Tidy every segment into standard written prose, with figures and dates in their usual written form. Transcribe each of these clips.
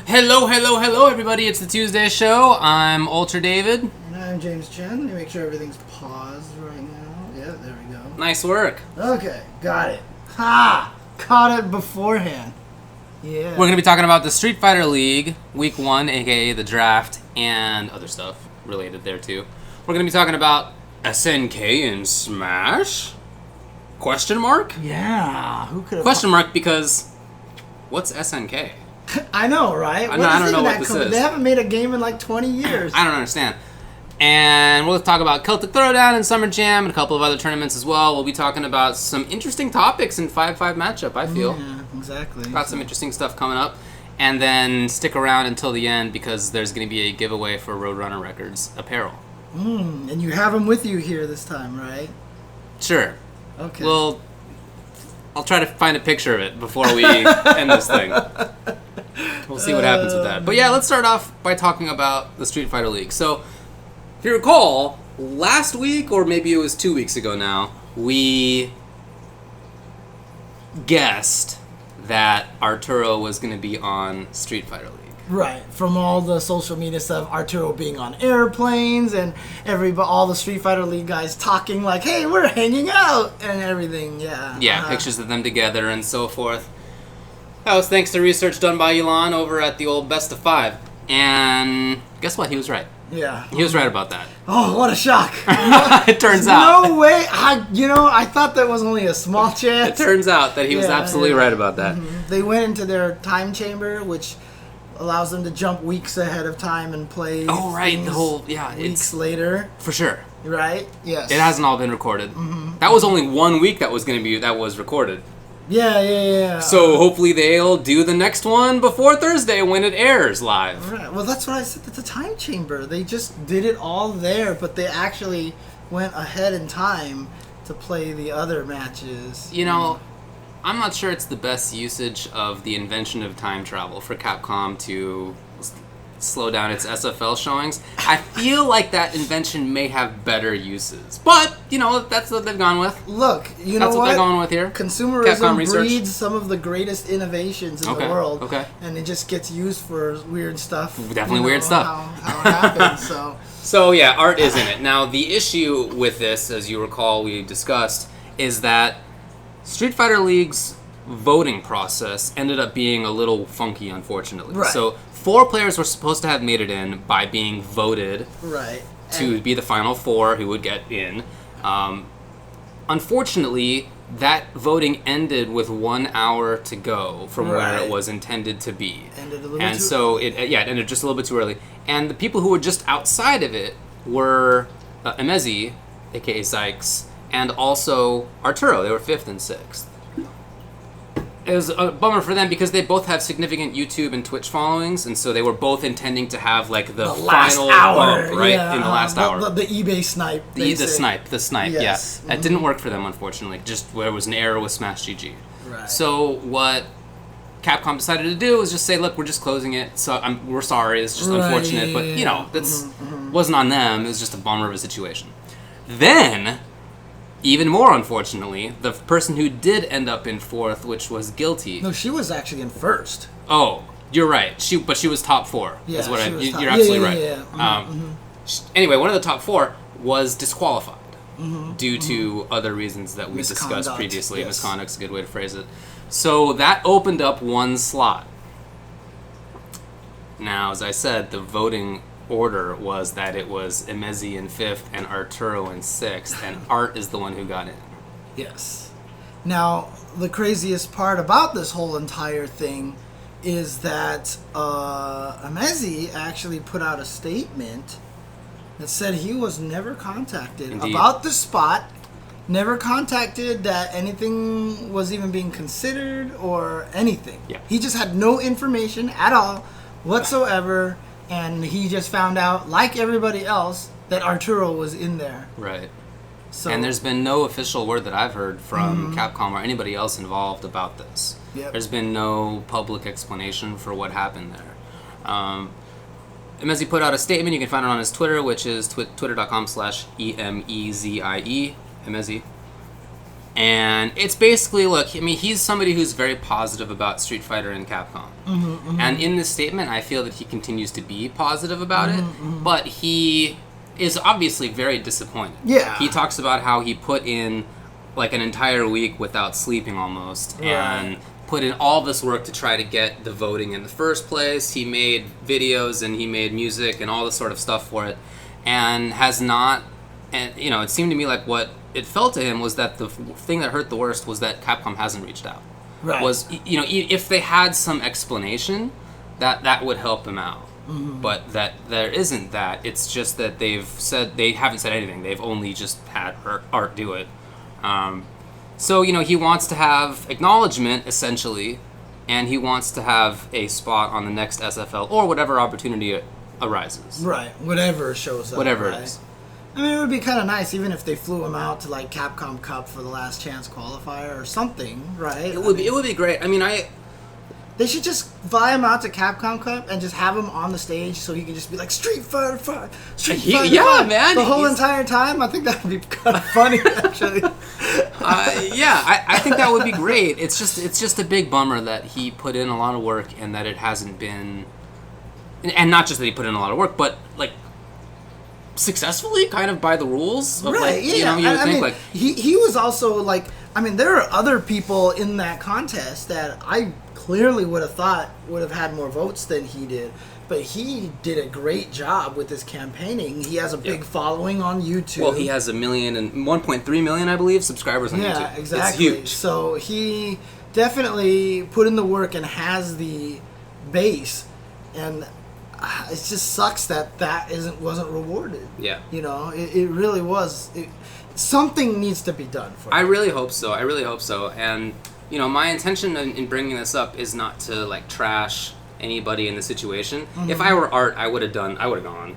Hello, everybody. It's the Tuesday show. I'm Ultra David. And I'm jchensor. Let me make sure everything's paused right now. Yeah, there we go. Nice work. Okay, got it. Ha! Caught it beforehand. Yeah. We're going to be talking about the Street Fighter League, Week 1, a.k.a. the draft, and other stuff related there, too. We're going to be talking about SNK in Smash? Question mark? Yeah. Who could have... Question mark because what's SNK? I know, right? I don't know what this is. They haven't made a game in like 20 years. I don't understand. And we'll talk about Celtic Throwdown and Summer Jam and a couple of other tournaments as well. We'll be talking about some interesting topics in 5-5 matchup, I feel. Yeah, exactly. Got some interesting stuff coming up. And then stick around until the end because there's going to be a giveaway for Roadrunner Records apparel. And you have them with you here this time, right? Sure. Okay. Well, I'll try to find a picture of it before we end this thing. We'll see what happens with that. But yeah, let's start off by talking about the Street Fighter League. So, if you recall, last week, or maybe it was 2 weeks ago now, we guessed that Arturo was going to be on Street Fighter League. Right, from all the social media stuff, Arturo being on airplanes and all the Street Fighter League guys talking like, hey, we're hanging out and everything, yeah. Yeah, pictures of them together and so forth. That was thanks to research done by Elon over at the old Best of 5. And guess what? He was right. Yeah. He was right about that. Oh, what a shock. It turns out. No way. I thought that was only a small chance. It turns out that he was absolutely right about that. Mm-hmm. They went into their time chamber, which allows them to jump weeks ahead of time and play weeks later. For sure. Right? Yes. It hasn't all been recorded. Mm-hmm. That was only 1 week that was recorded. Yeah. So hopefully they'll do the next one before Thursday when it airs live. Right. Well, that's what I said. It's a time chamber. They just did it all there, but they actually went ahead in time to play the other matches. You know, I'm not sure it's the best usage of the invention of time travel for Capcom to slow down its SFL showings. I feel like that invention may have better uses. But, that's what they've gone with. Look, that's what they're going with here. Consumerism breeds some of the greatest innovations in the world. Okay. And it just gets used for weird stuff. Definitely weird stuff. How it happens, so... So, yeah, art is in it. Now, the issue with this, as you recall we discussed, is that Street Fighter League's voting process ended up being a little funky, unfortunately. Right. So 4 players were supposed to have made it in by being voted to be the final 4 who would get in. Unfortunately, that voting ended with 1 hour to go from where it was intended to be. It ended just a little bit too early. And the people who were just outside of it were Emezi, aka Xykes, and also Arturo. They were 5th and 6th. It was a bummer for them because they both have significant YouTube and Twitch followings, and so they were both intending to have like the final bump, right, in the last hour. The eBay snipe. The snipe, yes. Yeah. That didn't work for them, unfortunately. Just there was an error with Smash GG. Right. So what Capcom decided to do was just say, look, we're just closing it. So we're sorry. It's just unfortunate, but that's wasn't on them. It was just a bummer of a situation. Then, even more unfortunately, the person who did end up in 4th, which was Guilty. No, she was actually in 1st. Oh, you're right. She was top 4. Yeah, you're absolutely right. Yeah. Anyway, one of the top 4 was disqualified due to other reasons that we discussed previously. Yes. Misconduct's a good way to phrase it. So that opened up 1 slot. Now, as I said, the voting order was that it was Emezi in 5th and Arturo in 6th, and Art is the one who got in. Yes. Now, the craziest part about this whole entire thing is that Emezi actually put out a statement that said he was never contacted about the spot, never contacted that anything was even being considered or anything. Yeah. He just had no information at all whatsoever. And he just found out, like everybody else, that Arturo was in there. Right. So, and there's been no official word that I've heard from Capcom or anybody else involved about this. Yep. There's been no public explanation for what happened there. Emezi put out a statement. You can find it on his Twitter, which is twitter.com/EMEZIE. Emezi. And it's basically, look, I mean, he's somebody who's very positive about Street Fighter and Capcom. And in this statement, I feel that he continues to be positive about it, but he is obviously very disappointed. Yeah. He talks about how he put in, like, an entire week without sleeping almost, and put in all this work to try to get the voting in the first place. He made videos and he made music and all this sort of stuff for it, and has not, and, you know, it seemed to me like what it felt to him was that the thing that hurt the worst was that Capcom hasn't reached out. Right. Was, you know, if they had some explanation, that would help him out. But that there isn't that. It's just that they haven't said anything. They've only just had Art do it. So, you know, he wants to have acknowledgement, essentially, and he wants to have a spot on the next SFL or whatever opportunity arises. Right. Whatever shows up. Whatever right? it is. I mean, it would be kind of nice even if they flew him out to like Capcom Cup for the last chance qualifier or something, right? It would be great. I mean, they should just fly him out to Capcom Cup and just have him on the stage so he can just be like Street Fighter 5, Street Fighter 5, man, the whole entire time. I think that would be kind of funny, actually. I think that would be great. It's just a big bummer that he put in a lot of work and that it hasn't been, and not just that he put in a lot of work, but like successfully, kind of by the rules. Of, right? Like, yeah. You know, you would think mean, like he was also like. I mean, there are other people in that contest that I clearly would have thought would have had more votes than he did. But he did a great job with his campaigning. He has a big following on YouTube. Well, he has 1.3 million, I believe, subscribers on YouTube. Yeah, exactly. It's huge. So he definitely put in the work and has the base, and it just sucks that wasn't rewarded. Yeah. You know, it really was. Something needs to be done for it. I really hope so. And, you know, my intention in bringing this up is not to, like, trash anybody in the situation. If I were Art, I would have gone.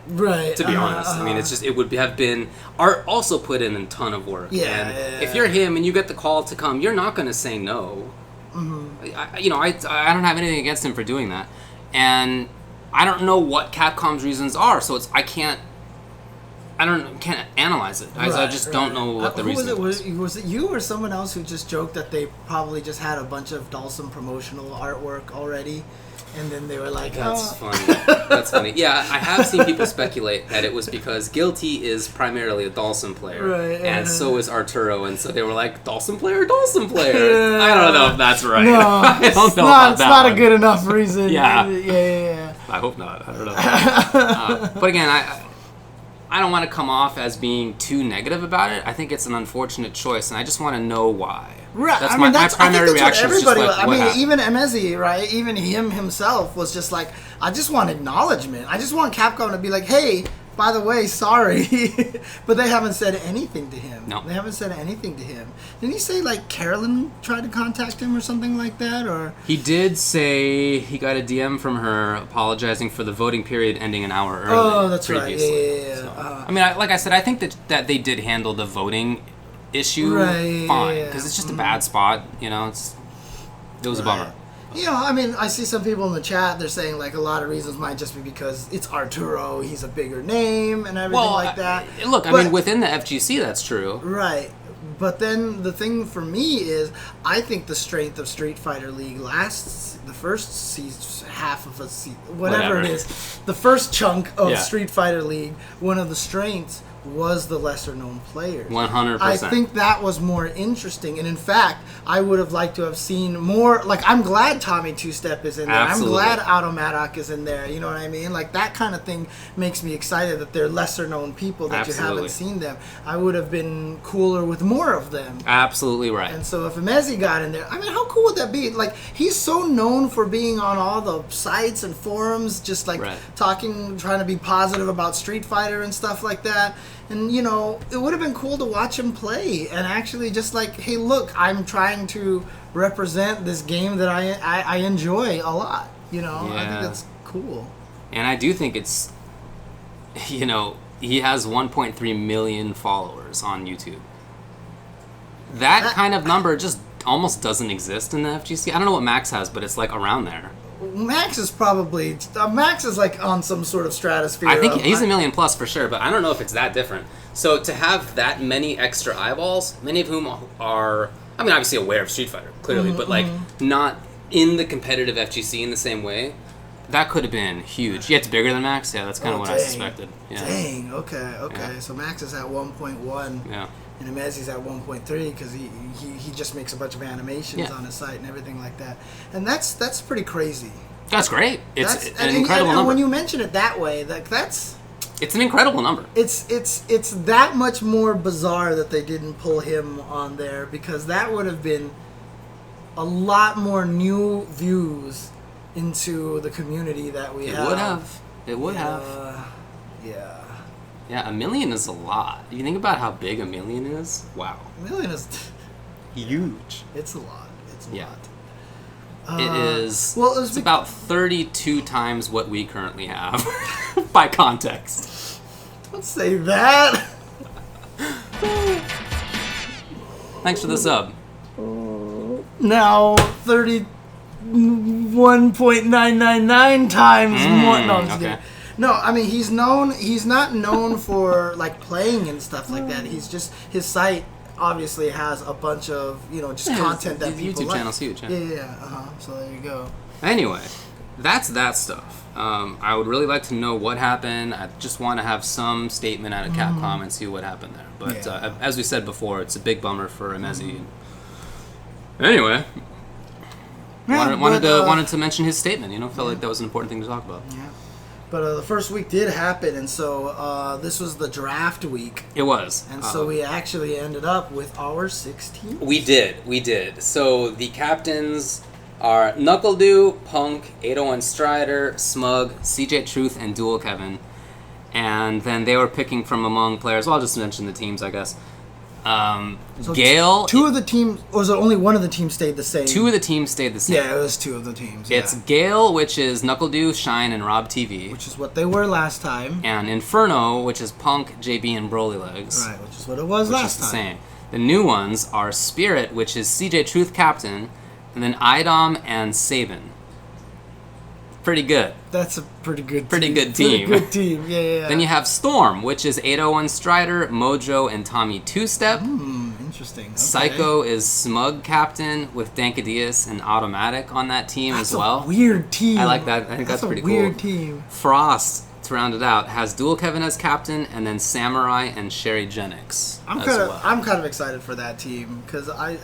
Right. To be honest. I mean, it would have been... Art also put in a ton of work. Yeah. And if you're him and you get the call to come, you're not going to say no. I don't have anything against him for doing that. And I don't know what Capcom's reasons are, so can't analyze it. I just don't know what the reason was. Was it you or someone else who just joked that they probably just had a bunch of Dawson promotional artwork already, and then they were like, That's funny. Yeah, I have seen people speculate that it was because Guilty is primarily a Dawson player, right, and so is Arturo, and so they were like, Dawson player. I don't know if that's right. No, I don't know about it's that not one. a good enough reason. Yeah. I hope not. I don't know. But again, I don't want to come off as being too negative about it. I think it's an unfortunate choice, and I just want to know why. Right. That's my primary reaction. Everybody, is just like, what happened? Even Emezi, right? Even him himself was just like, I just want acknowledgement. I just want Capcom to be like, hey, by the way, sorry. But they haven't said anything to him. No. They haven't said anything to him. Didn't he say, like, Carolyn tried to contact him or something like that? Or He did say he got a DM from her apologizing for the voting period ending an hour early. Oh, that's right. Previously. Yeah. So, I mean, like I said, I think that they did handle the voting issue fine. Because it's just a bad spot, you know. It was a bummer. You know, I mean, I see some people in the chat, they're saying, like, a lot of reasons might just be because it's Arturo, he's a bigger name, and everything like that. Look, I mean, within the FGC, that's true. Right. But then the thing for me is, I think the strength of Street Fighter League lasts the first half of a season, whatever it is, the first chunk of Street Fighter League, one of the strengths was the lesser known players. 100%. I think that was more interesting, and in fact, I would have liked to have seen more. Like, I'm glad Tommy Two Step is in there. Absolutely. I'm glad Automatic is in there. You know what I mean? Like, that kind of thing makes me excited that they're lesser known people that you haven't seen them. I would have been cooler with more of them. Absolutely right. And so if Emezi got in there, I mean, how cool would that be? Like, he's so known for being on all the sites and forums, just like talking, trying to be positive about Street Fighter and stuff like that. And, you know, it would have been cool to watch him play and actually just like, hey, look, I'm trying to represent this game that I enjoy a lot. You know, I think that's cool. And I do think it's, you know, he has 1.3 million followers on YouTube. That kind of number just almost doesn't exist in the FGC. I don't know what Max has, but it's like around there. Max is probably Max is like on some sort of stratosphere. I think he's $1 million plus for sure, but I don't know if it's that different. So to have that many extra eyeballs, many of whom are, I mean, obviously aware of Street Fighter, clearly, but like not in the competitive FGC in the same way, that could have been huge. Yeah, it's bigger than Max. Yeah, that's kind of what I suspected. Yeah. Dang. Okay. Yeah. So Max is at 1.1. Yeah. And Amezi's at 1.3 because he just makes a bunch of animations on his site and everything like that. And that's pretty crazy. That's great. It's an incredible number. And when you mention it that way, that's... It's an incredible number. It's that much more bizarre that they didn't pull him on there, because that would have been a lot more new views into the community that we have. It would have. Yeah. Yeah, $1 million is a lot. You think about how big $1 million is? Wow. $1 million is huge. It's a lot. It's a lot. It is. Well, it's about 32 times what we currently have by context. Don't say that. Thanks for the sub. Now 31.999 times more. No, I'm just kidding. No, I mean he's not known for like playing and stuff like that. He's just, his site obviously has a bunch of, just content that people YouTube like. channel's huge. Yeah. So there you go. Anyway, that's that stuff. I would really like to know what happened. I just want to have some statement out of Capcom and see what happened there. But as we said before, it's a big bummer for Emezi. Anyway, wanted to mention his statement. Felt like that was an important thing to talk about. Yeah. But the first week did happen, and so this was the draft week. It was. And so we actually ended up with our 16. We did. So the captains are Knuckledew, Punk, 801 Strider, Smug, CJ Truth, and Dual Kevin. And then they were picking from among players. Well, I'll just mention the teams, I guess. So Gale. Two of the teams, or was it only one of the teams stayed the same? Two of the teams stayed the same. Yeah, it was two of the teams. It's Gale, which is Knuckledew, Shine, and Rob TV. Which is what they were last time. And Inferno, which is Punk, JB, and Broly Legs. Right, which is what it was last time. Which is the same. The new ones are Spirit, which is CJ Truth Captain, and then Idom and Sabin. Pretty good. That's a pretty good team. Pretty good team. Yeah. Then you have Storm, which is 801 Strider, Mojo, and Tommy Two-Step. Interesting. Okay. Psycho is Smug Captain with Dankadius and Automatic on that team as well. That's a weird team. I like that. I think that's pretty cool. That's a weird team. Frost, to round it out, has Dual Kevin as captain, and then Samurai and Sherry Genix. I'm kind of excited for that team, because I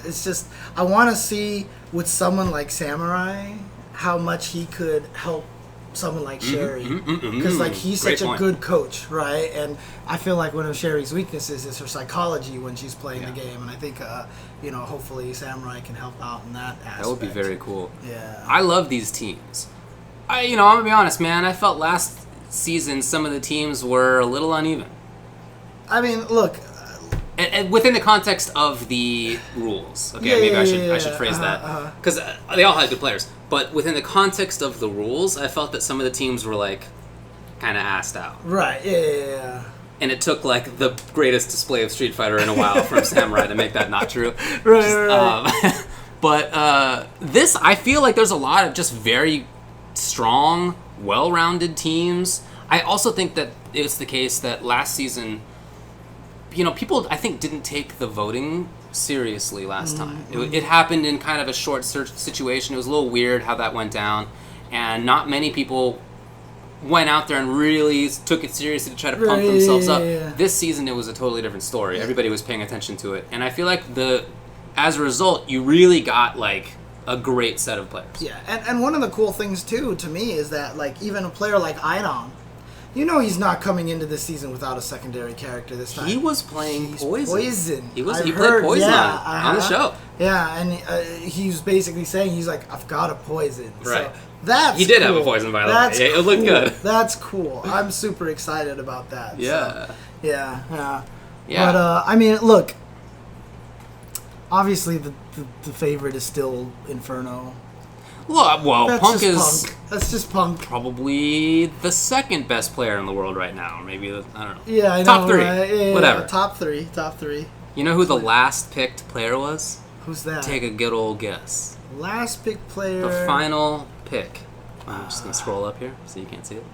want to see with someone like Samurai how much he could help someone like Sherry, because he's such a good coach, right? And I feel like one of Sherry's weaknesses is her psychology when she's playing the game, and I think hopefully Samurai can help out in that aspect. That would be very cool. Yeah, I love these teams. I'm gonna be honest, man. I felt last season some of the teams were a little uneven. I mean, look. And within the context of the rules, okay, I should phrase that, because they all had good players. But within the context of the rules, I felt that some of the teams were kind of assed out. Right. Yeah. And it took the greatest display of Street Fighter in a while from Samurai to make that not true. Right. But this, I feel like there's a lot of just very strong, well-rounded teams. I also think that it's the case that last season, people, I think, didn't take the voting seriously last time. It happened in kind of a short situation. It was a little weird how that went down, and not many people went out there and really took it seriously to try to pump themselves up. This season, it was a totally different story. Everybody was paying attention to it, and I feel like as a result, you really got a great set of players. Yeah, and one of the cool things too to me is that even a player like Idom, he's not coming into this season without a secondary character this time. He was playing Poison. He played Poison on the show. Yeah, and he's basically saying, he's like, I've got a Poison. Right. So he did have a Poison, by the way. It looked good. That's cool. I'm super excited about that. Yeah. So, yeah. But, look, obviously the favorite is still Inferno. Well, Punk is... Punk. That's just Punk. Probably the second best player in the world right now. Maybe, I don't know. Yeah, I know. Top 3. Right? Yeah, whatever. Top three. You know who the last picked player was? Who's that? Take a good old guess. Last picked player... The final pick. I'm just gonna scroll up here so you can't see it.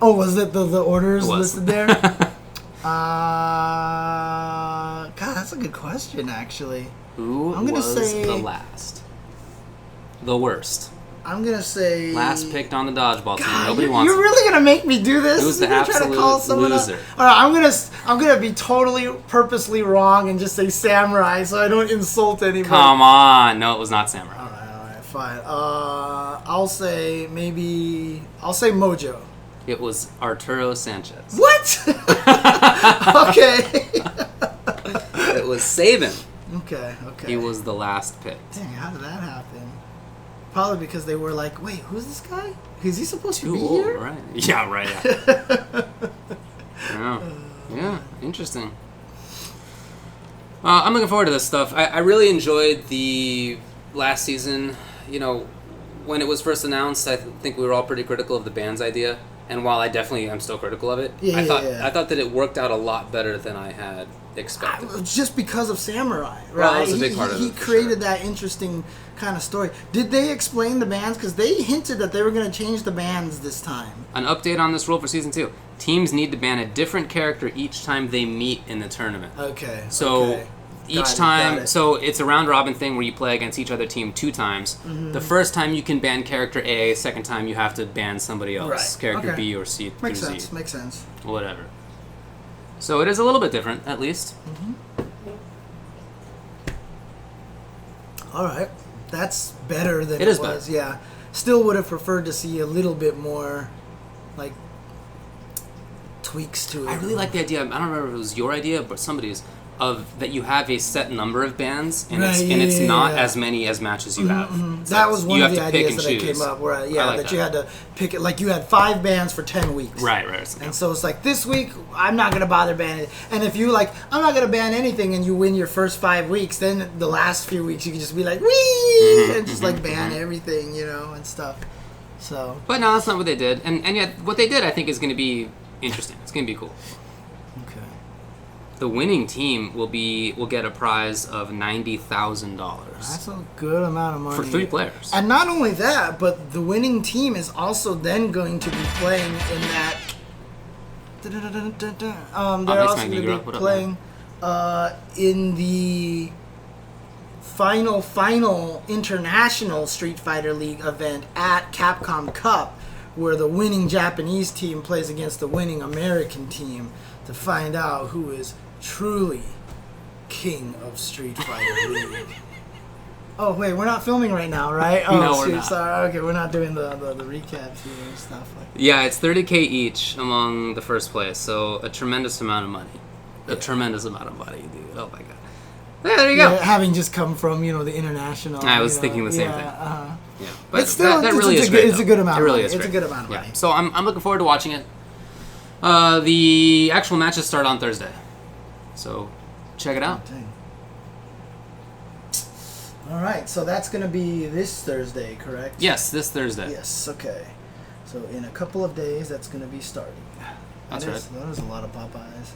Oh, was it the orders listed there? God, that's a good question, actually. Who was the last? The worst. I'm gonna say last picked on the dodgeball team. God, Nobody wants. You're really gonna make me do this? Who's the absolute loser? All right, I'm gonna be totally purposely wrong and just say Samurai, so I don't insult anybody. Come on, no, it was not Samurai. All right, fine. I'll say Mojo. It was Arturo Sanchez. What? Okay. It was Sabin. Okay. He was the last pick. Dang, how did that happen? Probably because they were like, wait, who's this guy? Is he supposed to be here? Right. Yeah, right. Yeah, interesting. I'm looking forward to this stuff. I really enjoyed the last season. You know, when it was first announced, I think we were all pretty critical of the band's idea. And while I definitely am still critical of it, I thought that it worked out a lot better than I had expected. Just because of Samurai, right? Well, that was a big part of it. He created that interesting kind of story. Did they explain the bans? Because they hinted that they were going to change the bans this time. An update on this rule for Season 2. Teams need to ban a different character each time they meet in the tournament. Okay. So each time, so it's a round-robin thing where you play against each other team 2 times. Mm-hmm. The first time you can ban character A, second time you have to ban somebody else. Right. Character B or C through Z. Makes sense. Whatever. So it is a little bit different, at least. Mm-hmm. All right. That's better than it was. Better. Yeah. Still would have preferred to see a little bit more, like, tweaks to it. I really like the idea. I don't remember if it was your idea, but somebody's. Of that you have a set number of bans and it's not as many as matches you have. Mm-hmm. So that was one of the ideas that I came up where you had to pick it, like you had 5 bans for 10 weeks. Right. And so it's like this week I'm not gonna bother banning it. And if you I'm not gonna ban anything and you win your first 5 weeks, then the last few weeks you can just be like wee and just ban everything, and stuff. So but no, that's not what they did. And yet what they did I think is gonna be interesting. It's gonna be cool. The winning team will get a prize of $90,000. That's a good amount of money for 3 players. And not only that, but the winning team is also then going to be playing in that. They're also going to be playing in the final international Street Fighter League event at Capcom Cup, where the winning Japanese team plays against the winning American team to find out who is truly king of Street Fighter League. Oh wait, we're not filming right now, right? Oh, no, we're not. Sorry, okay, we're not doing the recaps here and stuff like that. Yeah, it's $30K each among the first place, so a tremendous amount of money. A tremendous amount of money, dude. Oh my god. Yeah, there you go. Having just come from the international. I was thinking the same thing. Yeah, but still, that really is great. It's a good amount. It really is. It's a good amount of money. Yeah. So I'm looking forward to watching it. The actual matches start on Thursday, so check it out. Dang. All right, so that's going to be this Thursday, correct? Yes, this Thursday. Yes, okay. So in a couple of days, that's going to be starting. That's right. That is a lot of Popeyes.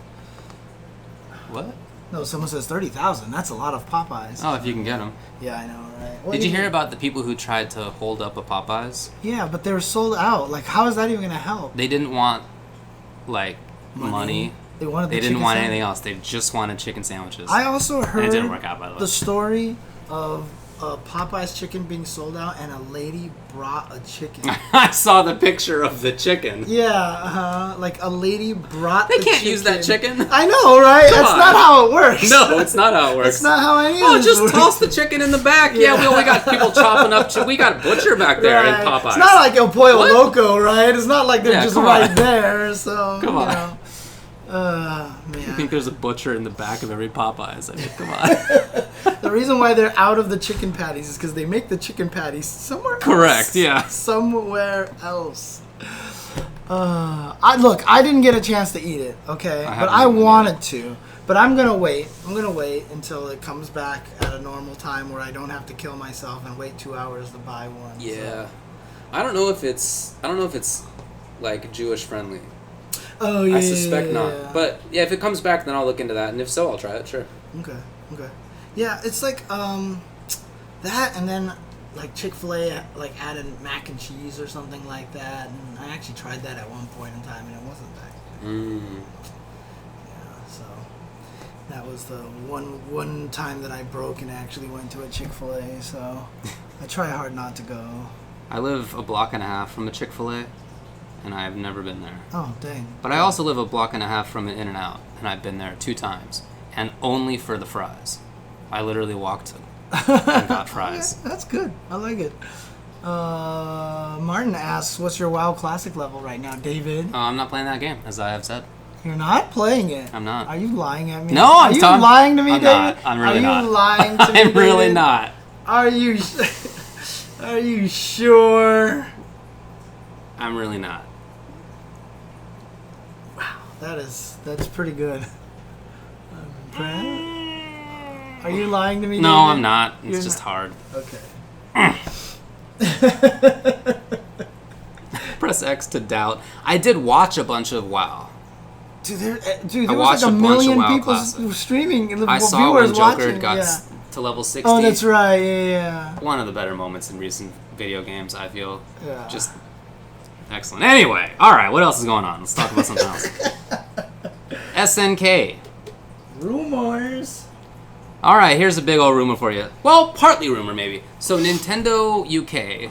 What? No, someone says 30,000. That's a lot of Popeyes. Oh, if you can get them. Yeah, I know, right? Did you hear about the people who tried to hold up a Popeyes? Yeah, but they were sold out. Like, how is that even going to help? They didn't want, money. They didn't want anything else. They just wanted chicken sandwiches. I also heard and it didn't work out, by the way. The story of Popeye's chicken being sold out, and a lady brought a chicken. I saw the picture of the chicken. Yeah, like a lady brought the chicken. They can't use that chicken. I know, right? That's not how it works. No, it's not how it works. It's not how any of this just works. toss the chicken in the back. Yeah, we only got people chopping up. We got a butcher back there in Popeyes. It's not like El Pollo Loco, right? It's not like they're just right there. So come on. Man. You think there's a butcher in the back of every Popeyes? I mean, come on. The reason why they're out of the chicken patties is because they make the chicken patties somewhere else. Correct, yeah. Somewhere else. I didn't get a chance to eat it, okay? But I wanted to. But I'm going to wait. I'm going to wait until it comes back at a normal time where I don't have to kill myself and wait 2 hours to buy one. Yeah. So. I don't know if it's like Jewish friendly. Oh, yeah. I suspect not. But yeah, if it comes back, then I'll look into that. And if so, I'll try it, sure. Okay. Yeah, it's like that, and then like Chick-fil-A like added mac and cheese or something like that, and I actually tried that at one point in time, and it wasn't that good. Yeah, so that was the one time that I broke and actually went to a Chick-fil-A. So I try hard not to go. I live a block and a half from a Chick-fil-A, and I've never been there. Oh, dang. But I also live a block and a half from an In-N-Out, and I've been there 2 times, and only for the fries. I literally walked and got fries. Yeah, that's good. I like it. Martin asks, what's your WoW Classic level right now, David? I'm not playing that game, as I have said. You're not playing it? I'm not. Are you lying at me? No, Are you lying to me, I'm David? not. I'm really not. Are you lying to me, I'm really David? not. Are you... Are you sure? I'm really not. Wow, that's pretty good. I'm impressed. Are you lying to me, No, David? I'm not. It's You're just hard. Okay. Press X to doubt. I did watch a bunch of WoW. Dude, there was watched like a a bunch of million WoW people Classic. streaming. I saw when viewers Joker watching. got Yeah. to level 60. Oh, that's right. Yeah. One of the better moments in recent video games, I feel. Yeah. Just excellent. Anyway, alright, what else is going on? Let's talk about something else. SNK. Rumors. Alright, here's a big old rumor for you. Well, partly rumor, maybe. So, Nintendo UK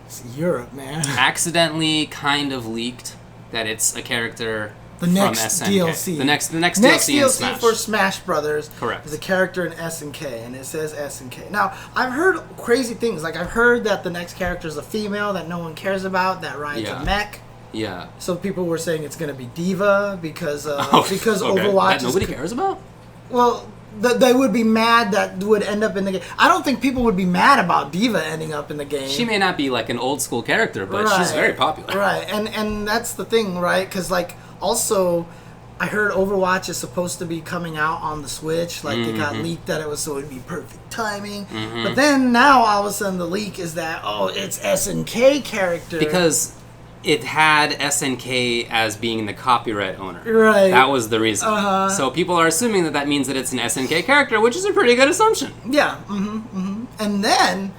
It's Europe, man. accidentally kind of leaked that it's a character The from next SNK. DLC. The next Next DLC in DLC Smash. for Smash Brothers. Correct. Is a character in SNK, and it says SNK. Now, I've heard crazy things. Like, I've heard that the next character is a female that no one cares about, that rides a mech. Yeah. So people were saying it's going to be Diva because Okay. Overwatch that nobody cares about? Well, they would be mad that would end up in the game. I don't think people would be mad about Diva ending up in the game. She may not be like an old school character, but she's very popular. Right, and that's the thing, right? Because, like, also, I heard Overwatch is supposed to be coming out on the Switch. Like, it got leaked that it was so it'd be perfect timing. But then now, all of a sudden, the leak is that, oh, it's SNK character. Because it had SNK as being the copyright owner. Right. That was the reason. So people are assuming that means that it's an SNK character, which is a pretty good assumption. Yeah. And then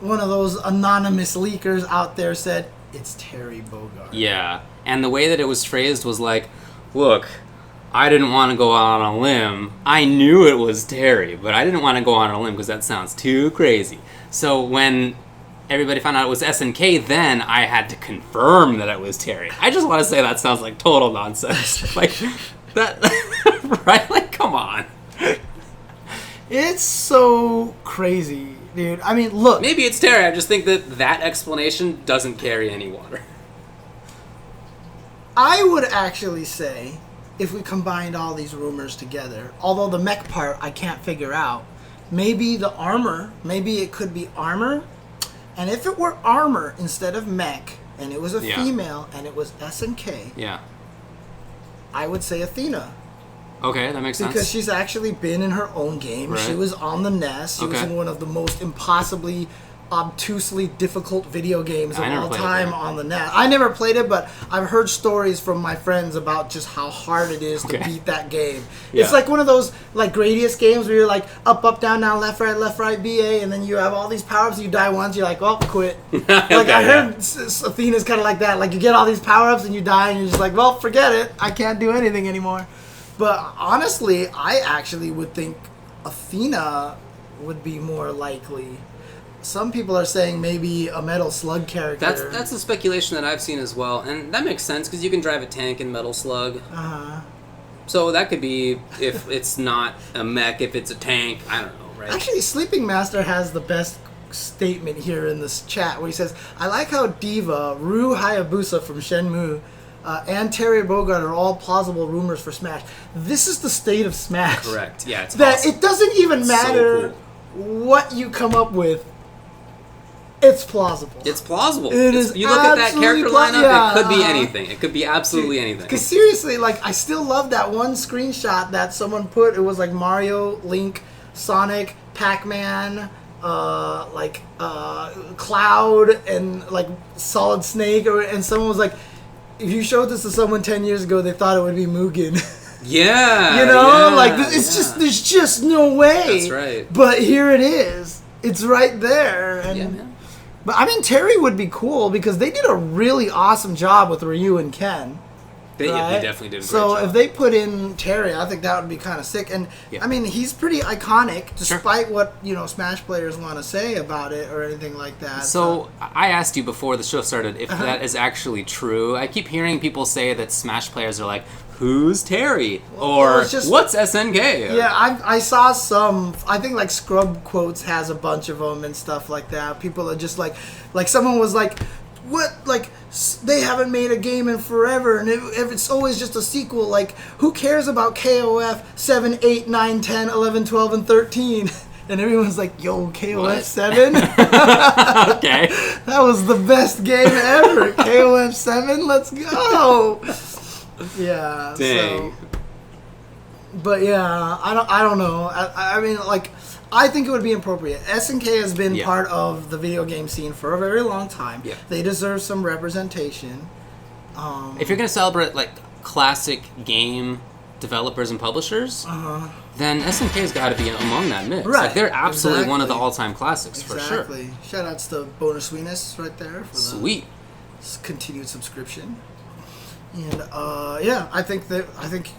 one of those anonymous leakers out there said, it's Terry Bogard. Yeah. And the way that it was phrased was like, look, I didn't want to go out on a limb. I knew it was Terry, but I didn't want to go out on a limb because that sounds too crazy. So when everybody found out it was SNK, then I had to confirm that it was Terry. I just want to say that sounds like total nonsense. Like, that, right? Like, come on. It's so crazy, dude. I mean, look. Maybe it's Terry. I just think that explanation doesn't carry any water. I would actually say, if we combined all these rumors together, although the mech part I can't figure out, maybe the armor, maybe it could be armor. And if it were armor instead of mech, and it was a female, and it was SNK, I would say Athena. Okay, that makes sense. Because she's actually been in her own game. Right. She was on the NES. She was in one of the most impossibly, obtusely difficult video games of all time on the NES. I never played it, but I've heard stories from my friends about just how hard it is to beat that game. Yeah. It's like one of those like Gradius games where you're like up, down, left, right, BA, and then you have all these power-ups, you die once, you're like, well, quit. Like I heard Athena's kind of like that. Like you get all these power-ups and you die and you're just like, well, forget it. I can't do anything anymore. But honestly, I actually would think Athena would be more likely. Some people are saying maybe a Metal Slug character. That's a speculation that I've seen as well, and that makes sense because you can drive a tank in Metal Slug. So that could be if it's not a mech, if it's a tank. I don't know, right? Actually, Sleeping Master has the best statement here in this chat where he says, "I like how Diva, Ryu Hayabusa from Shenmue, and Terry Bogard are all plausible rumors for Smash." This is the state of Smash. Correct. Yeah, it's that awesome. It doesn't even matter what you come up with. It's plausible. It's plausible. It is. You look at that character lineup, it could be anything. It could be absolutely anything. Because seriously, like, I still love that one screenshot that someone put. It was like Mario, Link, Sonic, Pac-Man, Cloud, and like Solid Snake, and someone was like, if you showed this to someone 10 years ago, they thought it would be Mugen. Yeah. You know, like it's just there's just no way. That's right. But here it is. It's right there. And, yeah, man. But I mean, Terry would be cool because they did a really awesome job with Ryu and Ken. They definitely did a great job. So if they put in Terry, I think that would be kind of sick. And I mean, he's pretty iconic, despite what Smash players want to say about it or anything like that. So I asked you before the show started if that is actually true. I keep hearing people say that Smash players are like, "Who's Terry?" or "What's SNK?" Yeah, I saw some. I think like Scrub Quotes has a bunch of them and stuff like that. People are just like someone was like, "What? Like they haven't made a game in forever, and if it's always just a sequel, like who cares about KOF 7, 8, 9, 10, 11, 12, and 13?" And everyone's like, "Yo, KOF 7? Okay, that was the best game ever. KOF 7, let's go." Yeah. Dang. So, but yeah, I don't know. I mean, like, I think it would be appropriate. SNK has been part of the video game scene for a very long time. Yeah. They deserve some representation. If you're gonna celebrate like classic game developers and publishers, then SNK's got to be among that mix. Right. Like, they're absolutely one of the all-time classics for sure. Exactly. Shout outs to Boner Sweetness right there for the continued subscription. And I think it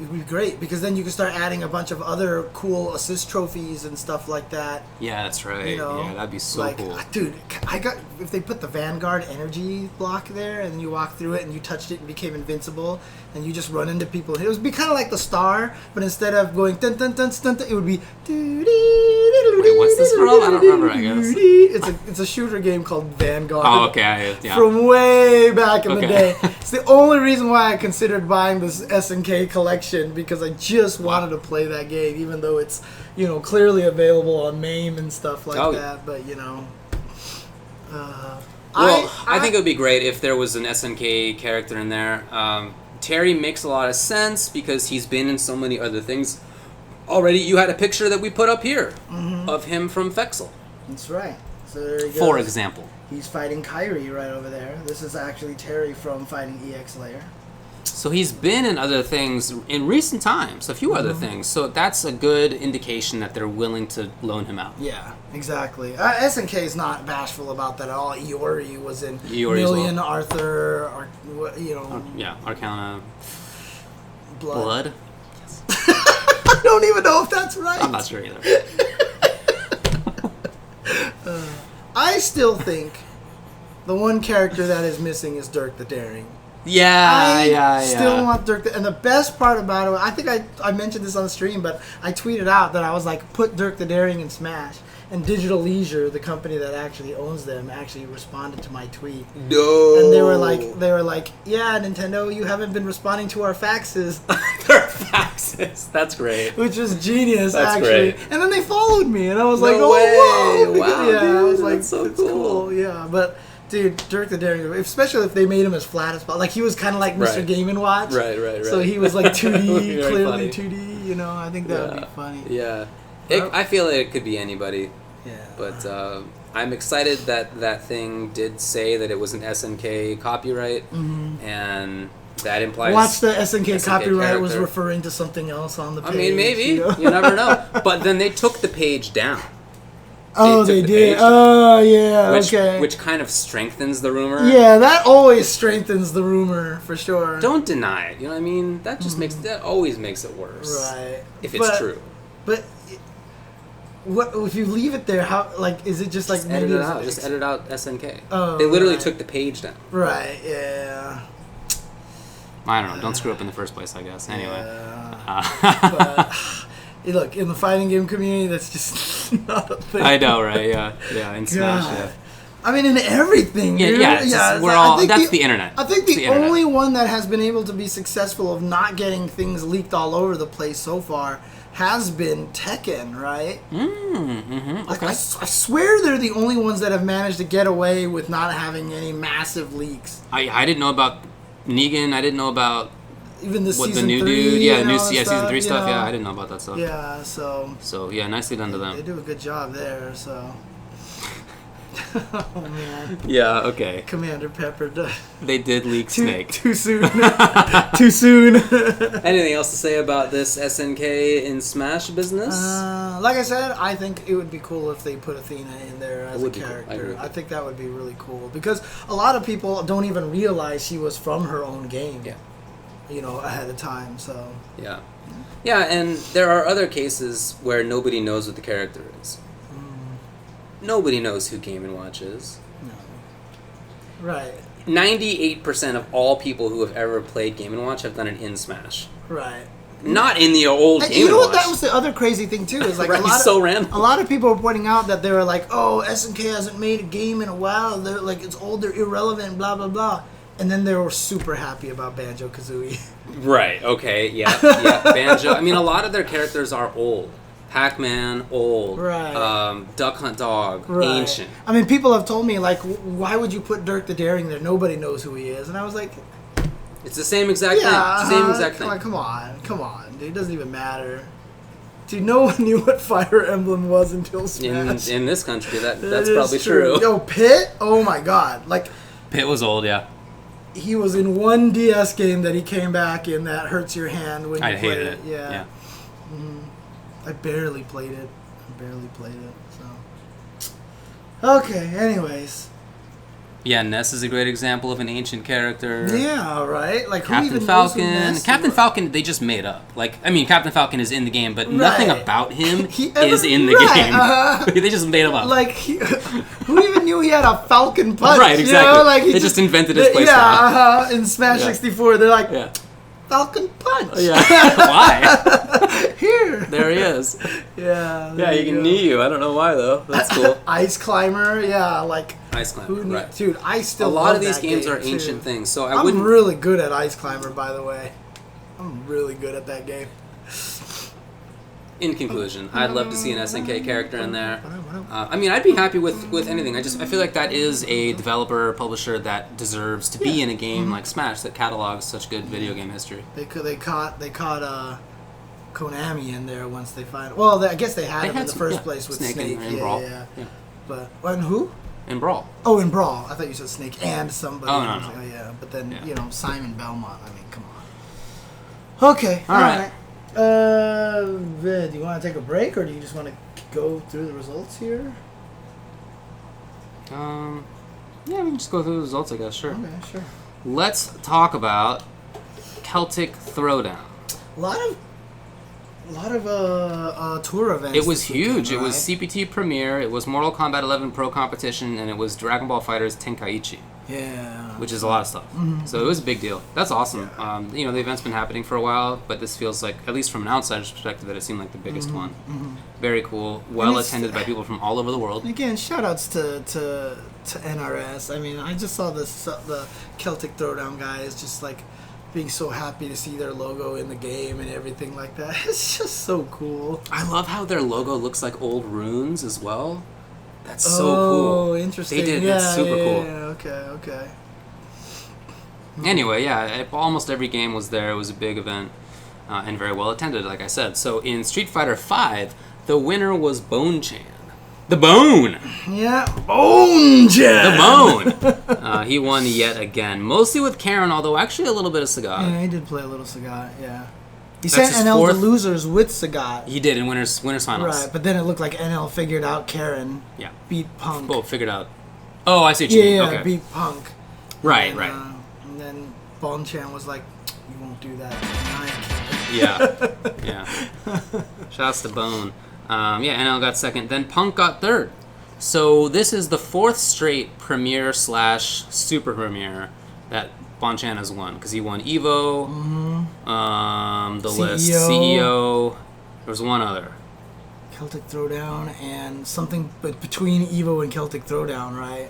would be great because then you can start adding a bunch of other cool assist trophies and stuff like that. Yeah, that's right. Yeah, that'd be so cool. Dude, if they put the Vanguard energy block there and then you walk through it and you touched it and became invincible and you just run into people. It would be kind of like the Star, but instead of going dun dun dun dun, it would be. Wait, what's this from? I don't remember. I guess it's a shooter game called Vanguard. Oh, okay. Yeah. From way back in the day. It's the only reason why I considered buying this SNK collection because I just wanted to play that game, even though it's clearly available on MAME and stuff like that. But I think it would be great if there was an SNK character in there. Terry makes a lot of sense because he's been in so many other things already. You had a picture that we put up here of him from Fexel. That's right. So there he goes. For example. He's fighting Kyrie right over there. This is actually Terry from fighting EX Layer. So he's been in other things in recent times, a few other things. So that's a good indication that they're willing to loan him out. Yeah, exactly. SNK is not bashful about that at all. Iori was in Iori Million, well. Arthur, Arcana. Blood? I don't even know if that's right. I'm not sure either. I still think the one character that is missing is Dirk the Daring. I still want Dirk. And the best part about it, I think I mentioned this on the stream, but I tweeted out that I was like, put Dirk the Daring in Smash. And Digital Leisure, the company that actually owns them, actually responded to my tweet. No. And they were like, yeah, Nintendo, you haven't been responding to our faxes. Their faxes. That's great. Which was genius, That's actually. Great. And then they followed me, and I was no like, oh, way. Wow, yeah, dude, I was like, that's so cool. Yeah, but dude, Dirk the Daring, especially if they made him as flat as possible. Like he was kind of like Mr. Game & Watch. Right. So he was like 2D, clearly funny. 2D. I think that would be funny. Yeah. I feel like it could be anybody. Yeah. But I'm excited that thing did say that it was an SNK copyright, and that implies. Watch the SNK copyright character. was referring to something else on the page. I mean, maybe. You never know. But then they took the page down. They did. Oh, yeah, okay. Which kind of strengthens the rumor. Yeah, that always strengthens the rumor, for sure. Don't deny it. You know what I mean? That just that always makes it worse. Right. If it's true. But what if you leave it there? How is it just like just edit it out? Just edit out SNK. Oh, they literally took the page down. Right. Yeah. I don't know. Don't screw up in the first place, I guess. Anyway. But, look, in the fighting game community, that's just not a thing. I know, right? Yeah. In Smash, yeah. I mean, in everything. We're all. That's the internet. I think the only one that has been able to be successful of not getting things leaked all over the place so far has been Tekken, right? Okay. I swear they're the only ones that have managed to get away with not having any massive leaks. I didn't know about Negan. I didn't know about even the season the new 3 dude. Yeah, season 3 stuff. Yeah, I didn't know about that stuff. Yeah, so yeah, nicely done to them. They do a good job there. So Oh man. Yeah. Okay. Commander Pepper. They did leak Snake. Too soon. Too soon. Anything else to say about this SNK in Smash business? Like I said, I think it would be cool if they put Athena in there as a character. Cool. I think that would be really cool because a lot of people don't even realize she was from her own game. Yeah. You know, ahead of time. So. Yeah. Yeah, and there are other cases where nobody knows what the character is. Nobody knows who Game & Watch is. No. Right. 98% of all people who have ever played Game & Watch have done it in Smash. Right. Not in the old Game & Watch. You know what? That was the other crazy thing too. Is like right, a lot of people were pointing out that they were like, "Oh, SNK hasn't made a game in a while. They're like, it's old, they're irrelevant, blah blah blah." And then they were super happy about Banjo-Kazooie. Right. Okay. Yeah. Yeah. Banjo. I mean, a lot of their characters are old. Pac-Man, old. Right. Duck Hunt Dog, right. ancient. I mean, people have told me, like, why would you put Dirk the Daring there? Nobody knows who he is. And I was like... It's the same exact thing. It's the same exact thing. Like, come on. Dude, it doesn't even matter. Dude, no one knew what Fire Emblem was until Smash. In this country, that's probably true. Yo, Pit? Oh my god. Like... Pit was old, yeah. He was in one DS game that he came back in that hurts your hand when you play it. Yeah. Mm-hmm. I barely played it. So. Okay, anyways. Yeah, Ness is a great example of an ancient character. Yeah, right? Like, Captain who even Falcon. knows who Ness Captain was? Falcon, they just made up. Like, I mean, Captain Falcon is in the game, but nothing about him is in the game. They just made him up. Like, who even knew he had a Falcon punch? Right, exactly. You know? Like, they just invented his playstyle. Yeah, in Smash 64, they're like, Falcon punch. Yeah. Why? Here. There he is. Yeah. Yeah, you can knee you. I don't know why though. That's cool. Ice Climber. Yeah, like. Ice Climber. Right. Dude, I still. A lot of these games game are ancient things, so I'm really good at Ice Climber, by the way. I'm really good at that game. In conclusion, I'd love to see an SNK character in there. I mean, I'd be happy with anything. I feel like that is a developer publisher that deserves to be in a game like Smash that catalogs such good video game history. They caught Konami in there once they find. Well, I guess they had him in the first place with Snake and Brawl. Yeah. But and who? In Brawl. Oh, in Brawl. I thought you said Snake and somebody. Oh, no. Like, yeah, but then Simon Belmont. I mean, come on. Okay. All right. Do you want to take a break, or do you just want to go through the results here? Yeah, we can just go through the results, I guess. Sure. Okay, sure. Let's talk about Celtic Throwdown. A lot of tour events. It was huge. Weekend, right? It was CPT Premier. It was Mortal Kombat 11 Pro Competition, and it was Dragon Ball FighterZ Tenkaichi. Yeah. Which is a lot of stuff. Mm-hmm. So it was a big deal. That's awesome. Yeah. The event's been happening for a while, but this feels like, at least from an outsider's perspective, that it seemed like the biggest one. Mm-hmm. Very cool. Well attended by people from all over the world. Again, shout outs to NRS. I mean, I just saw the Celtic Throwdown guys just like being so happy to see their logo in the game and everything like that. It's just so cool. I love how their logo looks like old runes as well. That's so cool. Oh, interesting. They did. Yeah, it's super cool. Yeah, okay. Anyway, almost every game was there. It was a big event and very well attended, like I said. So in Street Fighter V, the winner was Bone-chan. The Bone! Yeah, Bone-chan! The Bone! He won yet again. Mostly with Karen, although actually a little bit of Sagat. Yeah, he did play a little Sagat, yeah. He sent NL to losers with Sagat. He did in winners finals. Right, but then it looked like NL figured out Karen. Yeah. Beat Punk. Oh, figured out. Oh, I see what you mean. Yeah, okay. beat Punk. Right, and, right. And then Bone-chan was like, "You won't do that." Yeah. Shouts to Bone. NL got second. Then Punk got third. So this is the fourth straight Premier / Super Premier that Bone-chan has won, because he won Evo, the CEO. list, CEO, there was one other. Celtic Throwdown and something between Evo and Celtic Throwdown, right?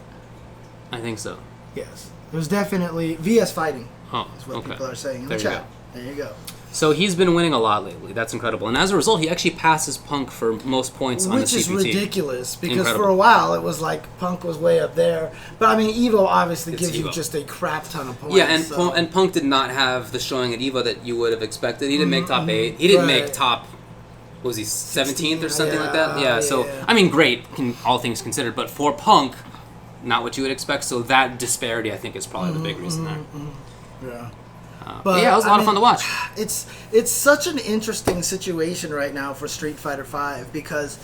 I think so. Yes. It was definitely VS Fighting. Oh, is what okay. people are saying in There the you chat. go. There you go. So he's been winning a lot lately. That's incredible. And as a result, he actually passes Punk for most points on the CPT. Which is ridiculous, because for a while it was like Punk was way up there. But I mean, Evo obviously gives you just a crap ton of points. Yeah, and Punk did not have the showing at Evo that you would have expected. He didn't make top 8. He didn't make top, what was he, 17th or something like that? Yeah, so, I mean, great, all things considered. But for Punk, not what you would expect. So that disparity, I think, is probably the big reason there. Yeah. But yeah, it was a lot of fun to watch. It's such an interesting situation right now for Street Fighter V because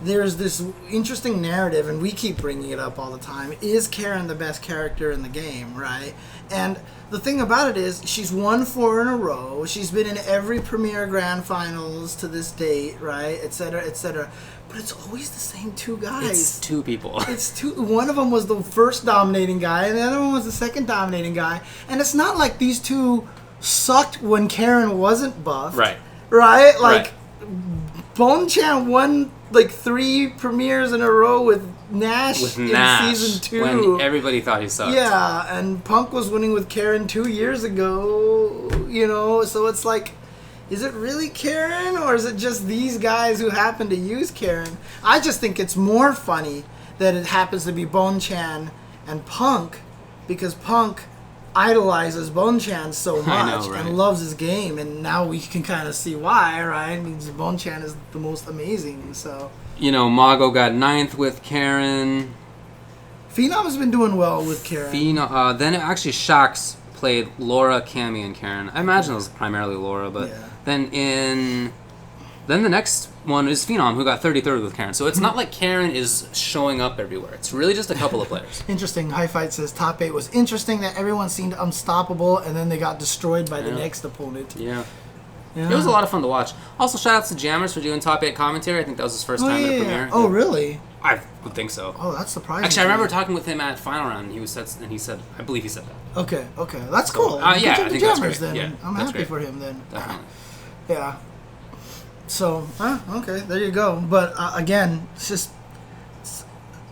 there's this interesting narrative, and we keep bringing it up all the time. Is Karen the best character in the game, right? And the thing about it is, she's won 4 in a row. She's been in every Premier Grand Finals to this date, right? Et cetera, et cetera. But it's always the same 2 guys. It's 2 people. It's 2. One of them was the first dominating guy, and the other one was the second dominating guy. And it's not like these 2 sucked when Karen wasn't buffed. Right. Right? Like, Bonchan won like 3 premieres in a row with Nash in season 2. When everybody thought he sucked. Yeah, and Punk was winning with Karen 2 years ago, you know, so it's like, is it really Karen, or is it just these guys who happen to use Karen? I just think it's more funny that it happens to be Bonchan and Punk, because Punk idolizes Bonchan so much and loves his game, and now we can kind of see why, right? I mean, Bonchan is the most amazing, so... You know, Mago got 9th with Karen. Phenom has been doing well with Karen. Then actually Xykes played Laura, Cammy, and Karen. I imagine it was primarily Laura, but then the next one is Phenom, who got 33rd with Karen. So it's not like Karen is showing up everywhere. It's really just a couple of players. Interesting. High Fight says top 8 was interesting that everyone seemed unstoppable, and then they got destroyed by the next opponent. Yeah. It was a lot of fun to watch. Also, shout outs to Jammers for doing top 8 commentary. I think that was his first time at a premiere. Oh, really? I would think so. Oh, that's surprising. Actually, I remember talking with him at Final Round, and he said, I believe he said that. Okay, that's cool. Yeah, I think Jammers, that's great. then. Yeah, I'm happy for him then. Definitely. Yeah. So, okay, there you go. But again, it's just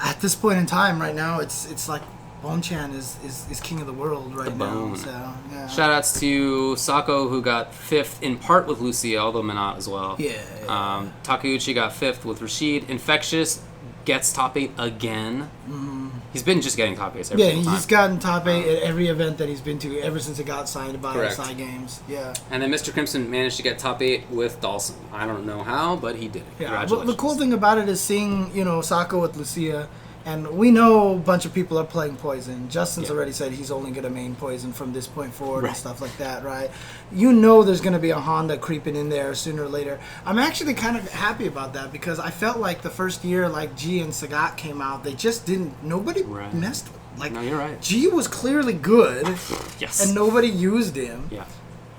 at this point in time right now, it's like Bonchan is king of the world right now. So, yeah. Shout outs to Sako, who got 5th in part with Lucia, although Minot as well. Yeah. Takeuchi got 5th with Rashid. Infectious gets top 8 again. Mm-hmm. He's been just getting top 8 every single time. He's gotten top 8 at every event that he's been to ever since it got signed by SI Games. Yeah. And then Mr. Crimson managed to get top 8 with Dawson. I don't know how, but he did it. Yeah. Congratulations. But the cool thing about it is seeing, Sako with Lucia, and we know a bunch of people are playing Poison. Justin's already said he's only going to main Poison from this point forward and stuff like that, right? There's going to be a Honda creeping in there sooner or later. I'm actually kind of happy about that because I felt like the first year, like G and Sagat came out, they just nobody messed with. Like, no, you're right. G was clearly good, and nobody used him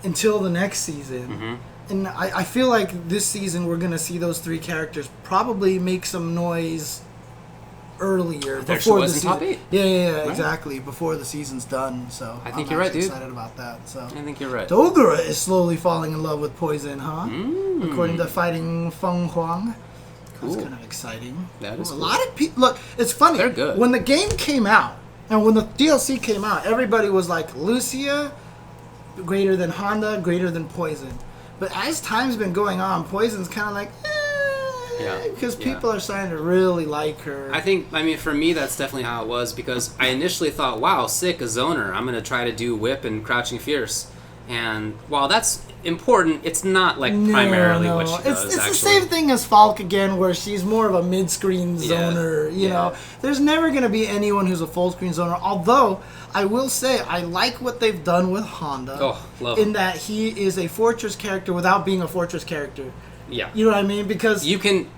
until the next season. Mm-hmm. And I feel like this season we're going to see those 3 characters probably make some noise earlier before the season. Top 8. Yeah, exactly. Before the season's done. So I think you're right, dude. Excited about that. So I think you're right. Dogura is slowly falling in love with Poison, huh? According to Fighting Feng Huang. Cool. That's kind of exciting. That is cool. Cool. A lot of people. Look, it's funny. They're good. When the game came out and when the DLC came out, everybody was like, Lucia greater than Honda, greater than Poison. But as time's been going on, Poison's kind of like, because people are starting to really like her. For me, that's definitely how it was, because I initially thought, wow, sick, a zoner. I'm going to try to do whip and crouching fierce. And while that's important, it's not primarily what she does. It's the same thing as Falk again, where she's more of a mid-screen zoner. You know, there's never going to be anyone who's a full-screen zoner. Although I will say I like what they've done with Honda. Oh, love in that he is a Fortress character without being a Fortress character. Yeah. You know what I mean? Because you can.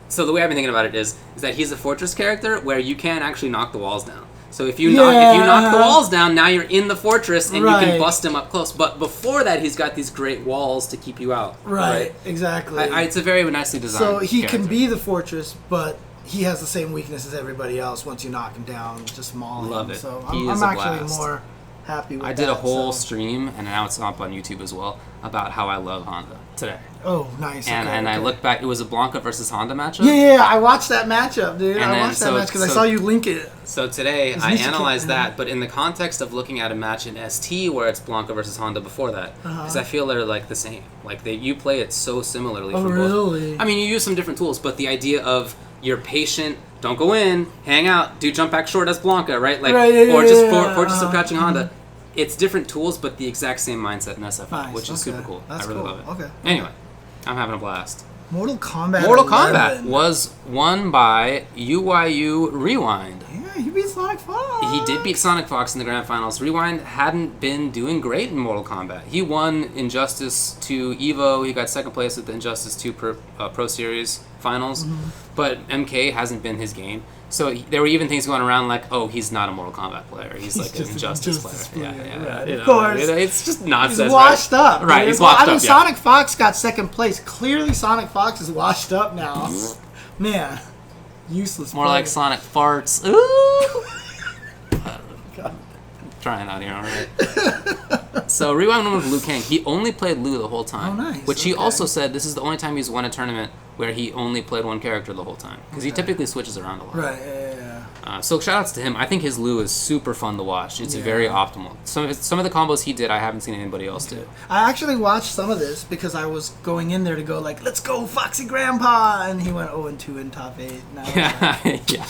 So the way I've been thinking about it is that he's a Fortress character where you can actually knock the walls down. So if you knock the walls down, now you're in the fortress and you can bust him up close. But before that, he's got these great walls to keep you out. Right? Exactly. It's a very nicely designed. So he character. can be the fortress, but he has the same weakness as everybody else. Once you knock him down, just maul him. Love it. So I'm actually more happy with that. I did a whole stream, and now it's up on YouTube as well, about how I love Honda today. Oh, nice. And I looked back, it was a Blanca versus Honda matchup. Yeah, I watched that matchup, dude. I watched that match because I saw you link it. So today, I analyzed that, but in the context of looking at a match in ST where it's Blanca versus Honda before that, because I feel they're the same. You play it so similarly from both. Really? I mean, you use some different tools, but the idea of you're patient, don't go in, hang out, do jump back short as Blanca, right? Or just crouching Honda. It's different tools, but the exact same mindset in SFI, which is super cool. I really love it. Okay. Anyway, I'm having a blast. Mortal Kombat 11 was won by UYU Rewind. he beat Sonic Fox. He did beat Sonic Fox in the Grand Finals. Rewind hadn't been doing great in Mortal Kombat. He won Injustice 2 Evo. He got second place at the Injustice 2 Pro Series Finals. But MK hasn't been his game. So there were even things going around like, oh, he's not a Mortal Kombat player. He's like an Injustice player. Yeah. Right. Of course. It's just nonsense. He's washed up. Right, he's washed up. Sonic Fox got second place. Clearly Sonic Fox is washed up now. Man. Useless More player. like Sonic farts. Ooh! Trying out here, alright. So Rewind won with Liu Kang. He only played Liu the whole time. Oh, nice. Which he also said this is the only time he's won a tournament where he only played one character the whole time. Because he typically switches around a lot. Right, yeah. So shout-outs to him. I think his Liu is super fun to watch. It's very optimal. Some of the combos he did, I haven't seen anybody else do. I actually watched some of this because I was going in there to go like, let's go Foxy Grandpa! And he went 0-2 in top 8. Yeah.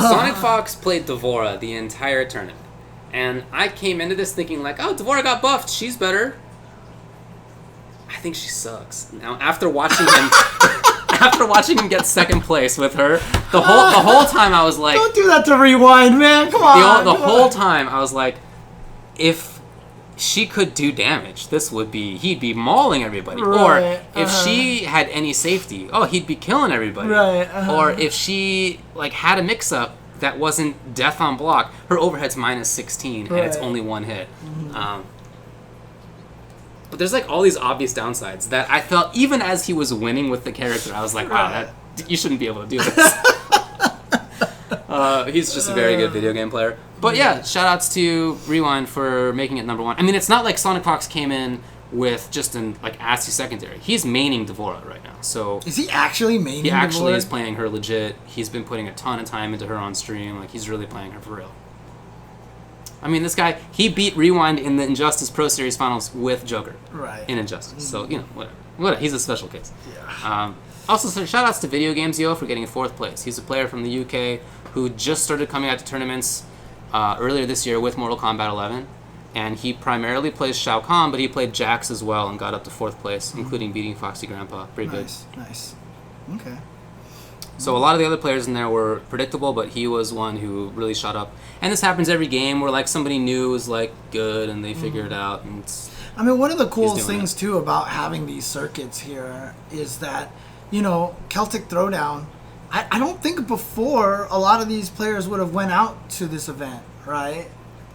Sonic Fox played D'Vorah the entire tournament. And I came into this thinking like, oh, D'Vorah got buffed. She's better. I think she sucks. Now, after watching him get second place with her, the whole time I was like, don't do that to Rewind, man. Come on. The whole time I was like, if she could do damage, he'd be mauling everybody. Right, or if she had any safety, he'd be killing everybody. Right. Or if she had a mix-up that wasn't death on block, her overhead's minus 16 and it's only one hit. But there's all these obvious downsides that I felt even as he was winning with the character, I was like, wow, you shouldn't be able to do this. He's just a very good video game player. But yeah, shout-outs to Rewind for making it number 1. I mean, it's not like Sonic Fox came in with just an assy secondary. He's maining D'Vorah right now. So is he actually maining He actually D'Vorah? is playing her legit. He's been putting a ton of time into her on stream. He's really playing her for real. I mean, this guy, he beat Rewind in the Injustice Pro Series Finals with Joker. Right. In Injustice. So, whatever. He's a special case. Yeah. Also, shout-outs to Video Games Yo for getting 4th place. He's a player from the UK who just started coming out to tournaments earlier this year with Mortal Kombat 11. And he primarily plays Shao Kahn, but he played Jax as well and got up to 4th place, including beating Foxy Grandpa. Pretty good. Nice. Okay. So a lot of the other players in there were predictable, but he was one who really shot up. And this happens every game where somebody new is good and they figure it out. And I mean, one of the coolest things too about having these circuits here is that, Celtic Throwdown, I don't think before a lot of these players would have went out to this event, right?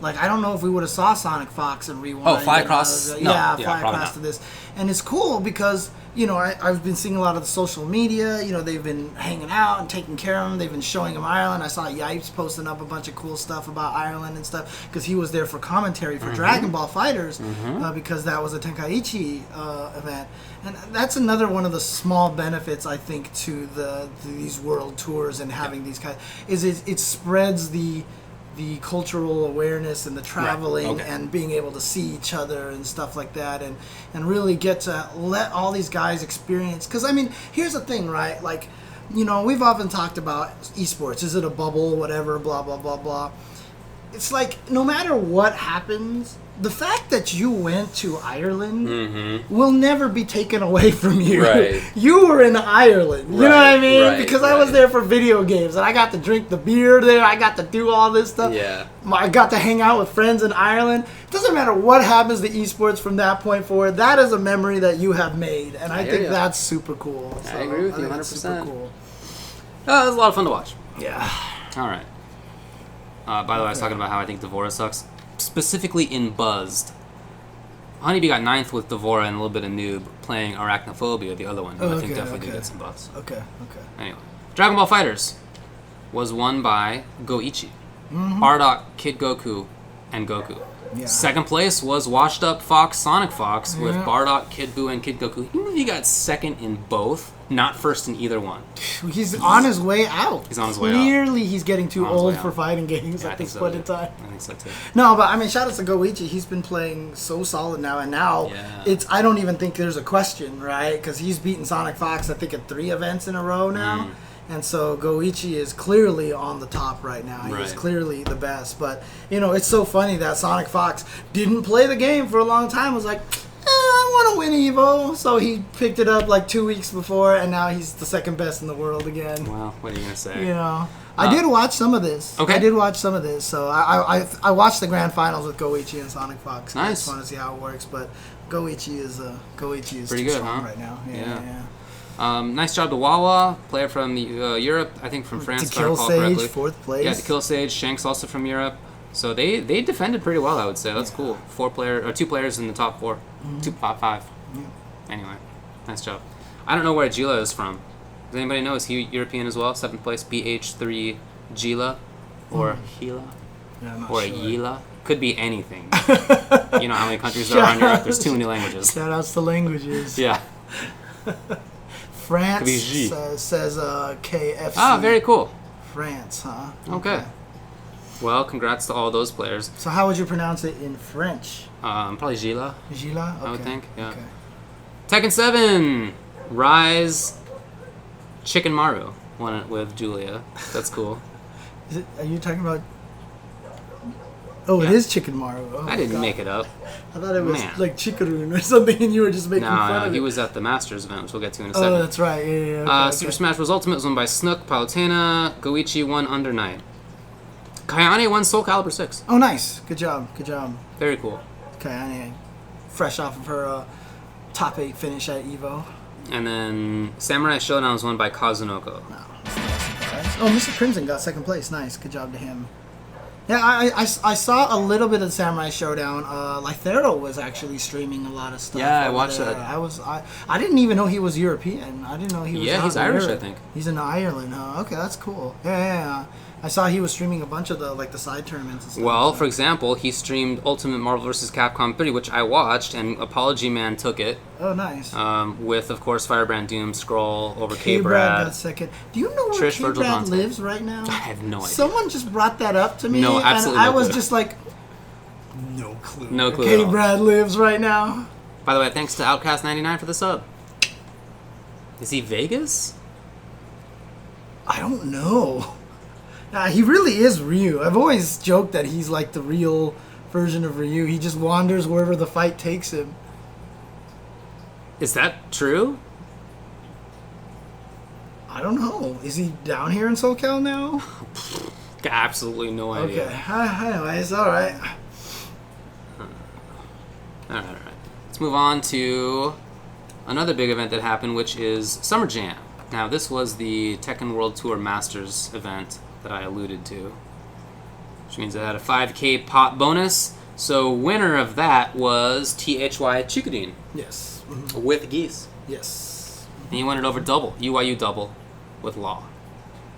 I don't know if we would have saw Sonic Fox and Rewind. Oh, Fly Across? Fly Across to this. And it's cool because, I've been seeing a lot of the social media. They've been hanging out and taking care of them. They've been showing them Ireland. I saw Xykes posting up a bunch of cool stuff about Ireland and stuff because he was there for commentary for Dragon Ball Fighters because that was a Tenkaichi event. And that's another one of the small benefits, I think, to these world tours and having these kind is it spreads the cultural awareness and the traveling and being able to see each other and stuff like that and really get to let all these guys experience. Because, I mean, here's the thing, right? We've often talked about esports. Is it a bubble, whatever, blah, blah, blah, blah. It's no matter what happens, the fact that you went to Ireland will never be taken away from you. Right. You were in Ireland. You know what I mean? Because I was there for video games, and I got to drink the beer there. I got to do all this stuff. Yeah. I got to hang out with friends in Ireland. It doesn't matter what happens to esports from that point forward. That is a memory that you have made, and I think that's super cool. So I agree with you 100%. Super cool. It was a lot of fun to watch. Yeah. All right. By the way, I was talking about how I think D'Vorah sucks. Specifically in Buzzed. Honeybee got 9th with D'Vorah and a little bit of Noob playing Arachnophobia, the other one, who I think definitely did get some buffs. Okay. Anyway. Dragon Ball Fighters was won by Goichi, Bardock, Kid Goku, and Goku. Yeah. Second place was washed up Sonic Fox with Bardock, Kid Buu, and Kid Goku. He got second in both, not first in either one. He's on his way out. He's on his way out. Clearly, he's getting too old for fighting games at this point in time. I think so too. No, but I mean, shout out to Goichi. He's been playing so solid now, and now I don't even think there's a question, right? Because he's beaten Sonic Fox, I think, at 3 events in a row now. And so Goichi is clearly on the top right now. He's clearly the best. But, it's so funny that Sonic Fox didn't play the game for a long time. Was like, I want to win Evo. So he picked it up 2 weeks before, and now he's the second best in the world again. Well, what are you going to say? I did watch some of this. Okay. I did watch some of this. So I watched the grand finals with Goichi and Sonic Fox. Nice. I just want to see how it works, but Goichi is pretty good, huh? right now. Yeah. Nice job to Wawa, player from Europe, I think from France. To Kill Sage, 4th place. Yeah, to Kill Sage. Xykes also from Europe. So they defended pretty well, I would say. That's cool. 2 players in the top 4, 5. Yeah. Anyway, nice job. I don't know where Gila is from. Does anybody know? Is he European as well? 7th place, BH3 Gila or Gila Yeah, I'm not or sure. Gila. Could be anything. You know how many countries there are in Europe? There's too many languages. Shout outs to languages. Yeah. France says KFC. Ah, very cool. France, huh? Okay. Well, congrats to all those players. So how would you pronounce it in French? Probably Gila. Gila? Okay. I would think. Yeah. Okay. Tekken 7, Rise, Chicken Maru won it with Julia. That's cool. Are you talking about? Oh, Yeah. It is Chicken Maru. Oh, I didn't God. make it up. I thought it was Man. like Chikaroon or something, and you were just making fun No, of he it. was at the Masters event, which we'll get to in a second. Oh, that's right. Yeah. Okay, Super Smash Bros. Ultimate was won by Snook, Palutena, Goichi won Under Night. Kayane won Soul Calibur 6. Oh, nice. Good job. Good job. Very cool. Kayane, fresh off of her top 8 finish at Evo. And then Samurai Showdown was won by Kazunoko. No, that's not a surprise. Oh, Mr. Crimson got 2nd place. Nice. Good job to him. Yeah, I saw a little bit of Samurai Showdown. Lythero was actually streaming a lot of stuff. Yeah, I over watched there. that. I didn't even know he was European. I didn't know he was. Yeah, out he's in Irish, Europe. I think. He's in Ireland, huh? Okay, that's cool. Yeah. I saw he was streaming a bunch of the side tournaments and stuff. Well, for example, he streamed Ultimate Marvel vs. Capcom 3, which I watched, and Apology Man took it. Oh, nice. With, of course, Firebrand Doom, Scroll, over K-Brad K-Brad. got 2nd. Do you know where Trish, Virgil K-Brad Dante. lives right now? I have no idea. Someone just brought that up to me, No, absolutely and I no was clue. just like, no clue. No clue at all. K-Brad lives right now. By the way, thanks to Outcast99 for the sub. Is he Vegas? I don't know. He really is Ryu. I've always joked that he's like the real version of Ryu. He just wanders wherever the fight takes him. Is that true? I don't know. Is he down here in SoCal now? Absolutely no idea. Okay. Anyways, all right. All right. Let's move on to another big event that happened, which is Summer Jam. Now, this was the Tekken World Tour Masters event that I alluded to, which means it had a 5K pot bonus. So winner of that was THY Chikudin Yes. with Geese. Yes. And he won it over double, UYU double, with Law.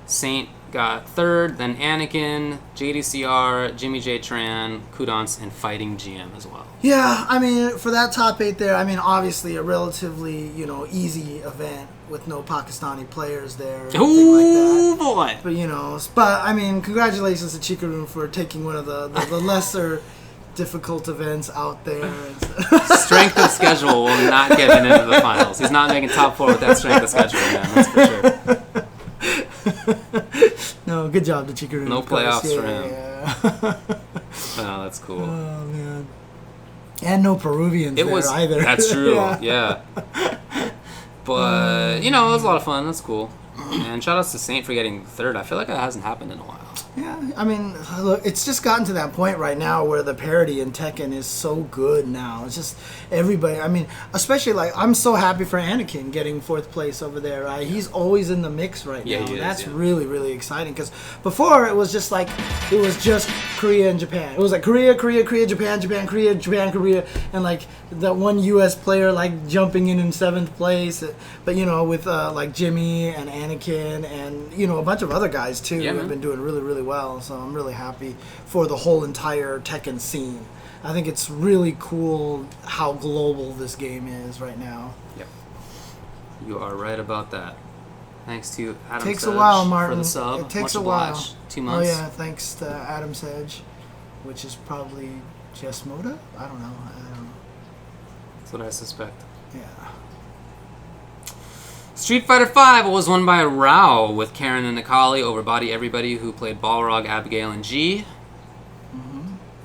Saint got 3rd, then Anakin, JDCR, Jimmy J. Tran, Kudance, and Fighting GM as well. Yeah, I mean, for that top 8 there, I mean, obviously a relatively, easy event with no Pakistani players there. Or anything like that. Boy! But I mean, congratulations to Chikaroon for taking one of the lesser difficult events out there. Strength of schedule will not get him into the finals. He's not making top 4 with that strength of schedule, man. That's for sure. No, good job to Chikaroon. No playoffs for him. Yeah. Oh, that's cool. Oh man. And no Peruvians either. That's true. Yeah. Yeah. But it was a lot of fun. That's cool. And shout outs to Saint for getting 3rd. I feel like that hasn't happened in a while. Yeah, I mean, look, it's just gotten to that point right now where the parity in Tekken is so good now. It's just everybody. I mean, especially I'm so happy for Anakin getting 4th place over there. Right? He's always in the mix right now. He is, That's really, really exciting because before it was just Korea and Japan. It was like Korea, Japan, Korea, Japan, Korea, and like that one U.S. player jumping in 7th place. But with like Jimmy and Anakin and a bunch of other guys too who have been doing really, really well. So I'm really happy for the whole entire Tekken scene. I think it's really cool how global this game is right now. Yep. You are right about that. Thanks to Adam Takes Sedge a while, Martin. for the sub. It takes Much a while. obliged. 2 months. Oh yeah, thanks to Adam Sedge, which is probably Jess Moda. I don't know. That's what I suspect. Yeah. Street Fighter V was won by Rao with Karen and Nikali over Body Everybody, who played Balrog, Abigail, and G.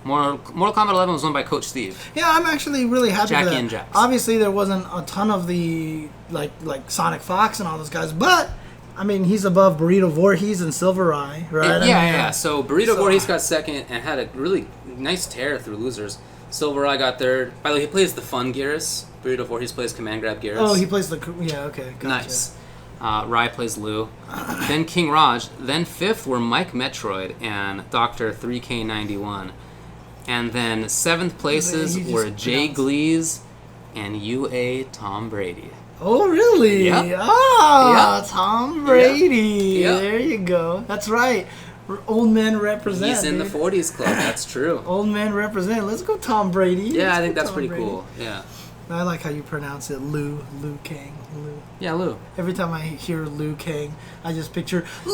Mortal Kombat 11 was won by Coach Steve. Yeah, I'm actually really happy Jackie for that. and Jax. Obviously, there wasn't a ton of the like Sonic Fox and all those guys, but I mean, he's above Burrito Voorhees and Silver Eye, right? Yeah. So Burrito Voorhees got second and had a really nice tear through losers. Silver Eye got third. By the way, he plays the fun Gearus. Burrito Voorhees plays Command Grab Gearus. Oh, he plays the... Yeah, okay. Gotcha. Nice. Rai plays Lou. Then King Raj. Then fifth were Mike Metroid and Dr. 3K91. And then seventh places were Jay Glees and UA Tom Brady. Oh, really? Yep. Ah, Yep. Tom Brady. Yep. There you go. That's right. Old men represent. He's in the 40s club. That's true. Old men represent. Let's go Tom Brady. Yeah, I think that's pretty cool. Yeah. I like how you pronounce it, Liu Kang. Liu. Yeah, Lou. Every time I hear Liu Kang, I just picture Liu.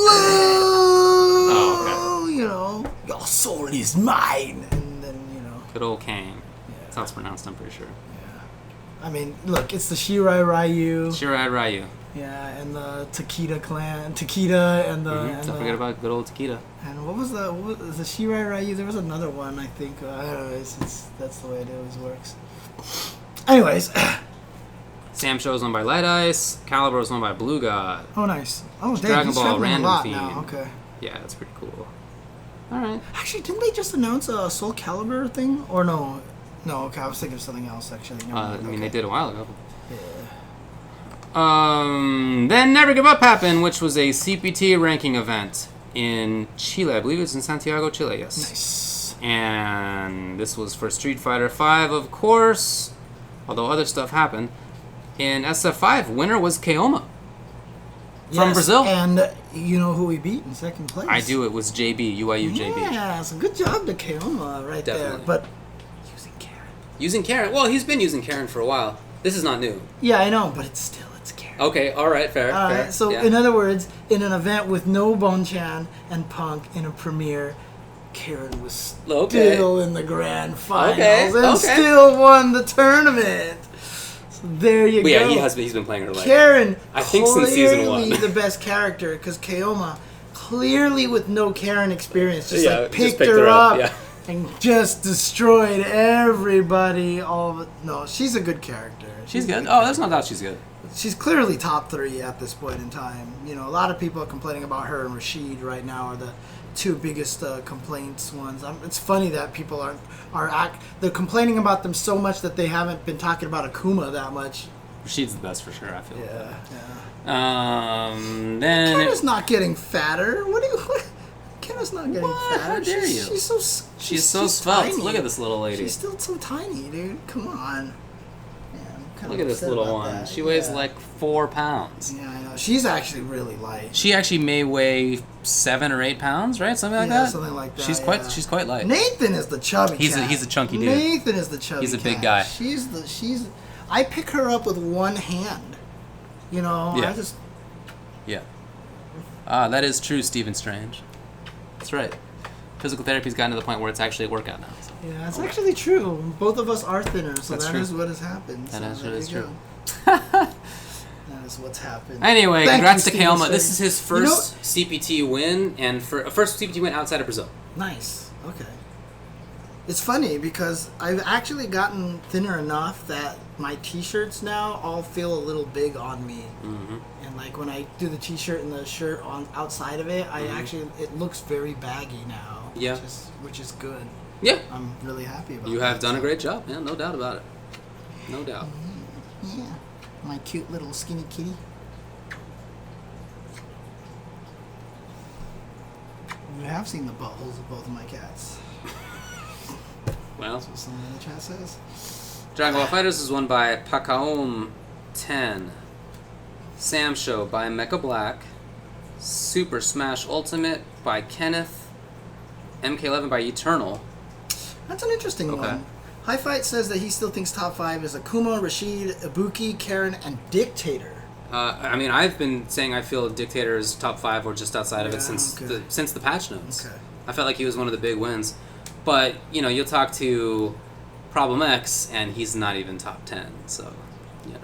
Oh, okay. You know, your soul is mine, and then Good old Kang. Yeah. That's how it's pronounced. I'm pretty sure. Yeah. I mean, look, it's the Shirai Ryu. Shirai Ryu. Yeah, and the Takeda clan, Takeda, and the. Mm-hmm. Don't forget about good old Takeda. And what was the Shirai Ryu? There was another one, I think. I don't know. That's the way it always works. Anyways. Sam Show was won by Light Ice. Caliber was won by Blue God. Oh, nice. Oh, damn. Dragon He's Ball traveling Random a lot Fiend. now. Okay. Yeah, that's pretty cool. All right. Actually, didn't they just announce a Soul Calibur thing? Or no? No, okay. I was thinking of something else, actually. No, I mean, okay. they did a while ago. Yeah. Then Never Give Up happened, which was a CPT ranking event in Chile. I believe it was in Santiago, Chile, yes. Nice. And this was for Street Fighter V, of course, although other stuff happened. In SF5, winner was Keoma from Brazil. And you know who we beat in second place? I do. It was JB, UIU JB. Yeah, so good job to Keoma right Definitely. there. But using Karen. Using Karen? Well, he's been using Karen for a while. This is not new. Yeah, I know, but it's Karen. Okay, all right, fair. All fair. right, so yeah. in other words, in an event with no Bonchan and Punk in a premiere, Karen was still in the grand finals and still won the tournament. So there you go. Yeah, he's been playing her like Karen, I think since season 1. the best character because Keoma, clearly with no Karen experience, just picked her up and just destroyed everybody. No, she's a good character. She's good. Oh, there's no doubt she's good. She's clearly top 3 at this point in time. You know, a lot of people are complaining about her and Rashid right now are the 2 biggest complaints ones. It's funny that people they're complaining about them so much that they haven't been talking about Akuma that much. Rashid's the best for sure. I feel. Yeah. Then Kara's not getting fatter. Kara's not getting fatter. How dare you? She's so svelte. tiny. Look at this little lady. She's still so tiny, dude. Come on. Look at this little one. That. She weighs like 4 pounds. Yeah, I know. She's actually really light. She actually may weigh 7 or 8 pounds, right? Something like that. Something like that. She's quite light. Nathan is the chubby. He's a chunky dude. Nathan is the chubby. He's a big guy. I pick her up with one hand. You know. Yeah. I just. Yeah. That is true, Stephen Strange. That's right. Physical therapy's gotten to the point where it's actually a workout now. So. Yeah, it's actually true. Both of us are thinner, so that is what has happened. That is true. That is what's happened. Anyway, congrats to Keoma. This is his first CPT win, and first CPT win outside of Brazil. Nice. Okay. It's funny because I've actually gotten thinner enough that my T-shirts now all feel a little big on me. Mm-hmm. And like when I do the T-shirt and the shirt on outside of it, it looks very baggy now. Yeah. Which is good. Yeah. I'm really happy about it. You have done a great job. Yeah, no doubt about it. No doubt. Yeah. My cute little skinny kitty. You have seen the buttholes of both of my cats. Well, that's what someone in the chat says. Dragon Ball FighterZ is won by Pakaom 10. Sam Show by Mecha Black. Super Smash Ultimate by Kenneth. MK11 by Eternal. That's an interesting one. High Fight says that he still thinks top 5 is Akuma, Rashid, Ibuki, Karen, and Dictator. I mean, I've been saying I feel Dictator is top 5 or just outside of it since the patch notes. Okay. I felt like he was one of the big wins. But, you'll talk to Problem X, and he's not even top 10, so, Did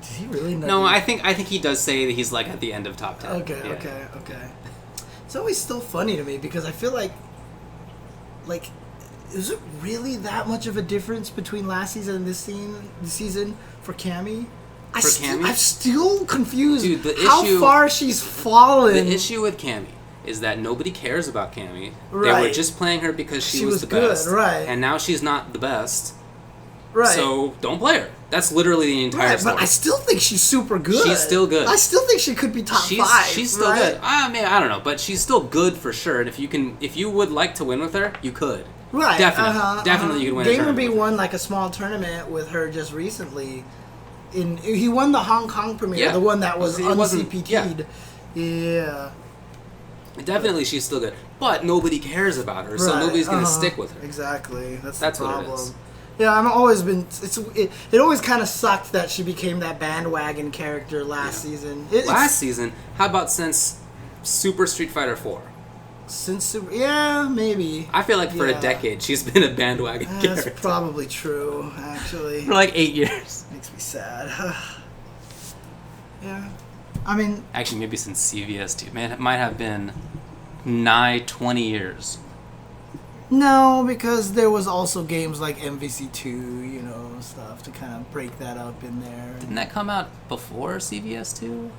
he really know? No, I think he does say that he's, like, at the end of top 10. Okay. It's always still funny to me, because I feel like, is it really that much of a difference between last season and this season for Cammy? I'm still confused. Dude, how far she's fallen. The issue with Cammy is that nobody cares about Cammy. Right. They were just playing her because she was the good, best. right. And now she's not the best. Right. So don't play her. That's literally the entire story. But I still think she's super good. She's still good. I still think she could be top 5. She's still good. I mean, I don't know, but she's still good for sure. And if you would like to win with her, you could. Right. Definitely you could win a tournament. Gamerby won like a small tournament with her just recently. He won the Hong Kong premiere, the one that was un-CPT'd. Yeah. Definitely she's still good. But nobody cares about her, so nobody's going to stick with her. Exactly. That's the problem. What it is. Yeah, I've always been. It always kind of sucked that she became that bandwagon character last season. Last season? How about since Super Street Fighter 4? Since maybe. I feel like for a decade she's been a bandwagon character. That's probably true, actually. For like 8 years. Makes me sad. Yeah. I mean... Actually, maybe since CVS2. Man, it might have been nigh 20 years. No, because there was also games like MVC2, stuff to kind of break that up in there. Didn't that come out before CVS2?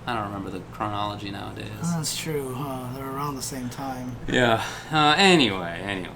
I don't remember the chronology nowadays. That's true, huh? They're around the same time. Yeah. Anyway.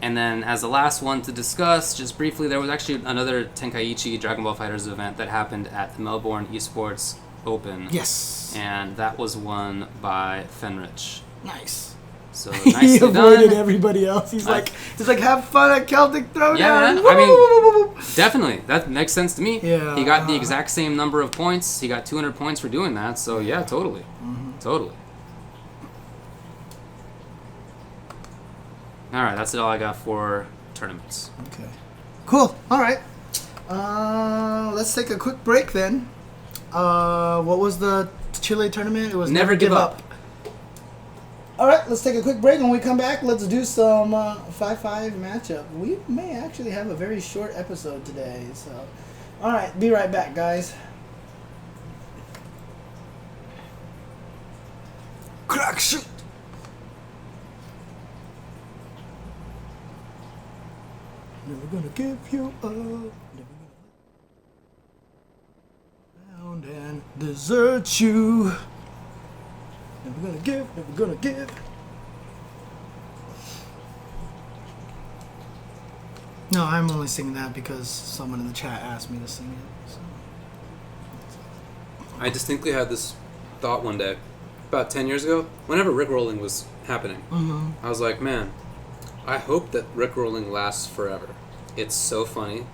And then as the last one to discuss, just briefly, there was actually another Tenkaichi Dragon Ball FighterZ event that happened at the Melbourne Esports Open. Yes. And that was won by Fenrich. Nice. So nicely he avoided done. Everybody else. He's like, have fun at Celtic Throwdown. Yeah, man. I mean, definitely. That makes sense to me. Yeah. He got the exact same number of points. He got 200 points for doing that. So yeah, totally. Mm-hmm. Totally. All right, that's all I got for tournaments. Okay. Cool. All right. Let's take a quick break then. What was the Chile tournament? It was Never Give Up. All right, let's take a quick break. When we come back, let's do some 5-5 matchup. We may actually have a very short episode today. So, all right, be right back, guys. Crack shoot. Never gonna give you up. Never gonna down and desert you. Never gonna give, never gonna give. No, I'm only singing that because someone in the chat asked me to sing it. So. I distinctly had this thought one day, about 10 years ago, whenever Rickrolling was happening. Mm-hmm. I was like, man, I hope that Rickrolling lasts forever. It's so funny,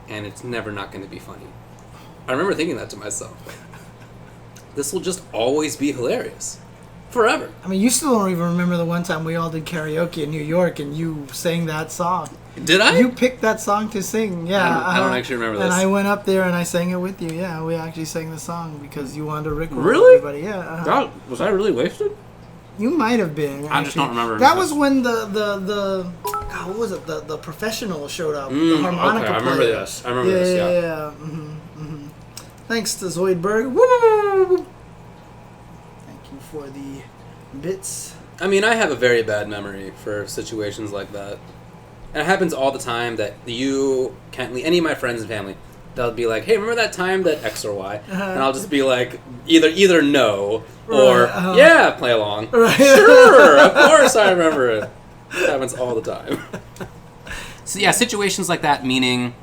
and it's never not going to be funny. I remember thinking that to myself. This will just always be hilarious. Forever. I mean, you still don't even remember the one time we all did karaoke in New York and you sang that song. Did I? You picked that song to sing, yeah. I don't actually remember this. And I went up there and I sang it with you, yeah. We actually sang the song because you wanted to rickroll everybody, yeah. God, was I really wasted? You might have been. I just don't remember. That was when the what was it? The professional showed up. The harmonica player. I remember this. Yeah. Yeah. Mm-hmm, mm-hmm. Thanks to Zoidberg. Woo! Thank you for the bits. I mean, I have a very bad memory for situations like that. And it happens all the time that you can't leave. Any of my friends and family, they'll be like, hey, remember that time that X or Y? And I'll just be like, either no or, yeah, play along. Right. Sure, of course I remember it. It happens all the time. So yeah, situations like that, meaning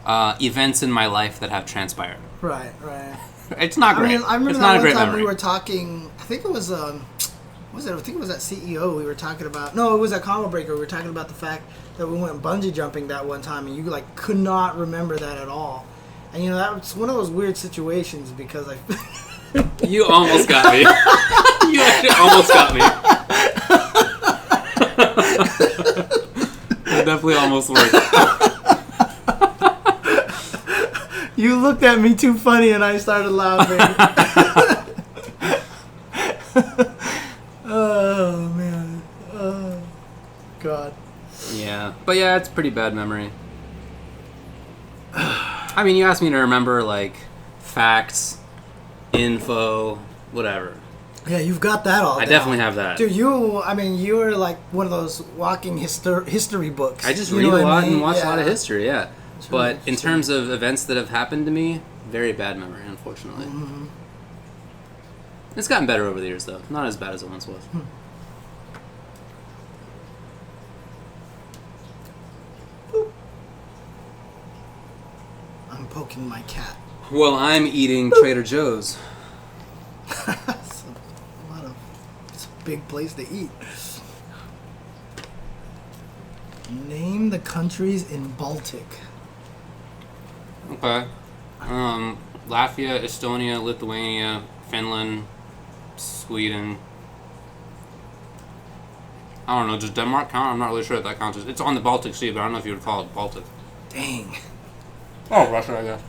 events in my life that have transpired. Right. It's not great. I remember it's that not one a great time memory. we were talking, I think it was, I think it was at CEO we were talking about, no, it was at Combo Breaker, we were talking about the fact that we went bungee jumping that one time and you like could not remember that at all. And that was one of those weird situations because You almost got me. You actually almost got me. It definitely almost worked. You looked at me too funny and I started laughing. Oh, man. Oh, God. Yeah. But yeah, it's a pretty bad memory. I mean, you asked me to remember, like, facts, info, whatever. Yeah, you've got that all I down. Definitely have that. Dude, you're like one of those walking history books. I just read a lot and watch a lot of history, yeah. But in terms of events that have happened to me, very bad memory, unfortunately. Mm-hmm. It's gotten better over the years, though. Not as bad as it once was. I'm poking my cat. Well, I'm eating Trader Joe's. It's a big place to eat. Name the countries in Baltic. Okay. Latvia, Estonia, Lithuania, Finland, Sweden. I don't know, does Denmark count? I'm not really sure if that counts. It's on the Baltic Sea, but I don't know if you would call it Baltic. Dang. Oh, Russia, I guess.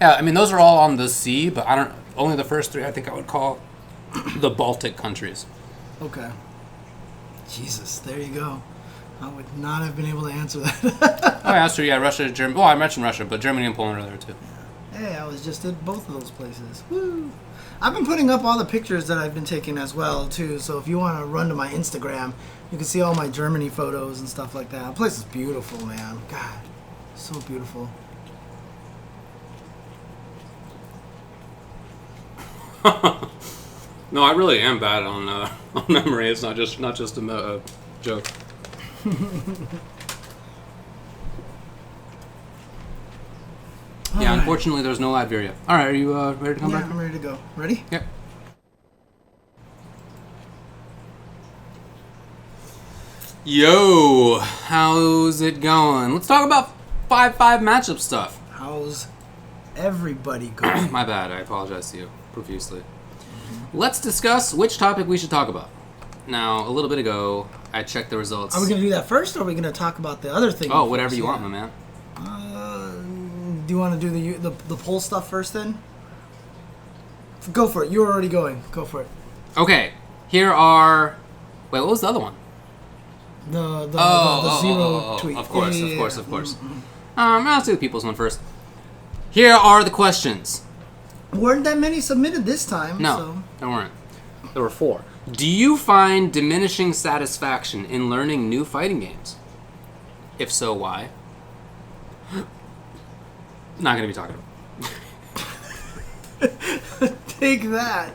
Yeah, I mean, those are all on the sea, but I don't... Only the first three I think I would call the Baltic countries. Okay. Jesus, there you go. I would not have been able to answer that. Oh, yeah, that's true. Yeah, Russia, Germany... Well, I mentioned Russia, but Germany and Poland are there, too. Yeah. Hey, I was just at both of those places. Woo! I've been putting up all the pictures that I've been taking as well, too. So if you want to run to my Instagram, you can see all my Germany photos and stuff like that. The place is beautiful, man. God, so beautiful. No, I really am bad on memory. It's not just a joke. Yeah, unfortunately, there's no Liberia. All right, are you ready to come back? Yeah, I'm ready to go. Ready? Yep. Yo, how's it going? Let's talk about 5-5 matchup stuff. How's everybody going? My bad. I apologize to you profusely. Let's discuss which topic we should talk about. Now, a little bit ago, I checked the results. Are we going to do that first, or are we going to talk about the other thing? Oh, whatever you want, my man. Do you want to do the poll stuff first, then? Go for it. You're already going. Go for it. Okay. Here are... Wait, what was the other one? The zero tweet. Of course. Let's do the people's one first. Here are the questions. Weren't that many submitted this time? No, so. there weren't. There were 4. Do you find diminishing satisfaction in learning new fighting games? If so, why? Not going to be talking about. Take that.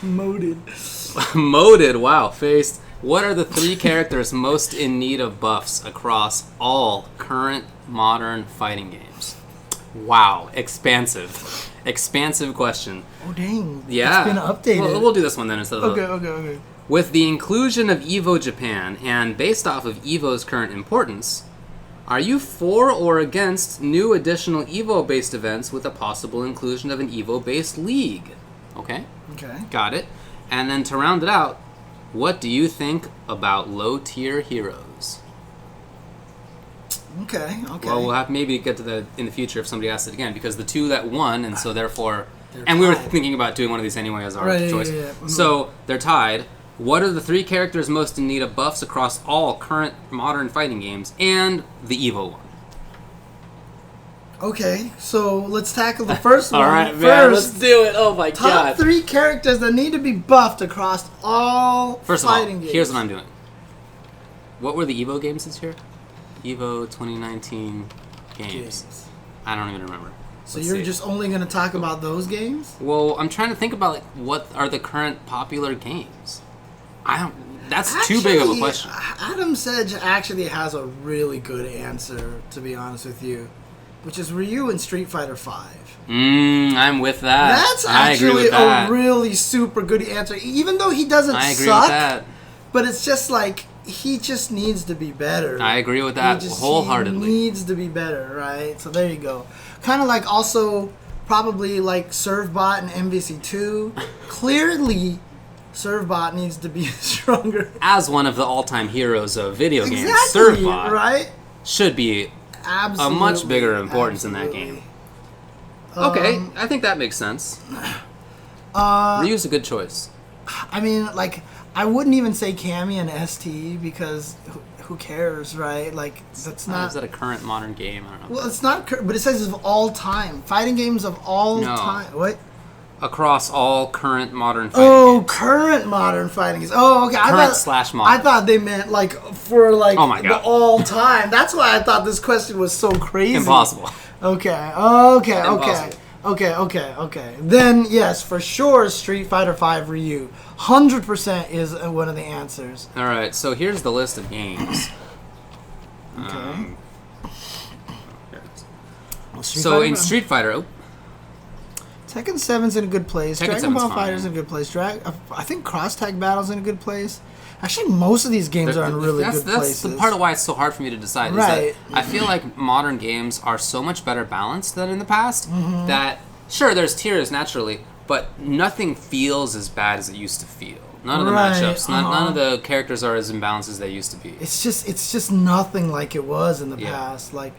Moded. Moded, wow. Faced. What are the 3 characters most in need of buffs across all current modern fighting games? Wow. Expansive. Expansive question. Oh, dang. Yeah. It's been updated. We'll do this one then instead of Okay. With the inclusion of Evo Japan, and based off of Evo's current importance, are you for or against new additional Evo-based events with a possible inclusion of an Evo-based league? Okay. Got it. And then to round it out, what do you think about low-tier heroes? Okay. Well, we'll have to maybe get to that in the future if somebody asks it again, because the 2 that won, and so therefore... And we were thinking about doing one of these anyway as our choice. Yeah. Mm-hmm. So, they're tied. What are the 3 characters most in need of buffs across all current modern fighting games, and the Evo one? Okay, so let's tackle the first one. All right, man, let's do it. Oh my god. Top 3 characters that need to be buffed across all fighting games. Here's what I'm doing. What were the Evo games this year? Evo 2019 games. I don't even remember. So you're just only going to talk about those games? Well, I'm trying to think about what are the current popular games. That's too big of a question. Adam Sedge actually has a really good answer, to be honest with you, which is Ryu in Street Fighter V. I'm with that. That's actually a really super good answer, even though he doesn't suck. I agree with that. But it's just like, he just needs to be better. I agree with that wholeheartedly. He needs to be better, right? So there you go. Kind of like also probably like Servbot and MVC2. Clearly, Servbot needs to be stronger. As one of the all-time heroes of video games, Servbot right? Should be a much bigger importance in that game. Okay, I think that makes sense. Ryu's a good choice. I mean, like, I wouldn't even say Cammy and ST because who cares, right? Like, that's not... Is that a current modern game? I don't know. Well, it's not... But it says of all time. Fighting games of all time. What? across all current modern fighting games. Current modern fighting games. Oh, okay. Current/modern. I thought they meant like for like oh my God. the all time. That's why I thought this question was so crazy. Impossible. Okay. Impossible. Okay. Then yes, for sure, Street Fighter V Ryu, 100% is one of the answers. All right. So here's the list of games. Okay. Street Fighter. Tekken 7's in a good place. Tekken Dragon Ball 7's Fighter's in a good place. I think Cross Tag Battle's in a good place. Actually, most of these games are in really good places. That's the part of why it's so hard for me to decide. Right. Is that I feel like modern games are so much better balanced than in the past Mm-hmm. that, sure, there's tiers naturally, but nothing feels as bad as it used to feel. None of the matchups, none of the characters are as imbalanced as they used to be. It's just nothing like it was in the past. Like,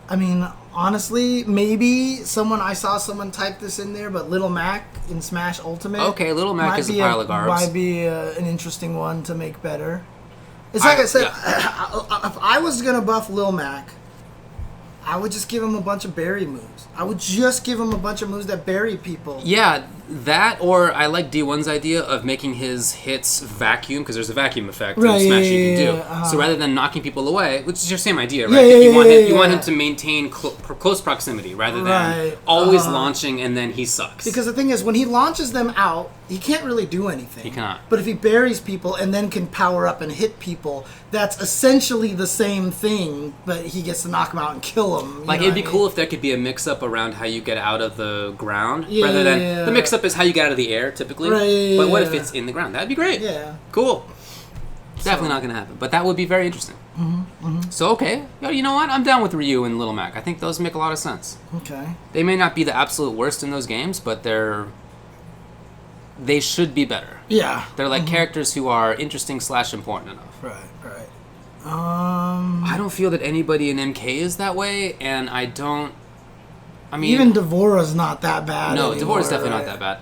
I mean, honestly, maybe I saw someone type this in there, but Little Mac in Smash Ultimate. Okay, Little Mac is a pile of garbs. Might be an interesting one to make better. It's like I said, if I was gonna buff Lil Mac, I would just give him a bunch of berry moves. I would just give him a bunch of moves that bury people. Yeah, that, or I like D1's idea of making his hits vacuum, because there's a vacuum effect in Smash you can do. So rather than knocking people away, which is your same idea, right? You want him to maintain close proximity rather than always launching and then he sucks. Because the thing is, when he launches them out, he can't really do anything. He cannot. But if he buries people and then can power up and hit people, that's essentially the same thing, but he gets to knock them out and kill them. Like, it'd be cool if there could be a mix-up around how you get out of the ground, rather than the mix-up is how you get out of the air, typically. Right, but what if it's in the ground? That'd be great. Yeah. Cool. Definitely not going to happen, but that would be very interesting. So, okay. You know what? I'm down with Ryu and Little Mac. I think those make a lot of sense. Okay. They may not be the absolute worst in those games, but they should be better. Yeah. They're like characters who are interesting / important enough. Right. I don't feel that anybody in MK is that way, and I mean, even Devora's not that bad. No, anymore, Devora's definitely not that bad.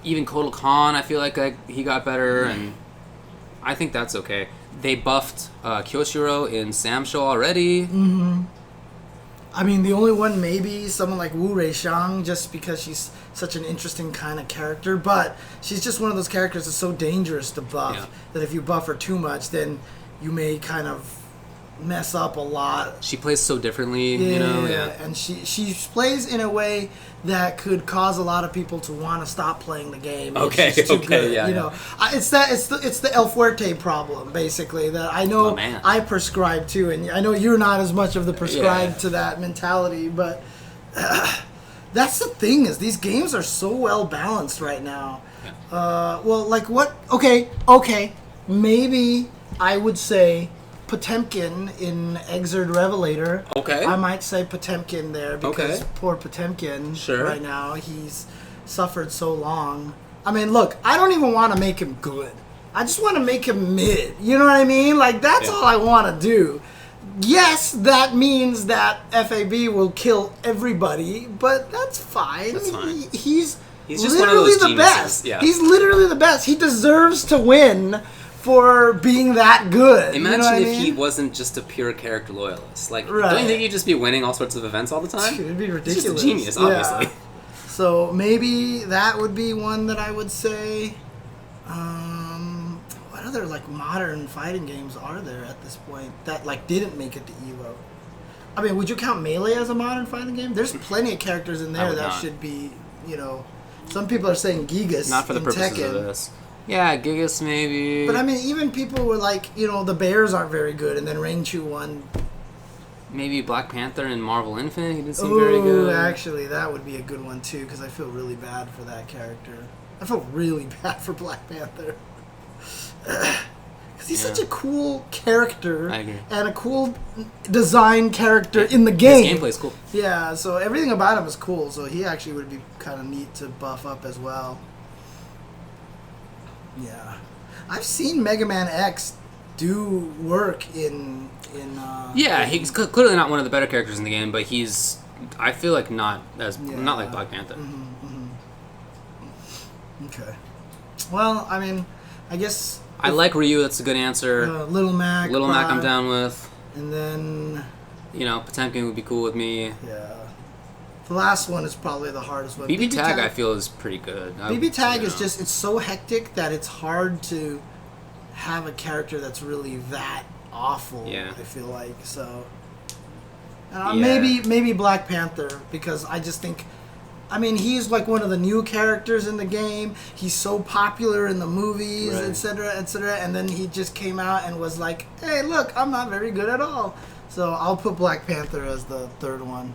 Even Kotal Khan, I feel like he got better, and I think that's okay. They buffed Kyoshiro in Sam Show already. Mm-hmm. I mean, the only one maybe someone like Wu Reixiang, just because she's such an interesting kind of character, but she's just one of those characters that's so dangerous to buff that if you buff her too much, then you may kind of mess up a lot. She plays so differently, you know. Yeah, and she plays in a way that could cause a lot of people to want to stop playing the game. Okay, she's too okay, good, yeah. You know, it's the El Fuerte problem, basically, that I know I prescribe to, and I know you're not as much of the prescribed to that mentality, but that's the thing, is these games are so well balanced right now. Yeah. Well, like what? Okay, maybe I would say Potemkin in Exerd Revelator. Okay. I might say Potemkin there because poor Potemkin right now, he's suffered so long. I mean, look, I don't even want to make him good. I just want to make him mid. You know what I mean? Like, that's all I want to do. Yes, that means that FAB will kill everybody, but that's fine. That's fine. He's just literally one of those the geniuses. best. Yeah. He's literally the best. He deserves to win for being that good. Imagine if he wasn't just a pure character loyalist. Like, don't you think he'd just be winning all sorts of events all the time? It'd be ridiculous. He's just a genius, obviously. Yeah. So maybe that would be one that I would say. What other like modern fighting games are there at this point that like didn't make it to Evo? I mean, would you count Melee as a modern fighting game? There's plenty of characters in there that should be, you know. Some people are saying Gigas. Not for the purposes Tekken. of this. Yeah, Gigas maybe. But I mean, even people were like, you know, the Bears aren't very good, and then Rainchu won. Maybe Black Panther and Marvel Infinite. He didn't seem very good. Actually, that would be a good one too, because I feel really bad for that character. I feel really bad for Black Panther. Because he's such a cool character. I agree. And a cool design character in the game. His gameplay's cool. Yeah, so everything about him is cool, so he actually would be kind of neat to buff up as well. Yeah. I've seen Mega Man X do work in he's clearly not one of the better characters in the game, but he's, I feel like, not like Black Panther. Okay. Well, I mean, I guess I like Ryu. That's a good answer. Little Mac. I'm down with. And then, you know, Potemkin would be cool with me. Yeah. The last one is probably the hardest one. BB Tag, I feel, is pretty good. BB Tag is just, it's so hectic that it's hard to have a character that's really that awful, I feel like. So, maybe Black Panther, because I just think, I mean, he's like one of the new characters in the game. He's so popular in the movies, etc., etc., and then he just came out and was like, hey, look, I'm not very good at all. So I'll put Black Panther as the third one.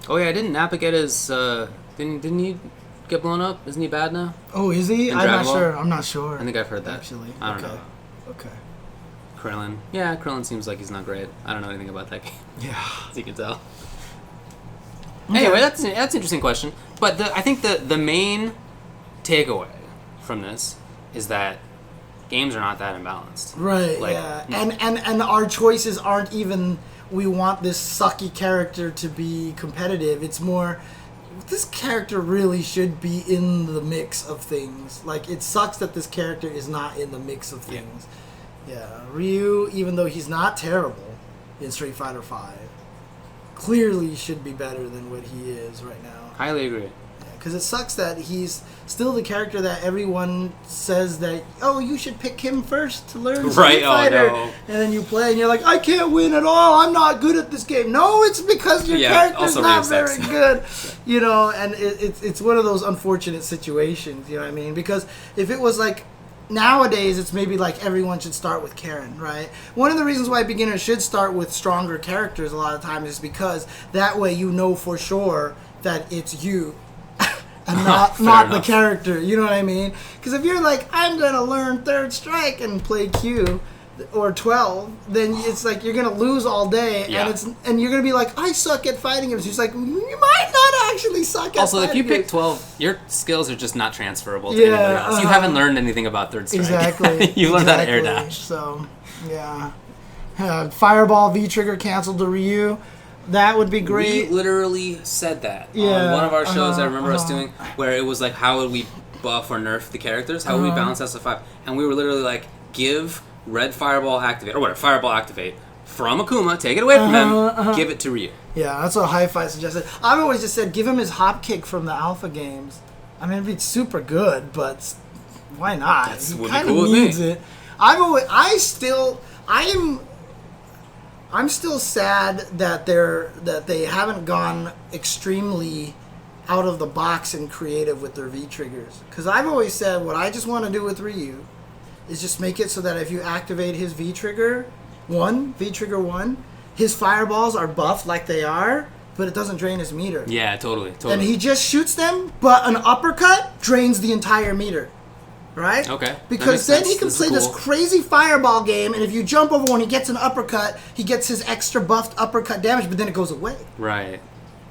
Oh yeah, didn't Nappa get his? Didn't he get blown up? Isn't he bad now? Oh, is he? I'm not sure. I think I've heard that. Actually, I don't know. Okay. Krillin. Yeah, Krillin seems like he's not great. I don't know anything about that game. Yeah, as you can tell. Okay. Anyway, that's an interesting question. But I think the main takeaway from this is that games are not that imbalanced. Right. Like, yeah. And our choices aren't even, we want this sucky character to be competitive. It's more, this character really should be in the mix of things. Like, it sucks that this character is not in the mix of things. Yeah. Ryu, even though he's not terrible in Street Fighter V, clearly should be better than what he is right now. Highly agree. Because it sucks that he's still the character that everyone says that, oh, you should pick him first to learn Street Fighter. No. And then you play and you're like, I can't win at all. I'm not good at this game. No, it's because your character's not very good. You know, and it's one of those unfortunate situations, you know what I mean? Because if it was like, nowadays, it's maybe like everyone should start with Karen, right? One of the reasons why beginners should start with stronger characters a lot of times is because that way you know for sure that it's you. And not the character, you know what I mean? Because if you're like, I'm going to learn Third Strike and play Q or 12, then it's like you're going to lose all day, and you're going to be like, I suck at fighting games. She's like, you might not actually suck at also, fighting if you pick 12, your skills are just not transferable to anybody else. You haven't learned anything about Third Strike. Exactly. You learned how to air dash. So, yeah. Fireball V-trigger canceled to Ryu. That would be great. We literally said that on one of our shows. I remember us doing where it was like, how would we buff or nerf the characters? How would we balance S5? And we were literally like, give Red Fireball Activate, or whatever, Fireball Activate from Akuma, take it away from him, give it to Ryu. Yeah, that's what Hi-Fi suggested. I've always just said, give him his hop kick from the Alpha games. I mean, it'd be super good, but why not? He kind of needs it. I'm still sad that they haven't gone extremely out of the box and creative with their V triggers. Because I've always said what I just want to do with Ryu is just make it so that if you activate his V trigger 1, his fireballs are buffed like they are, but it doesn't drain his meter. Yeah, totally. And he just shoots them, but an uppercut drains the entire meter. Right? Okay. Because then he can play this crazy fireball game, and if you jump over when he gets an uppercut, he gets his extra buffed uppercut damage, but then it goes away. Right.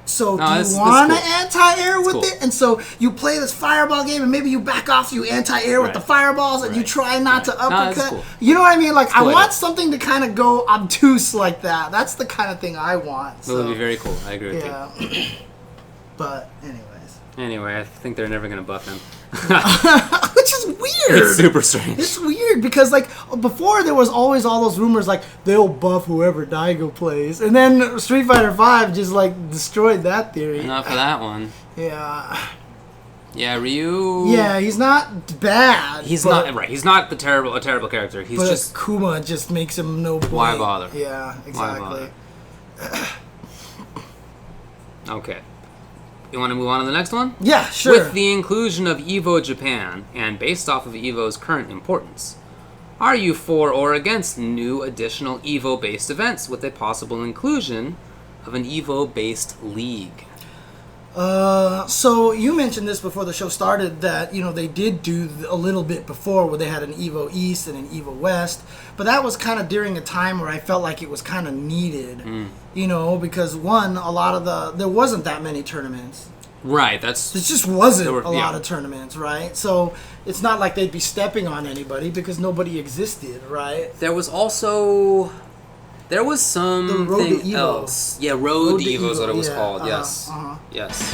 So do you want to anti-air with it? And so you play this fireball game, and maybe you back off, so you anti-air with the fireballs, and you try not to uppercut. Cool. You know what I mean? Like, I want something to kind of go obtuse like that. That's the kind of thing I want. That would be very cool. I agree with you. But anyways. Anyway, I think they're never going to buff him. Which is weird. It's super strange. It's weird because, like, before there was always all those rumors like they'll buff whoever Daigo plays, and then Street Fighter V just like destroyed that theory. Not for that one. Yeah. Yeah, Ryu. Yeah, he's not bad. He's not right. He's not a terrible character. He's just Kuma just makes him no point. Why bother? Yeah, exactly. Okay. You want to move on to the next one? Yeah, sure. With the inclusion of Evo Japan, and based off of Evo's current importance, are you for or against new additional Evo-based events with a possible inclusion of an Evo-based league? So you mentioned this before the show started that, you know, they did do a little bit before where they had an Evo East and an Evo West, but that was kind of during a time where I felt like it was kind of needed, you know, because there wasn't that many tournaments. Right, There just wasn't a lot of tournaments, right? So it's not like they'd be stepping on anybody because nobody existed, right? There was something else. Yeah, Road to Evo is what it was called. Yes. Yes.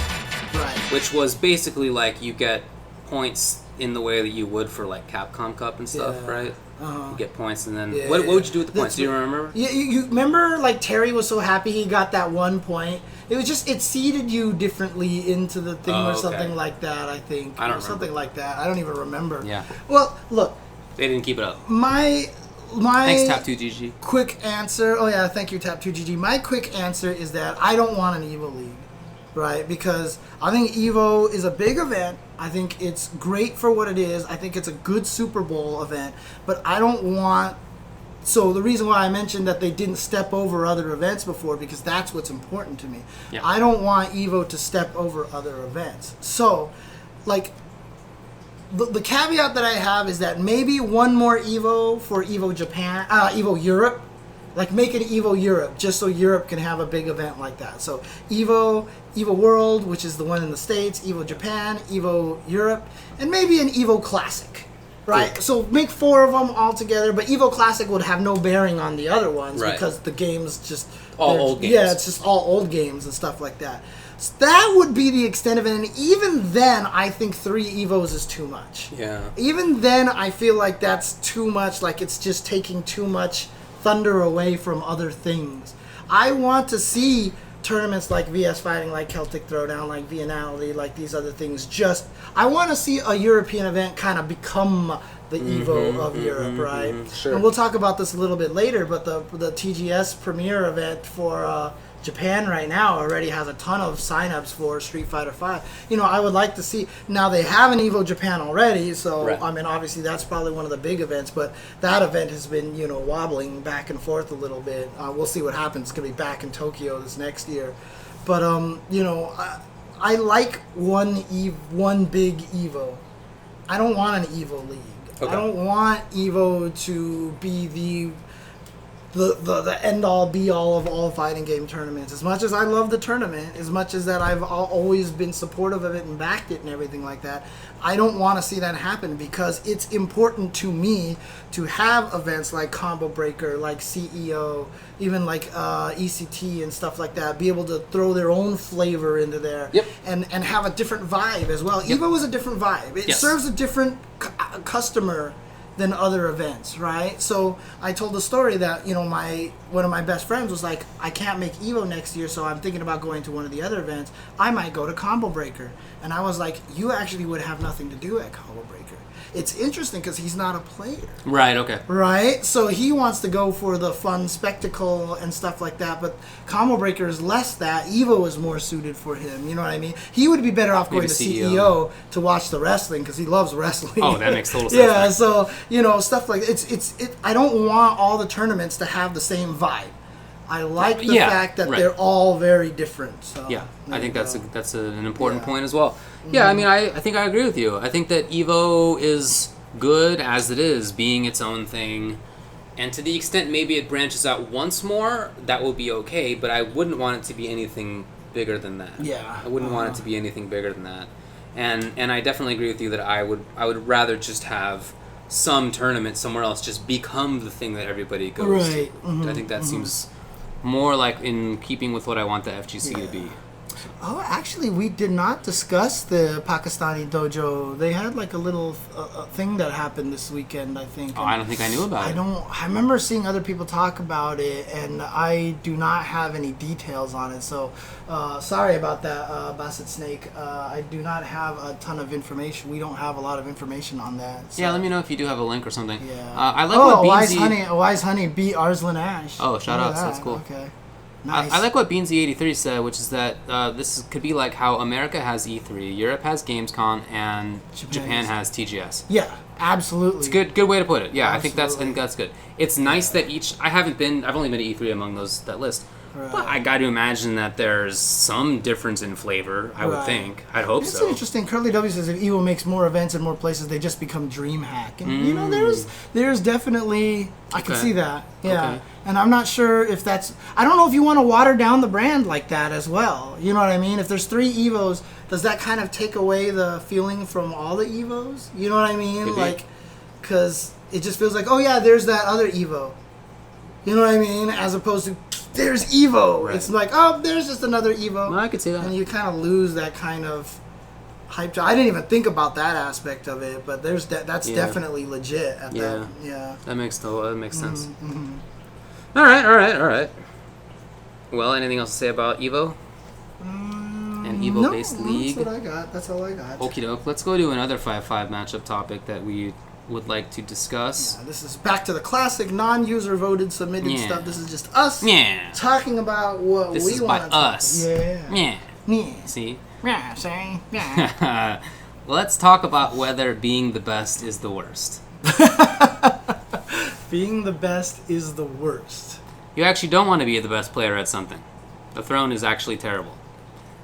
Right. Which was basically like you get points in the way that you would for like Capcom Cup and stuff, right? You get points, and then what would you do with the points? Do you remember? Yeah, you remember like Terry was so happy he got that 1 point. It was just it seeded you differently into the thing or something like that. I think I don't remember. Something like that. I don't even remember. Yeah. Well, look. They didn't keep it up. My thanks Tap2GG. Quick answer. Oh yeah, thank you Tap2GG. My quick answer is that I don't want an Evo League, right? Because I think Evo is a big event. I think it's great for what it is. I think it's a good Super Bowl event, but I don't want. So the reason why I mentioned that they didn't step over other events before, because that's what's important to me. Yeah. I don't want Evo to step over other events. So, like, the caveat that I have is that maybe one more Evo for Evo Japan, Evo Europe. Like, make it Evo Europe, just so Europe can have a big event like that. So, Evo World, which is the one in the States, Evo Japan, Evo Europe, and maybe an Evo Classic, right? Cool. So, make 4 of them all together, but Evo Classic would have no bearing on the other ones because the games just... All old games. Yeah, it's just all old games and stuff like that. So that would be the extent of it, and even then, I think 3 Evos is too much. Yeah. Even then, I feel like that's too much, like it's just taking too much thunder away from other things. I want to see tournaments like VS Fighting, like Celtic Throwdown, like Viennality, like these other things. I want to see a European event kind of become the Evo of Europe, right? Sure. And we'll talk about this a little bit later, but the TGS Premier event for Japan right now already has a ton of signups for Street Fighter V. You know, I would like to see. Now they have an Evo Japan already, so I mean, obviously that's probably one of the big events. But that event has been, wobbling back and forth a little bit. We'll see what happens. It's gonna be back in Tokyo this next year. But I like one big Evo. I don't want an Evo League. Okay. I don't want Evo to be the end all be all of all fighting game tournaments. As much as I love the tournament, as much as that I've always been supportive of it and backed it and everything like that, I don't want to see that happen because it's important to me to have events like Combo Breaker, like CEO, even like ECT and stuff like that, be able to throw their own flavor into there and have a different vibe as well. Evo is a different vibe. It serves a different customer than other events, right? So I told the story that one of my best friends was like, I can't make Evo next year, so I'm thinking about going to one of the other events. I might go to Combo Breaker, and I was like, you actually would have nothing to do at Combo Breaker. It's interesting because he's not a player. Right, okay. Right? So he wants to go for the fun spectacle and stuff like that, but Combo Breaker is less that. Evo is more suited for him, you know what I mean? He would be better off going to CEO to watch the wrestling because he loves wrestling. Oh, that makes total sense. Yeah, so, stuff like I don't want all the tournaments to have the same vibe. I like the fact that they're all very different. So, yeah, I think that's an important point as well. Yeah, I mean, I think I agree with you. I think that Evo is good as it is, being its own thing. And to the extent maybe it branches out once more, that will be okay, but I wouldn't want it to be anything bigger than that. Yeah. I wouldn't want it to be anything bigger than that. And I definitely agree with you that I would rather just have some tournament somewhere else just become the thing that everybody goes to. Mm-hmm. I think that seems more like in keeping with what I want the FGC to be. Oh, actually, we did not discuss the Pakistani dojo. They had like a little thing that happened this weekend, I think. Oh, I don't think I knew about it. I remember seeing other people talk about it, and I do not have any details on it. So, sorry about that, Basset Snake. I do not have a ton of information. We don't have a lot of information on that. So. Yeah, let me know if you do have a link or something. Yeah. I like what Beansy... Wise Honey beat Arslan Ash. Oh, shout outs. That's cool. Okay. Nice. I like what Beansy83 said, which is that this could be like how America has E3, Europe has Gamescom, and Japan has TGS. Yeah, absolutely. It's a good way to put it. Yeah, I think that's good. It's nice that I've only been to E3 among that list. Right. But I got to imagine that there's some difference in flavor, I would think. I'd hope so. It's interesting. Curly W says if Evo makes more events in more places, they just become DreamHack. And, there's definitely... I can see that. Yeah. Okay. And I'm not sure if that's... I don't know if you want to water down the brand like that as well. You know what I mean? If there's 3 Evos, does that kind of take away the feeling from all the Evos? You know what I mean? Maybe. Like, because it just feels like, oh yeah, there's that other Evo. You know what I mean? As opposed to... There's Evo. Right. It's like, oh, there's just another Evo. Well, I could see that. And you kind of lose that kind of, hype. I didn't even think about that aspect of it, but that's definitely legit. That makes sense. Mm-hmm. All right. Well, anything else to say about Evo? An Evo-based league? That's all I got. Okie doke. Let's go to another 5-5 matchup topic that we would like to discuss. Yeah, this is back to the classic non-user voted submitted stuff. This is just us talking about what this we want to talk about. Yeah. See? Yeah, say. Yeah. Let's talk about whether being the best is the worst. Being the best is the worst. You actually don't want to be the best player at something. The throne is actually terrible.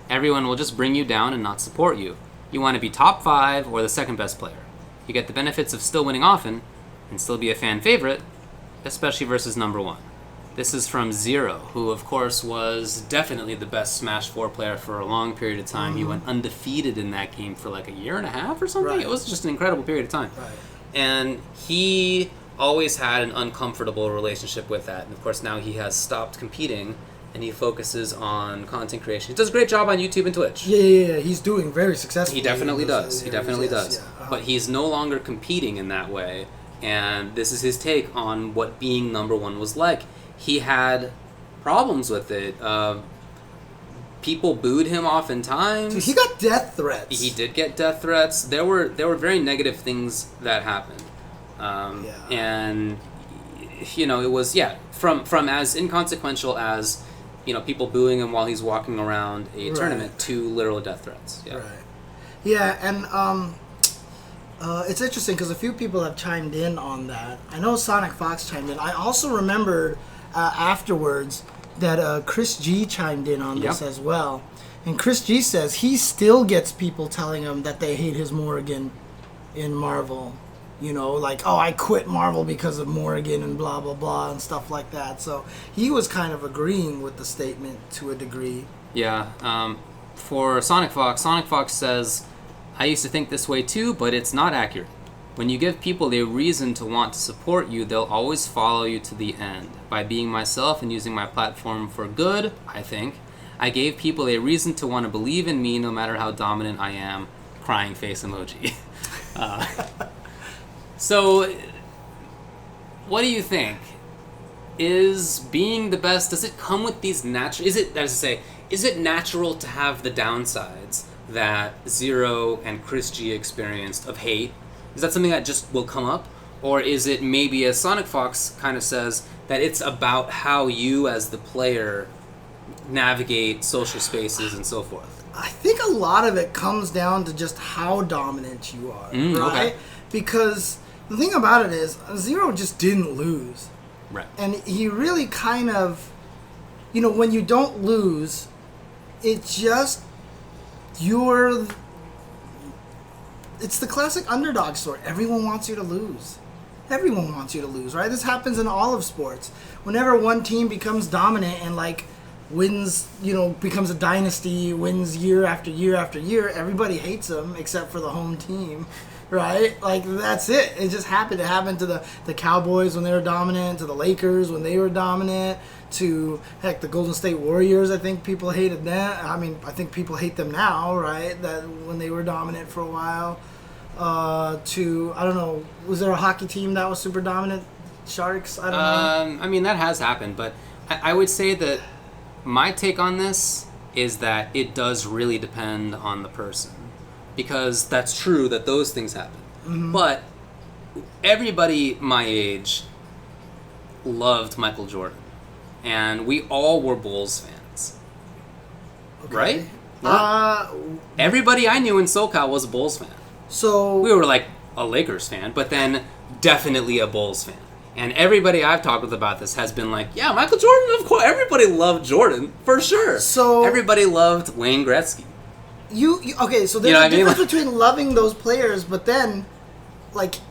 Everyone will just bring you down and not support you. You want to be top 5 or the second best player. You get the benefits of still winning often and still be a fan favorite, especially versus number 1. This is from Zero, who of course was definitely the best Smash 4 player for a long period of time. Mm-hmm. He went undefeated in that game for like a year and a half or something. Right. It was just an incredible period of time. Right. And he always had an uncomfortable relationship with that. And of course now he has stopped competing and he focuses on content creation. He does a great job on YouTube and Twitch. Yeah. He's doing very successfully. He definitely does. He definitely does. Yeah. But he's no longer competing in that way. And this is his take on what being number 1 was like. He had problems with it. People booed him oftentimes. Dude, he got death threats. He did get death threats. There were very negative things that happened. And it was from as inconsequential as people booing him while he's walking around a tournament to literal death threats. Yeah. Right. Yeah, and it's interesting because a few people have chimed in on that. I know Sonic Fox chimed in. I also remembered afterwards that Chris G chimed in on this as well. And Chris G says he still gets people telling him that they hate his Morrigan in Marvel. Like, oh, I quit Marvel because of Morrigan and blah, blah, blah, and stuff like that. So he was kind of agreeing with the statement to a degree. Yeah. For Sonic Fox says, I used to think this way too, but it's not accurate. When you give people a reason to want to support you, they'll always follow you to the end. By being myself and using my platform for good, I think, I gave people a reason to want to believe in me no matter how dominant I am. Crying face emoji. So, what do you think? Is being the best, does it come with these natural... Is it natural to have the downsides that Zero and Chris G experienced of hate? Is that something that just will come up? Or is it maybe, as Sonic Fox kind of says, that it's about how you as the player navigate social spaces and so forth? I think a lot of it comes down to just how dominant you are, right? Okay. Because the thing about it is, Zero just didn't lose. Right. And he really kind of, when you don't lose, it's just it's the classic underdog story. Everyone wants you to lose. Everyone wants you to lose, right? This happens in all of sports. Whenever one team becomes dominant and wins, becomes a dynasty, wins year after year after year, everybody hates them except for the home team, right? That's it. It just happened. It happened to the Cowboys when they were dominant, to the Lakers when they were dominant, to, heck, the Golden State Warriors. I think people hated them. I mean, I think people hate them now, right? That when they were dominant for a while. To, I don't know, was there a hockey team that was super dominant? Sharks? I don't know. I mean, that has happened, but I would say that my take on this is that it does really depend on the person. Because that's true that those things happen. Mm-hmm. But everybody my age loved Michael Jordan. And we all were Bulls fans. Okay. Right? Everybody I knew in SoCal was a Bulls fan. So we were like a Lakers fan, but then definitely a Bulls fan. And everybody I've talked with about this has been like, yeah, Michael Jordan, of course. Everybody loved Jordan, for sure. So everybody loved Wayne Gretzky. Okay, so there's a difference between loving those players, but then,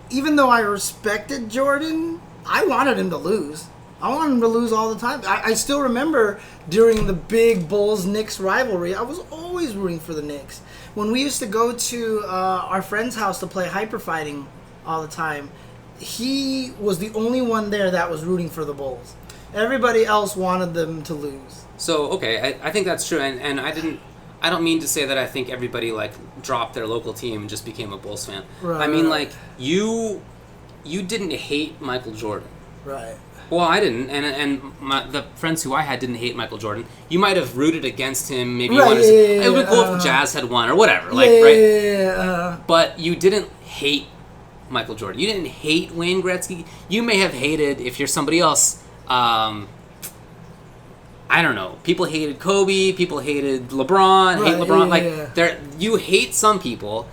even though I respected Jordan, I wanted him to lose. I wanted him to lose all the time. I still remember during the big Bulls-Knicks rivalry, I was always rooting for the Knicks. When we used to go to our friend's house to play hyper fighting all the time, he was the only one there that was rooting for the Bulls. Everybody else wanted them to lose. So, okay, I think that's true, and I I don't mean to say that I think everybody like dropped their local team and just became a Bulls fan. Right. I mean, like you didn't hate Michael Jordan. Right. Well, I didn't, and the friends who I had didn't hate Michael Jordan. You might have rooted against him. Maybe you wanted to. It would be cool if Jazz had won or whatever. But you didn't hate Michael Jordan. You didn't hate Wayne Gretzky. You may have hated, if you're somebody else. I don't know. People hated Kobe. People hated LeBron. Hate LeBron. You hate some people,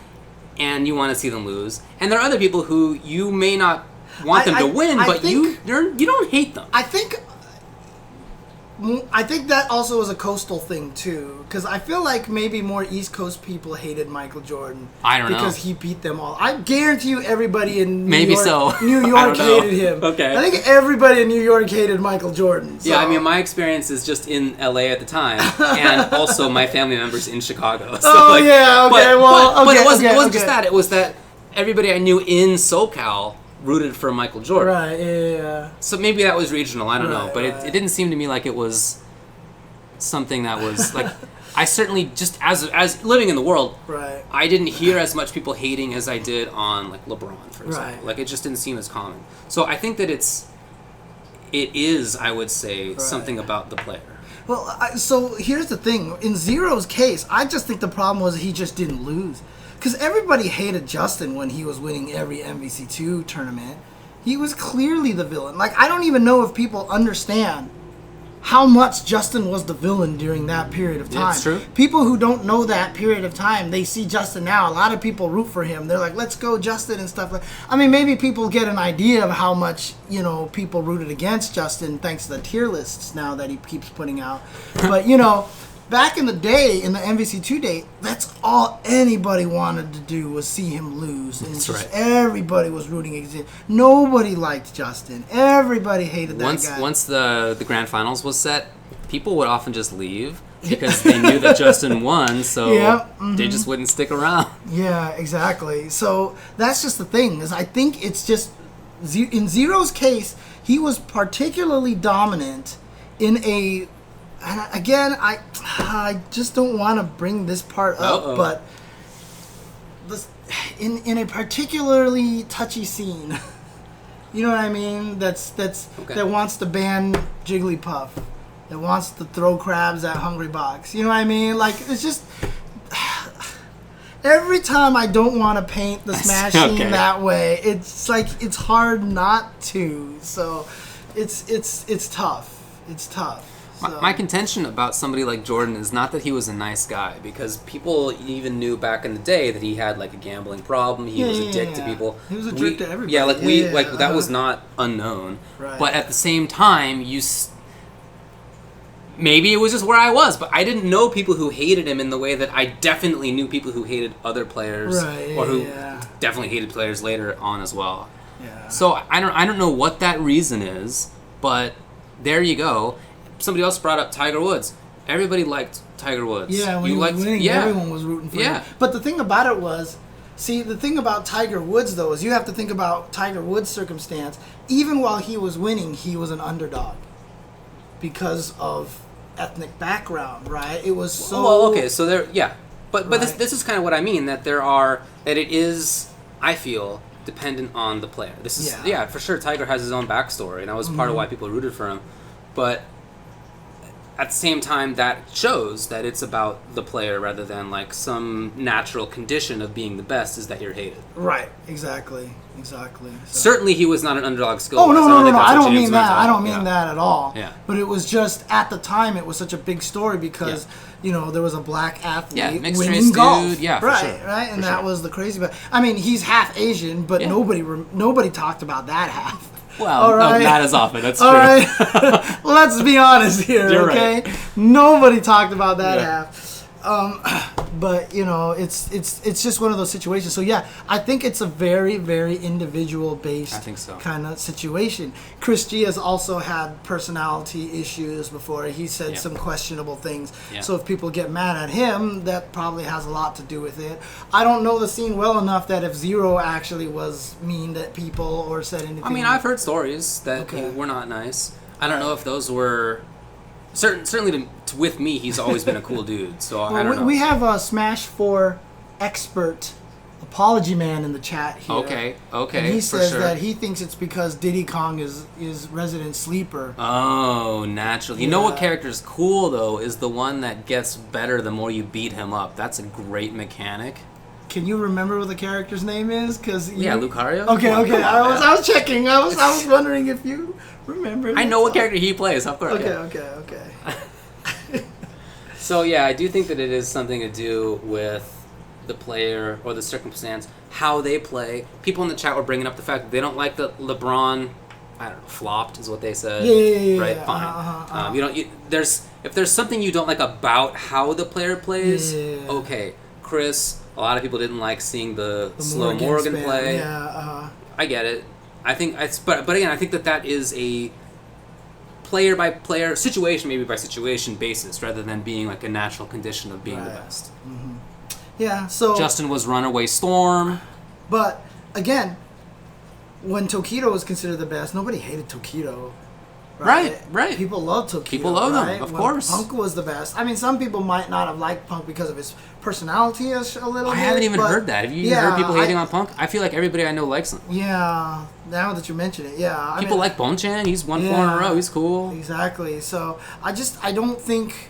and you want to see them lose. And there are other people who you may not want them to win, but you don't hate them. I think that also is a coastal thing too, because I feel like maybe more East Coast people hated Michael Jordan. I don't know, because he beat them all. I guarantee you, everybody in New York hated him. Okay, I think everybody in New York hated Michael Jordan. So. Yeah, I mean, my experience is just in LA at the time, and also my family members in Chicago. So but it wasn't just that. It was that everybody I knew in SoCal rooted for Michael Jordan. Right, yeah. So maybe that was regional, I don't know. But it didn't seem to me like it was something that was, like, I certainly, just as living in the world, I didn't hear as much people hating as I did on, like, LeBron, for example. Like, it just didn't seem as common. So I think that it is, I would say, something about the player. Well, so here's the thing. In Zero's case, I just think the problem was he just didn't lose. Because everybody hated Justin when he was winning every MVC2 tournament. He was clearly the villain. Like, I don't even know if people understand how much Justin was the villain during that period of time. Yeah, it's true. People who don't know that period of time, they see Justin now. A lot of people root for him. They're like, let's go Justin and stuff. I mean, maybe people get an idea of how much, people rooted against Justin thanks to the tier lists now that he keeps putting out. But, back in the day, in the MVC2 day, that's all anybody wanted to do was see him lose. And everybody was rooting against him. Nobody liked Justin. Everybody hated that guy. Once the grand finals was set, people would often just leave because they knew that Justin won, so they just wouldn't stick around. Yeah, exactly. So that's just the thing, is I think it's just, in Zero's case, he was particularly dominant in a... And again, I just don't want to bring this part up, but in a particularly touchy scene, you know what I mean? That wants to ban Jigglypuff, that wants to throw crabs at Hungry Box. You know what I mean? Like, it's just every time I don't want to paint the Smash scene that way, it's like it's hard not to. So it's tough. It's tough. My contention about somebody like Jordan is not that he was a nice guy, because people even knew back in the day that he had like a gambling problem. He was a dick to people. He was a jerk to everybody. Yeah, that was not unknown. Right. But at the same time, maybe it was just where I was, but I didn't know people who hated him in the way that I definitely knew people who hated other players, or who definitely hated players later on as well. Yeah. So I don't know what that reason is, but there you go. Somebody else brought up Tiger Woods. Everybody liked Tiger Woods. Yeah, when he was winning, everyone was rooting for him. But the thing about it was, the thing about Tiger Woods, though, is you have to think about Tiger Woods' circumstance. Even while he was winning, he was an underdog because of ethnic background, right? It was so... Well, okay, so there... Yeah. But this is kind of what I mean, that it is, I feel, dependent on the player. This is... Yeah, for sure, Tiger has his own backstory, and that was part of why people rooted for him. But... at the same time, that shows that it's about the player rather than like some natural condition of being the best is that you're hated. Right. Exactly. So. Certainly, he was not an underdog skill. Oh, no. I don't mean that. I don't mean that at all. Yeah. But it was just, at the time, it was such a big story because, there was a black athlete winning golf. Dude. Yeah, right, for sure. Right? And that was the crazy part. I mean, he's half Asian, but nobody talked about that half. Well, not as often. That's true. All right. Let's be honest here, You're okay? Right. Nobody talked about that half. But it's just one of those situations. So yeah, I think it's a very, very individual based kind of situation. Chris G has also had personality issues before. He said some questionable things. Yeah. So if people get mad at him, that probably has a lot to do with it. I don't know the scene well enough that if Zero actually was mean to people or said anything. I mean, I've heard stories that were not nice. I don't know if those were certainly least with me, he's always been a cool dude. So I don't know. We have a Smash 4 expert apology man in the chat here. Okay. And he says that he thinks it's because Diddy Kong is resident sleeper. Oh, naturally. You know what character is cool, though, is the one that gets better the more you beat him up. That's a great mechanic. Can you remember what the character's name is? Yeah, Lucario. Okay. I was checking. I was wondering if you remember. I know what character he plays. Of course. Okay. So yeah, I do think that it is something to do with the player or the circumstance, how they play. People in the chat were bringing up the fact that they don't like that LeBron, I don't know, flopped is what they said. Yeah. Right, fine. If there's something you don't like about how the player plays, okay. Chris, a lot of people didn't like seeing the slow Morgan play. Yeah. I get it. I think but again, I think that is a player by player, situation maybe by situation basis, rather than being like a natural condition of being the best. Mm-hmm. Yeah, so Justin was Runaway Storm. But again, when Tokido was considered the best, nobody hated Tokido. Right. People love Tokido. People love him, of course. Punk was the best. I mean, some people might not have liked Punk because of his personality a little bit. I haven't even heard that. Have you heard people hating on Punk? I feel like everybody I know likes him. Yeah, now that you mention it, yeah. People like Bonchan. He's won 4 in a row. He's cool. Exactly. So I don't think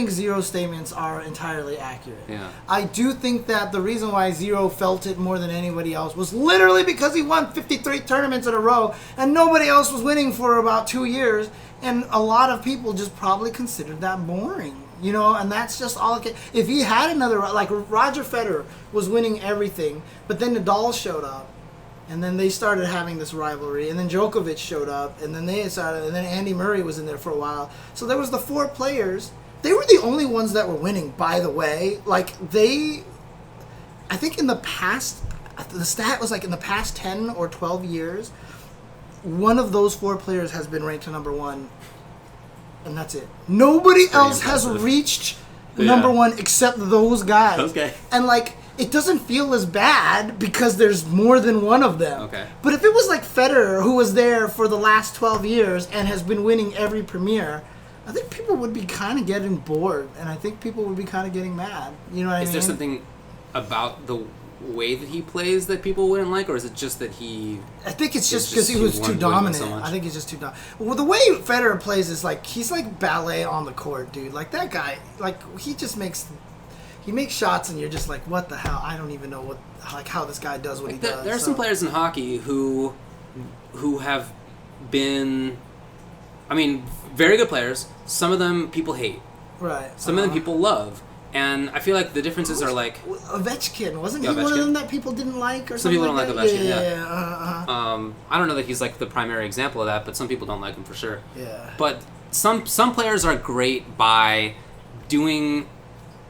Zero's statements are entirely accurate. Yeah. I do think that the reason why Zero felt it more than anybody else was literally because he won 53 tournaments in a row and nobody else was winning for about 2 years, and a lot of people just probably considered that boring. And that's just all it can. If he had another, like Roger Federer was winning everything, but then Nadal showed up, and then they started having this rivalry, and then Djokovic showed up, and then and then Andy Murray was in there for a while. So there was the 4 players. They were the only ones that were winning, by the way. I think in the past, the stat was like in the past 10 or 12 years, one of those 4 players has been ranked number 1, and that's it. Nobody else has reached number 1 except those guys. Okay. And it doesn't feel as bad because there's more than one of them. Okay. But if it was like Federer, who was there for the last 12 years and has been winning every premier, I think people would be kind of getting bored, and I think people would be kind of getting mad. You know what I mean? Is there something about the way that he plays that people wouldn't like, or is it just that he... I think it's just because he was too dominant. So I think he's just too dominant. Well, the way Federer plays is he's like ballet on the court, dude. Like that guy, he just makes... He makes shots, and you're just like, what the hell? I don't even know how this guy does what he does. There are some players in hockey who have been... I mean, very good players. Some of them people hate. Right. Some of them people love. And I feel like the differences are Ovechkin. Wasn't he one of them that people didn't like or some something? Some people don't like Ovechkin, yeah. I don't know that he's the primary example of that, but some people don't like him for sure. Yeah. But some players are great by doing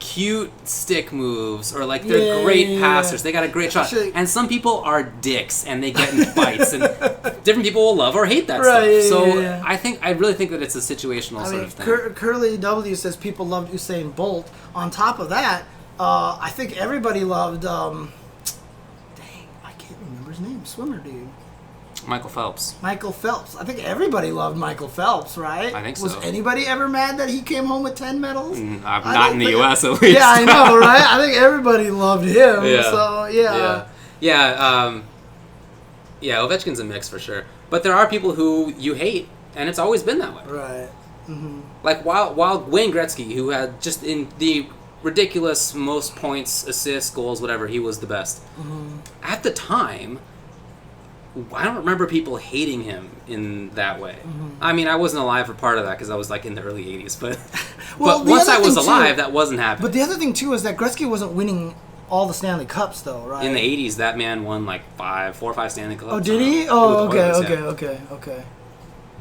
cute stick moves, or they're great passers. They got a great shot. And some people are dicks and they get in fights, and different people will love or hate that stuff. I really think that it's a situational sort of thing. Curly W says people loved Usain Bolt. On top of that, I think everybody loved dang, I can't remember his name. Swimmer dude. Michael Phelps. I think everybody loved Michael Phelps, right? I think so. Was anybody ever mad that he came home with 10 medals? Not in the U.S. at least. Yeah, I know, right? I think everybody loved him. Yeah. So, yeah. Yeah, Ovechkin's a mix for sure. But there are people who you hate, and it's always been that way. Right. Mm-hmm. While Wayne Gretzky, who had just in the ridiculous most points, assists, goals, whatever, he was the best. Mm-hmm. At the time... I don't remember people hating him in that way. Mm-hmm. I mean, I wasn't alive for part of that because I was in the early 80s. But, but once I was alive, that wasn't happening. But the other thing, too, is that Gretzky wasn't winning all the Stanley Cups, though, right? In the 80s, that man won 4 or 5 Stanley Cups. Oh, did he? Oh, okay.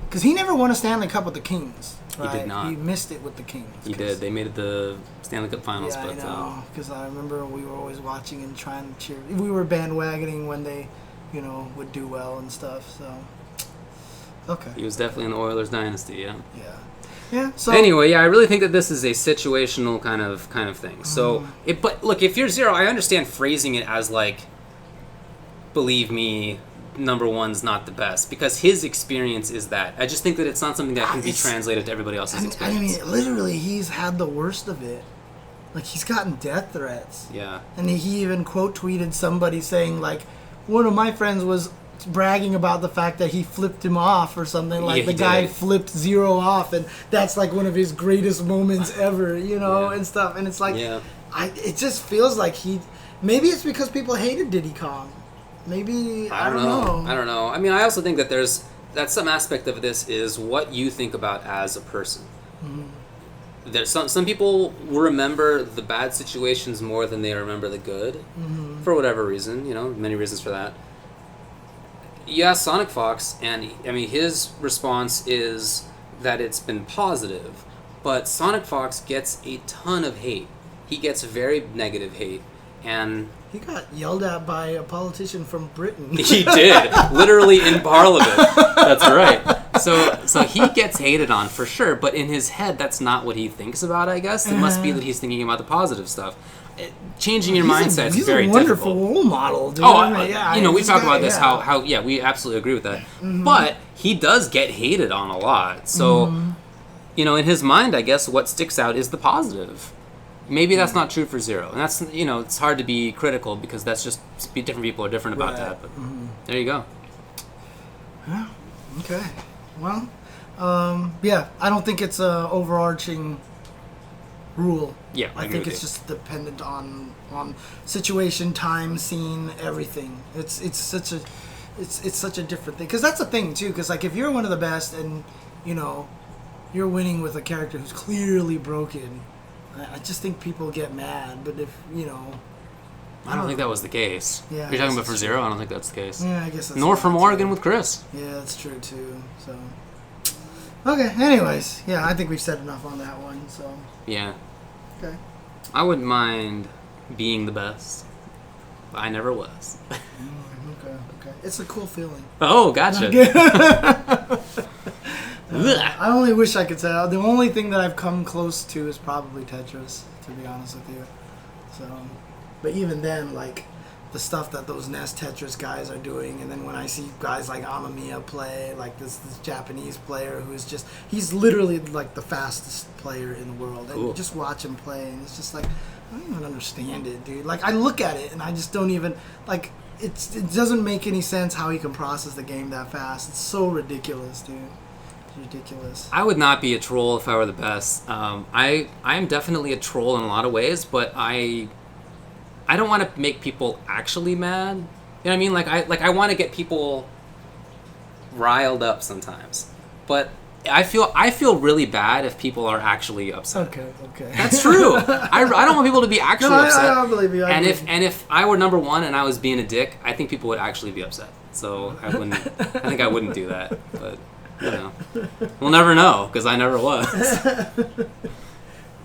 Because he never won a Stanley Cup with the Kings, right? He did not. He missed it with the Kings. He did. They made it the Stanley Cup Finals. Yeah, but, I know. Because I remember we were always watching and trying to cheer. We were bandwagoning when they... would do well and stuff, so... Okay. He was definitely in the Oilers dynasty, yeah. Yeah, so... Anyway, I really think that this is a situational kind of thing. So, but look, if you're Zero, I understand phrasing it as, believe me, number one's not the best because his experience is that. I just think that it's not something that can be translated to everybody else's experience. I mean, literally, he's had the worst of it. Like, he's gotten death threats. Yeah. And he even quote tweeted somebody saying, like, one of my friends was bragging about the fact that he flipped him off or something. Like, the guy flipped Zero off, and that's, like, one of his greatest moments ever, you know, and stuff. And it's like, it just feels like maybe it's because people hated Diddy Kong. Maybe, I don't know. I don't know. I mean, I also think that some aspect of this is what you think about as a person. Mm-hmm. There's some people will remember the bad situations more than they remember the good, for whatever reason. You know, many reasons for that. You ask Sonic Fox, and I mean, his response is that it's been positive, but Sonic Fox gets a ton of hate. He gets very negative hate, and he got yelled at by a politician from Britain. He did, literally in Parliament. That's right. So he gets hated on for sure, but in his head, that's not what he thinks about. I guess it must be that he's thinking about the positive stuff. Changing your mindset is very difficult. He's a wonderful role model, dude. You know, we talk about this, how we absolutely agree with that. Mm-hmm. But he does get hated on a lot. So, you know, in his mind, I guess what sticks out is the positive. Maybe that's not true for Zero. And that's, you know, it's hard to be critical because that's just, different people are different about that. But there you go. Yeah. Okay. Well, I don't think it's an overarching rule. Yeah, I think it's just dependent on situation, time, scene, everything. It's such a different thing. Because that's a thing too. Because like if you're one of the best and you know you're winning with a character who's clearly broken, I just think people get mad. But if you know, I don't think that was the case. Yeah, you're talking about for Zero. I don't think that's the case. Yeah, I guess that's nor from Oregon with Chris. Yeah, that's true too. So okay. Anyways, yeah, I think we've said enough on that one. So yeah. Okay. I wouldn't mind being the best. But I never was. Okay. It's a cool feeling. Oh, gotcha. I only wish I could say the only thing that I've come close to is probably Tetris, to be honest with you. So, but even then, like the stuff that those NES Tetris guys are doing, and then when I see guys like Amamiya play, like this Japanese player who's he's literally like the fastest player in the world, and you just watch him play, and it's just like I don't even understand it, dude. Like I look at it and I just don't even like it doesn't make any sense how he can process the game that fast. It's so ridiculous, dude. It's ridiculous. I would not be a troll if I were the best. I am definitely a troll in a lot of ways, but I don't want to make people actually mad. You know what I mean? I want to get people riled up sometimes. But I feel really bad if people are actually upset. Okay. That's true. I don't want people to be actually upset. I believe you. And if I were number one and I was being a dick, I think people would actually be upset. So I think I wouldn't do that. But you know, we'll never know because I never was.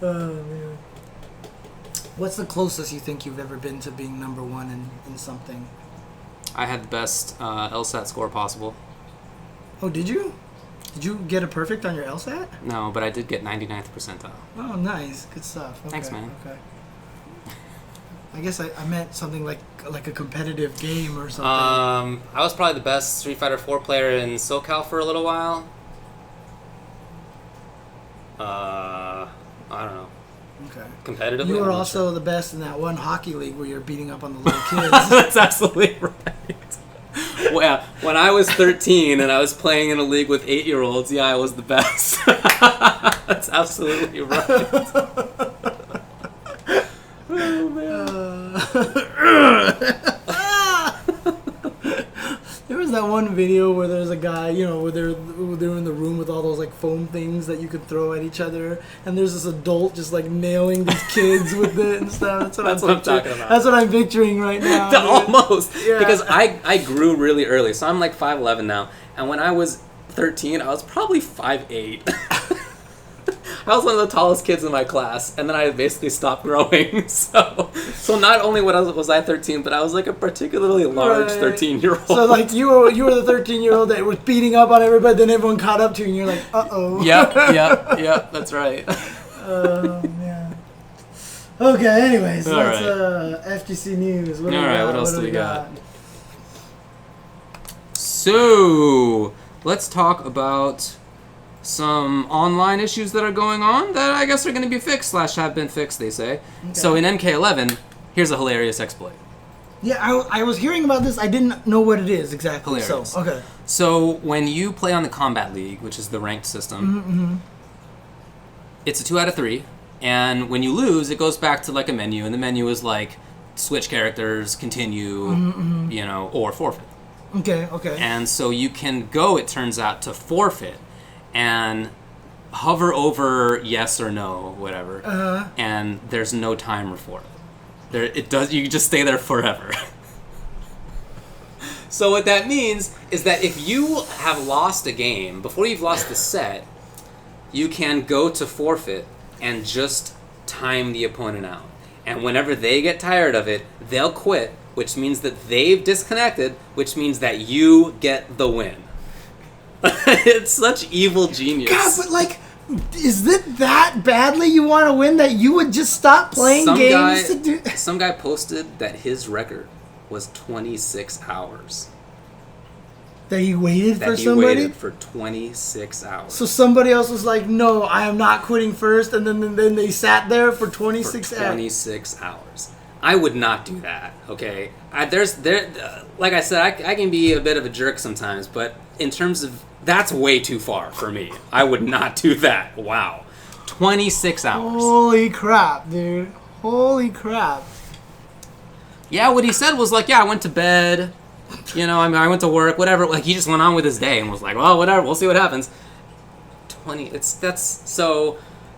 Oh man. What's the closest you think you've ever been to being number one in something? I had the best LSAT score possible. Oh, did you? Did you get a perfect on your LSAT? No, but I did get 99th percentile. Oh, nice. Good stuff. Okay, thanks, man. Okay. I guess I meant something like a competitive game or something. I was probably the best Street Fighter 4 player in SoCal for a little while. I don't know. Okay. Competitively? You were also the best in that one hockey league where you're beating up on the little kids. That's absolutely right. Well, when I was 13 and I was playing in a league with 8-year-olds, yeah, I was the best. That's absolutely right. Oh, man. There was that one video where there's a guy, you know, where they're in the room with all those like foam things that you could throw at each other, and there's this adult just like nailing these kids with it and stuff. That's what I'm talking about. That's what I'm picturing right now. Almost, yeah. Because I grew really early, so I'm like 5'11" now, and when I was 13, I was probably 5'8". I was one of the tallest kids in my class, and then I basically stopped growing. So not only was I 13, but I was like a particularly large 13-year-old. So like you were the 13-year-old that was beating up on everybody, then everyone caught up to you, and you're like, uh-oh. Yep, that's right. Oh, man. Okay, anyways, let's FGC news. What else do we got? So, let's talk about some online issues that are going on that I guess are going to be fixed / have been fixed, they say. Okay. So in MK11, here's a hilarious exploit. Yeah, I was hearing about this. I didn't know what it is exactly. Hilarious. So, okay. So when you play on the Combat League, which is the ranked system, it's a 2 out of 3. And when you lose, it goes back to like a menu. And the menu is like switch characters, continue, you know, or forfeit. Okay. And so you can go, it turns out, to forfeit and hover over yes or no, whatever, and there's no timer for it. You just stay there forever. So what that means is that if you have lost a game, before you've lost the set, you can go to forfeit and just time the opponent out. And whenever they get tired of it, they'll quit, which means that they've disconnected, which means that you get the win. It's such evil genius. God, but like, is it that badly you want to win that you would just stop playing games to do? Some guy posted that his record was 26 hours. That he waited for somebody? He waited for 26 hours. So somebody else was like, no, I am not quitting first, and then they sat there for 26 hours. 26 hours. I would not do that, okay? Like I said, I can be a bit of a jerk sometimes, but in terms of... That's way too far for me. I would not do that. Wow. 26 hours. Holy crap, dude. Holy crap. Yeah, what he said was like, yeah, I went to bed. You know, I went to work, whatever. Like, he just went on with his day and was like, well, whatever, we'll see what happens.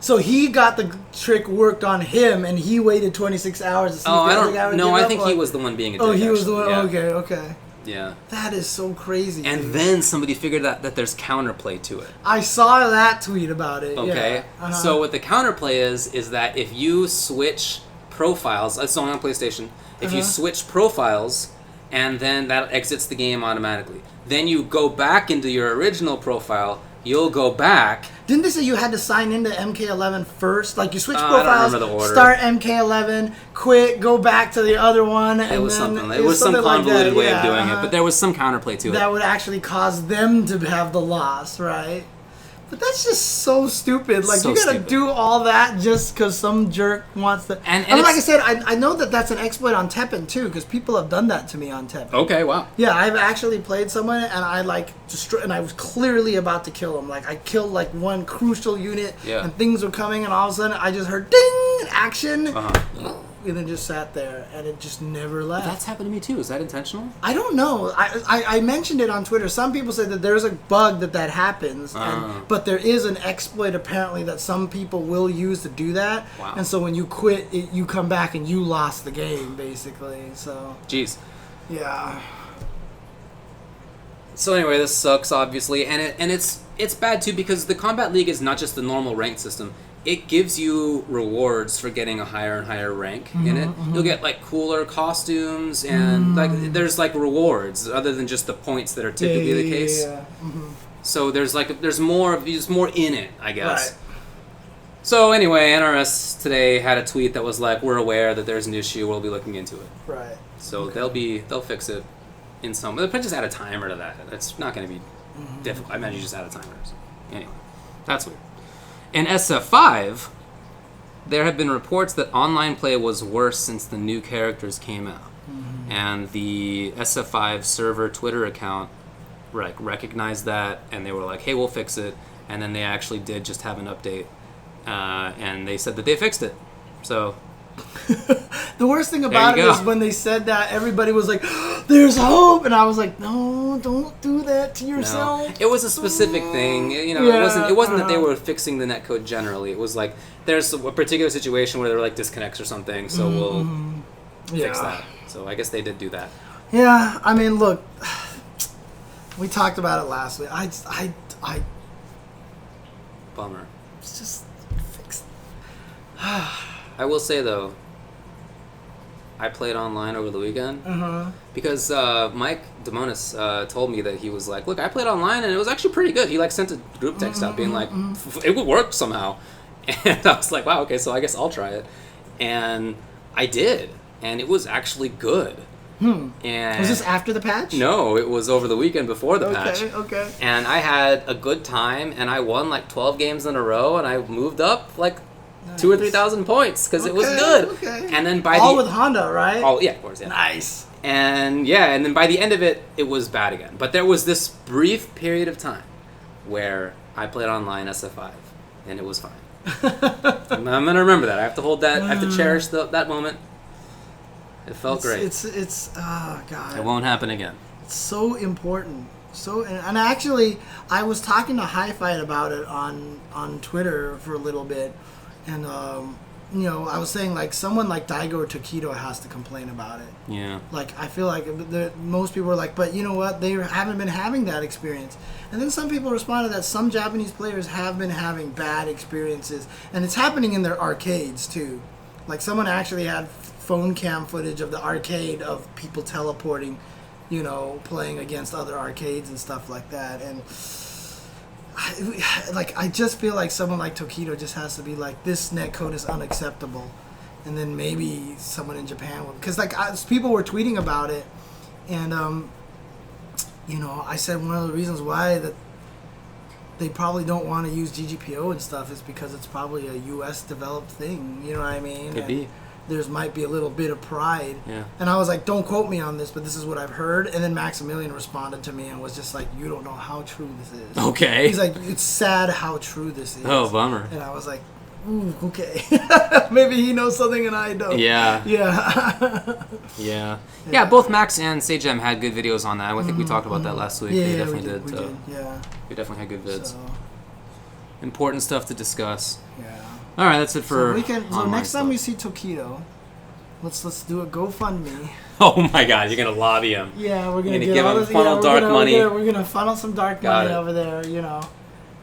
So he got the trick worked on him, and he waited 26 hours to see if the other guy would give up? I think he was the one being a dick. Oh, he was the one? Yeah. Okay. Yeah. That is so crazy. And then somebody figured out that there's counterplay to it. I saw that tweet about it. Okay. Yeah. So what the counterplay is that if you switch profiles, it's only on PlayStation, if you switch profiles, and then that exits the game automatically. Then you go back into your original profile, you'll go back. Didn't they say you had to sign into MK11 first? Like you switch profiles, I don't remember the order. Start MK11, quit, go back to the other one. It was some convoluted way of doing it, but there was some counterplay to it. That would actually cause them to have the loss, right? But that's just so stupid. Like, you gotta do all that just because some jerk wants to... And like I said, I know that that's an exploit on Teppen, too, because people have done that to me on Teppen. Okay, wow. Yeah, I've actually played someone, and I, like, and I was clearly about to kill him. Like, I killed, like, one crucial unit, and things were coming, and all of a sudden, I just heard, ding, action, and then just sat there, and it just never left. That's happened to me, too. Is that intentional? I don't know. I mentioned it on Twitter. Some people say that there's a bug that happens, but there is an exploit, apparently, that some people will use to do that. Wow. And so when you quit, you come back and you lost the game, basically. So. Jeez. Yeah. So anyway, this sucks, obviously, and it's bad, too, because the Combat League is not just the normal ranked system. It gives you rewards for getting a higher and higher rank in it. You'll get like cooler costumes and like there's like rewards other than just the points that are typically the case. Yeah. So there's more in it, I guess. Right. So anyway, NRS today had a tweet that was like, "We're aware that there's an issue. We'll be looking into it." Right. So they'll fix it in some. They'll just add a timer to that. It's not going to be difficult. I imagine you just add a timer. So anyway, that's weird. In SF5, there have been reports that online play was worse since the new characters came out. And the SF5 server Twitter account recognized that, and they were like, hey, we'll fix it. And then they actually did just have an update, and they said that they fixed it. So... The worst thing about it is when they said that, everybody was like, there's hope, and I was like, no, don't do that to yourself. No. It was a specific thing, you know. It wasn't that they were fixing the netcode generally. It was like there's a particular situation where there were like disconnects or something, so we'll fix that. So I guess they did do that. Yeah, I mean, look, we talked about it last week. I bummer. It's just fixed. I will say, though, I played online over the weekend because Mike Demonis told me that he was like, look, I played online and it was actually pretty good. He like sent a group text out being like, it would work somehow. And I was like, wow, okay, so I guess I'll try it. And I did. And it was actually good. And was this after the patch? No, it was over the weekend before the patch. Okay. And I had a good time, and I won like 12 games in a row, and I moved up like 2,000 or 3,000 points because it was good. Okay. And then by all with Honda, right? Oh yeah, of course. Yeah. Nice. And then by the end of it, it was bad again. But there was this brief period of time where I played online SF5, and it was fine. I'm gonna remember that. I have to hold that. I have to cherish that moment. It felt great. It's oh god. It won't happen again. It's so important. And actually, I was talking to Hi Fight about it on Twitter for a little bit, and I was saying like someone like Daigo or Takedo has to complain about it. Yeah. Like I feel like most people are like, but you know what? They haven't been having that experience. And then some people responded that some Japanese players have been having bad experiences, and it's happening in their arcades too. Like someone actually had phone cam footage of the arcade of people teleporting, playing against other arcades and stuff like that. And I just feel like someone like Tokido just has to be like, this netcode is unacceptable, and then maybe someone in Japan will, because people were tweeting about it, and I said one of the reasons why that they probably don't want to use GGPO and stuff is because it's probably a US developed thing, you know what I mean? Could be. There's might be a little bit of pride. Yeah. And I was like, don't quote me on this, but this is what I've heard. And then Maximilian responded to me and was just like, you don't know how true this is. Okay. He's like, it's sad how true this is. Oh, bummer. And I was like, ooh, okay. Maybe he knows something and I don't. Yeah. Yeah. Yeah, both Max and Sejam had good videos on that. I think we talked about that last week. Yeah, they definitely we did. Yeah. We definitely had good vids. So, Important stuff to discuss. yeah. All right, that's it for. So next time we see Tokido, let's do a GoFundMe. Oh my God, you're gonna lobby him. Yeah, we're gonna give him funnel dark money. We're gonna funnel some dark money over there.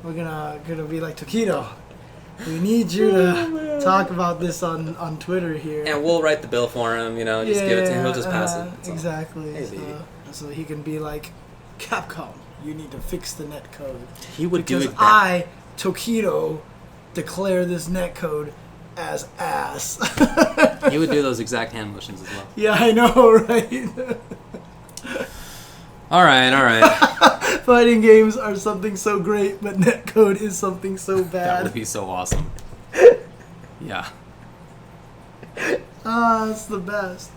We're gonna be like, Tokido, we need you to talk about this on Twitter here. And we'll write the bill for him. Just give it to him. He'll just pass it. That's exactly. Hey, so he can be like, Capcom, you need to fix the netcode. He would do it. Because I, Tokido, declare this netcode as ass. He would do those exact hand motions as well. Yeah, I know, right? All right. Fighting games are something so great, but netcode is something so bad. That would be so awesome. Yeah. It's the best.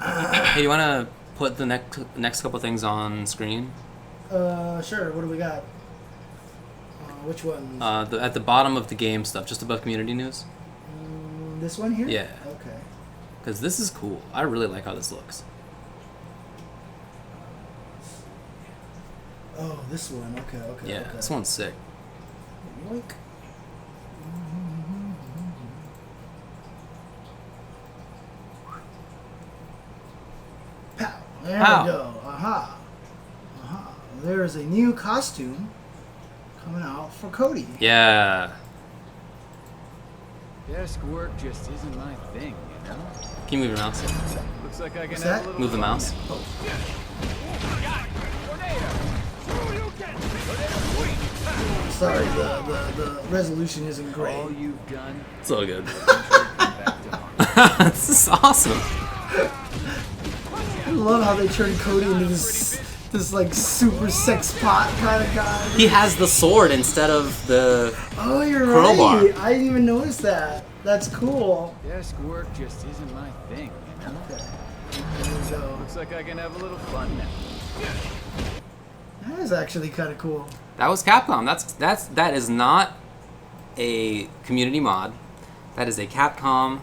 Hey, you want to put the next couple things on screen? Sure. What do we got? Which one? At the bottom of the game stuff, just above community news. This one here? Yeah. Okay. Because this is cool. I really like how this looks. Oh, this one. Okay. Yeah, okay. this one's sick. Yoink. Pow. There Pow. we go. Aha. There is a new costume coming out for Cody. Yeah. Desk work just isn't my thing, Can you move your mouse? Looks like I can What's have that? a little Move the mouse. Sorry, the resolution isn't great. All you've done. It's all good. Back to home. This is awesome. I love how they turned Cody into this like super sex pot kind of guy. He has the sword instead of the Oh, you're crowbar. right. I didn't even notice that. That's cool. Desk work just isn't my thing, Okay. There we go. Looks like I can have a little fun now. That is actually kind of cool. That was Capcom. That is not a community mod. That is a Capcom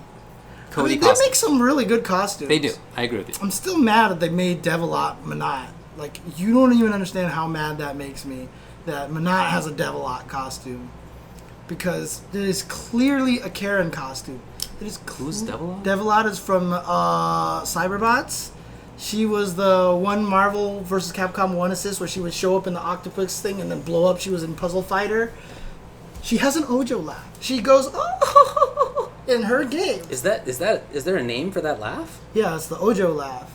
Cody They costume. make some really good costumes. They do. I agree with you. I'm still mad that they made Devilot Manat. Like, you don't even understand how mad that makes me that Manat has a Devilot costume. Because it is clearly a Karen costume. It is Who's Devilot? Devilot is from Cyberbots. She was the one Marvel vs. Capcom 1 assist where she would show up in the octopus thing and then blow up. She was in Puzzle Fighter. She has an Ojo laugh. She goes, oh, in her game. Is there a name for that laugh? Yeah, it's the Ojo laugh.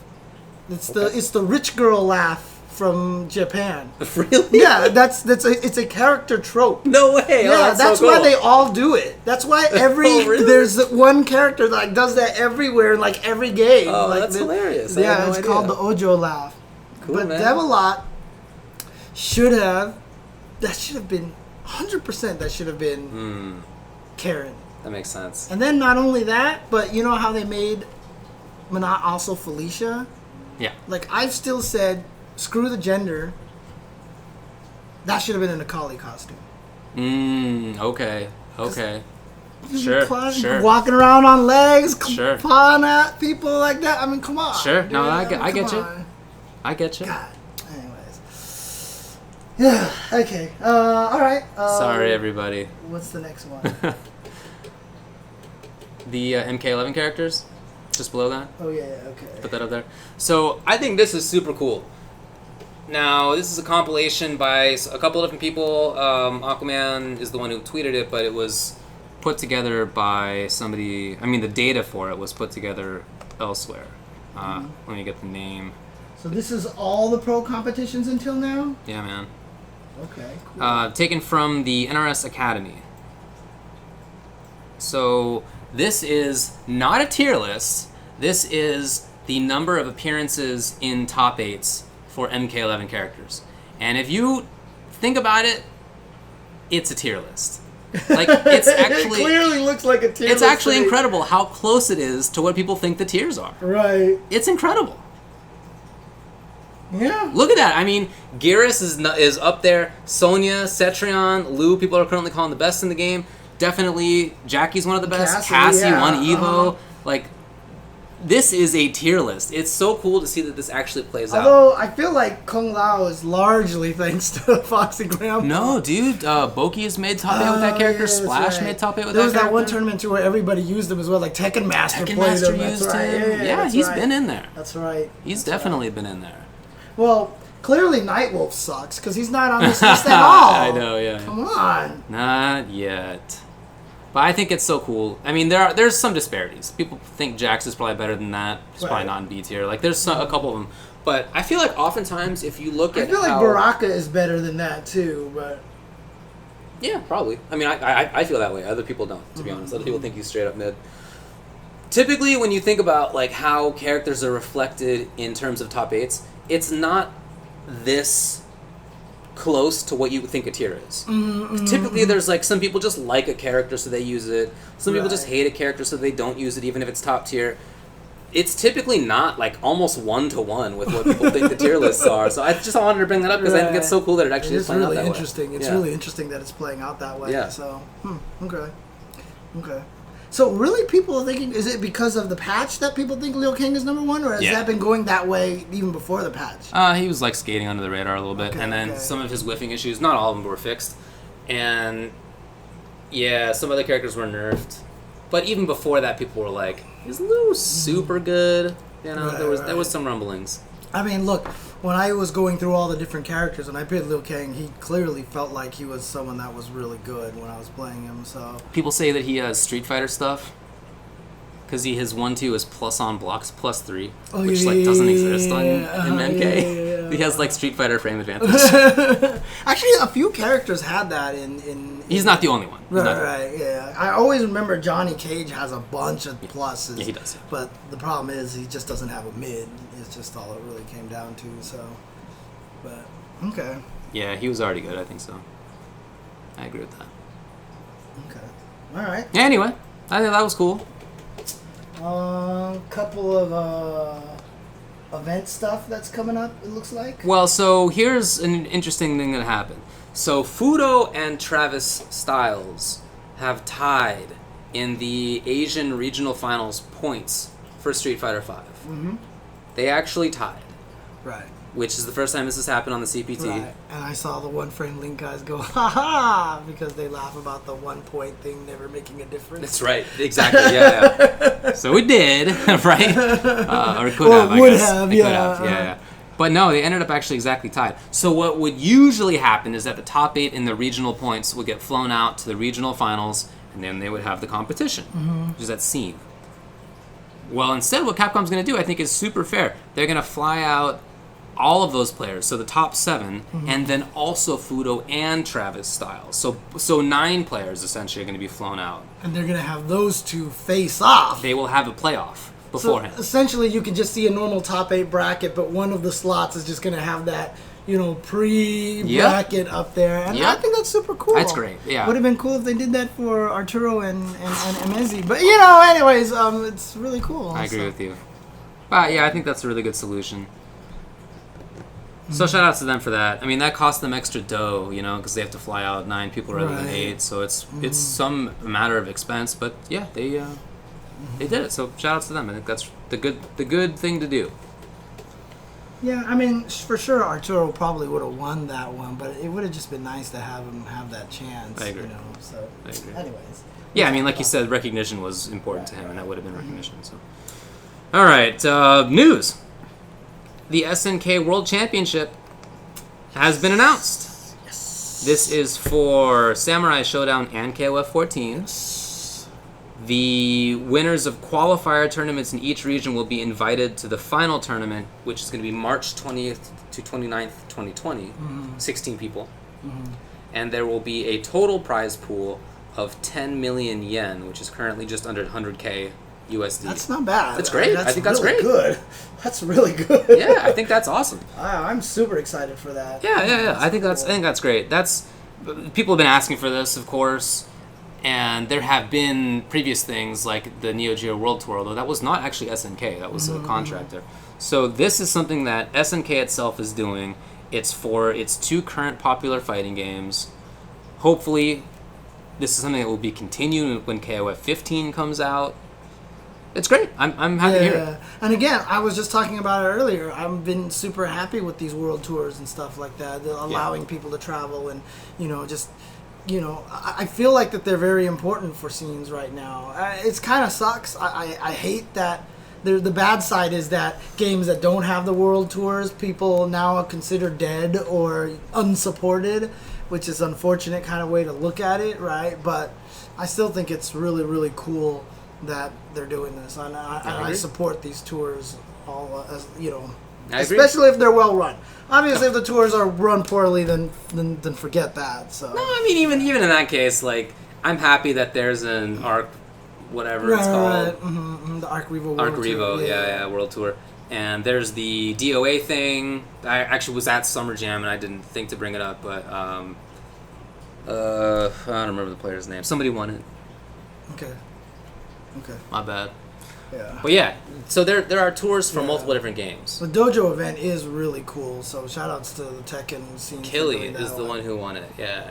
It's the rich girl laugh from Japan. Really? Yeah, it's a character trope. No way. Yeah, that's so why cool. they all do it. That's why Really? there's one character that like, does that everywhere in like every game. Oh, like, that's hilarious. I Yeah, had no it's idea. called the Ojo laugh. Cool, but man. Devilot should have 100%. That should have been Karen. That makes sense. And then not only that, but you know how they made Manat also Felicia? Yeah. Like, I've still said, screw the gender. That should have been in a Kali costume. Okay. Sure. Walking around on legs, Sure. pawing at people like that. I mean, come on. Sure. Dude. No, I get Come you. on. I get you. God. Anyways. Yeah, okay. Alright. Sorry, everybody. What's the next one? The MK11 characters, just below that. Oh, yeah, okay. Put that up there. So I think this is super cool. Now, this is a compilation by a couple of different people. Aquaman is the one who tweeted it, but it was put together by somebody. I mean, the data for it was put together elsewhere. Let me get the name. So this is all the pro competitions until now? Yeah, man. Okay, cool. Taken from the NRS Academy. So this is not a tier list. This is the number of appearances in top 8s for MK11 characters. And if you think about it, it's a tier list. Like, it's actually... It clearly looks like a tier list. It's actually to me. incredible how close it is to what people think the tiers are. Right. It's incredible. Yeah. Look at that. I mean, Geras is up there. Sonya, Cetrion, Lou, people are currently calling the best in the game. Definitely, Jackie's one of the best. Cassie yeah. won Evo. Like, this is a tier list. It's so cool to see that this actually plays out. Although, I feel like Kung Lao is largely thanks to Foxy Grandpa. No, dude. Boki has made top 8 with that character. Yeah, that's Splash right. made top 8 with there that was character. that one tournament too where everybody used him as well, like Tekken Master Tekken played Master him. That's used right. him. Yeah, that's he's right. been in there. That's right. He's definitely been in there. Well, clearly Nightwolf sucks because he's not on this list at all. I know, yeah. Come on. Not yet. But I think it's so cool. I mean, there's some disparities. People think Jax is probably better than that. He's probably not in B tier. Like, there's a couple of them. But I feel like oftentimes if you look at I feel like how... Baraka is better than that too, but... Yeah, probably. I mean, I feel that way. Other people don't, to be honest. Other people think he's straight up mid. Typically, when you think about like how characters are reflected in terms of top 8s, it's not this close to what you would think a tier is. Typically, there's like some people just like a character, so they use it. Some people just hate a character, so they don't use it, even if it's top tier. It's typically not like almost 1-to-1 with what people think the tier lists are. So I just wanted to bring that up because I think it's so cool that it actually is playing out that way. It's really interesting that it's playing out that way. Yeah. So, okay. So really, people are thinking, is it because of the patch that people think Liu Kang is number 1, or has that been going that way even before the patch? He was like skating under the radar a little bit, and then some of his whiffing issues, not all of them were fixed, and yeah, some other characters were nerfed. But even before that, people were like, "Is Liu super good?" You know, there was some rumblings. I mean, look, when I was going through all the different characters and I played Liu Kang, he clearly felt like he was someone that was really good when I was playing him. So people say that he has Street Fighter stuff because his 1-2 is plus on blocks plus 3, which like doesn't exist in MK. He has like Street Fighter frame advantage. Actually, a few characters had that in He's not the only one. Yeah. I always remember Johnny Cage has a bunch of pluses. Yeah, he does. But the problem is he just doesn't have a mid. It's just all it really came down to. So, but okay. Yeah, he was already good. I think so. I agree with that. Okay. All right. Yeah, anyway, I think that was cool. Couple of event stuff that's coming up, it looks like. Well, so here's an interesting thing that happened. So Fuudo and Travis Styles have tied in the Asian regional finals points for Street Fighter V. Mm-hmm. They actually tied. Right. Which is the first time this has happened on the CPT. Right. And I saw the One Frame Link guys go, ha ha, because they laugh about the 1 point thing never making a difference. That's right. Exactly. Yeah. So it did, right? Or it could have, I would guess. have, It yeah. could have, yeah. But no, they ended up actually exactly tied. So what would usually happen is that the top 8 in the regional points would get flown out to the regional finals, and then they would have the competition, which is at scene. Well, instead, what Capcom's going to do, I think, is super fair. They're going to fly out all of those players, so the top 7, and then also Fuudo and Travis Styles. So 9 players essentially are going to be flown out. And they're going to have those two face off. They will have a playoff beforehand. So essentially, you can just see a normal top 8 bracket, but one of the slots is just going to have that, pre-bracket up there. And I think that's super cool. That's great, yeah. Would have been cool if they did that for Arturo and Emezi. But, anyways, it's really cool. I agree with you. But, yeah, I think that's a really good solution. So shout out to them for that. I mean, that cost them extra dough, because they have to fly out 9 people rather than 8. So it's some matter of expense, but yeah, they did it. So shout out to them. I think that's the good thing to do. Yeah, I mean, for sure, Arturo probably would have won that one, but it would have just been nice to have him have that chance. I agree. So, I agree. Anyways. Yeah, I mean, like you said, recognition was important to him, and that would have been recognition. So, all right, news. The SNK World Championship has been announced. Yes. This is for Samurai Showdown and KOF 14. Yes. The winners of qualifier tournaments in each region will be invited to the final tournament, which is going to be March 20th to 29th, 2020. 16 people. And there will be a total prize pool of 10 million yen, which is currently just under 100K USD. That's not bad. That's great. I think that's really great. Good. That's really good. Yeah, I think that's awesome. I'm super excited for that. Yeah. I think that's great. People have been asking for this, of course, and there have been previous things like the Neo Geo World Tour, although that was not actually SNK. That was a contractor. So this is something that SNK itself is doing. It's for its 2 current popular fighting games. Hopefully, this is something that will be continued when KOF 15 comes out. It's great. I'm happy to hear it. And again, I was just talking about it earlier. I've been super happy with these world tours and stuff like that. They're allowing people to travel and, I feel like that they're very important for scenes right now. It's kind of sucks. I hate that. The bad side is that games that don't have the world tours, people now consider dead or unsupported, which is an unfortunate kind of way to look at it, right? But I still think it's really, really cool that they're doing this, and I support these tours all especially if they're well run. Obviously, if the tours are run poorly, then forget that. So no, I mean even in that case, like I'm happy that there's an Arc, whatever it's called, the Arc Revo. Arc Revo, yeah, World Tour, and there's the DOA thing. I actually was at Summer Jam and I didn't think to bring it up, but I don't remember the player's name. Somebody won it. Okay. My bad. Yeah. But yeah, so there are tours for multiple different games. The dojo event is really cool, so shout outs to the Tekken scene. Killy is the one who won it. Yeah.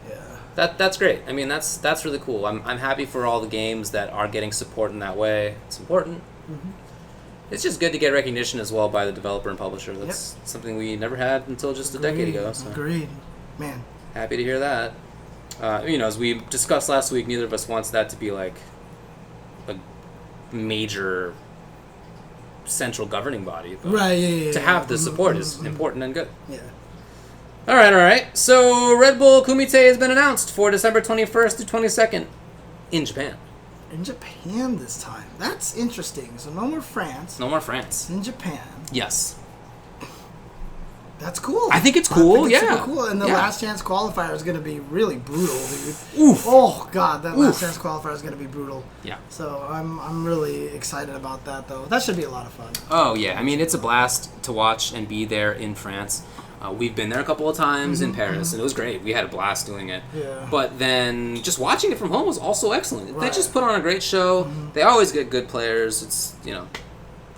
Yeah. That's great. I mean, that's really cool. I'm happy for all the games that are getting support in that way. It's important. It's just good to get recognition as well by the developer and publisher. That's something we never had until just a decade ago. So. Agreed. Man. Happy to hear that. As we discussed last week, neither of us wants that to be like a major central governing body. But right, yeah. To have the support is important and good. Yeah. All right. So Red Bull Kumite has been announced for December 21st to 22nd in Japan. In Japan this time. That's interesting. So no more France. No more France. In Japan. Yes. That's cool. I think it's cool, super cool. And the last chance qualifier is going to be really brutal, dude. Oof. Oh, God, that last chance qualifier is going to be brutal. Yeah. So I'm really excited about that, though. That should be a lot of fun. Oh, yeah. I mean, it's a blast to watch and be there in France. We've been there a couple of times in Paris, and it was great. We had a blast doing it. Yeah. But then just watching it from home was also excellent. Right. They just put on a great show. They always get good players. It's,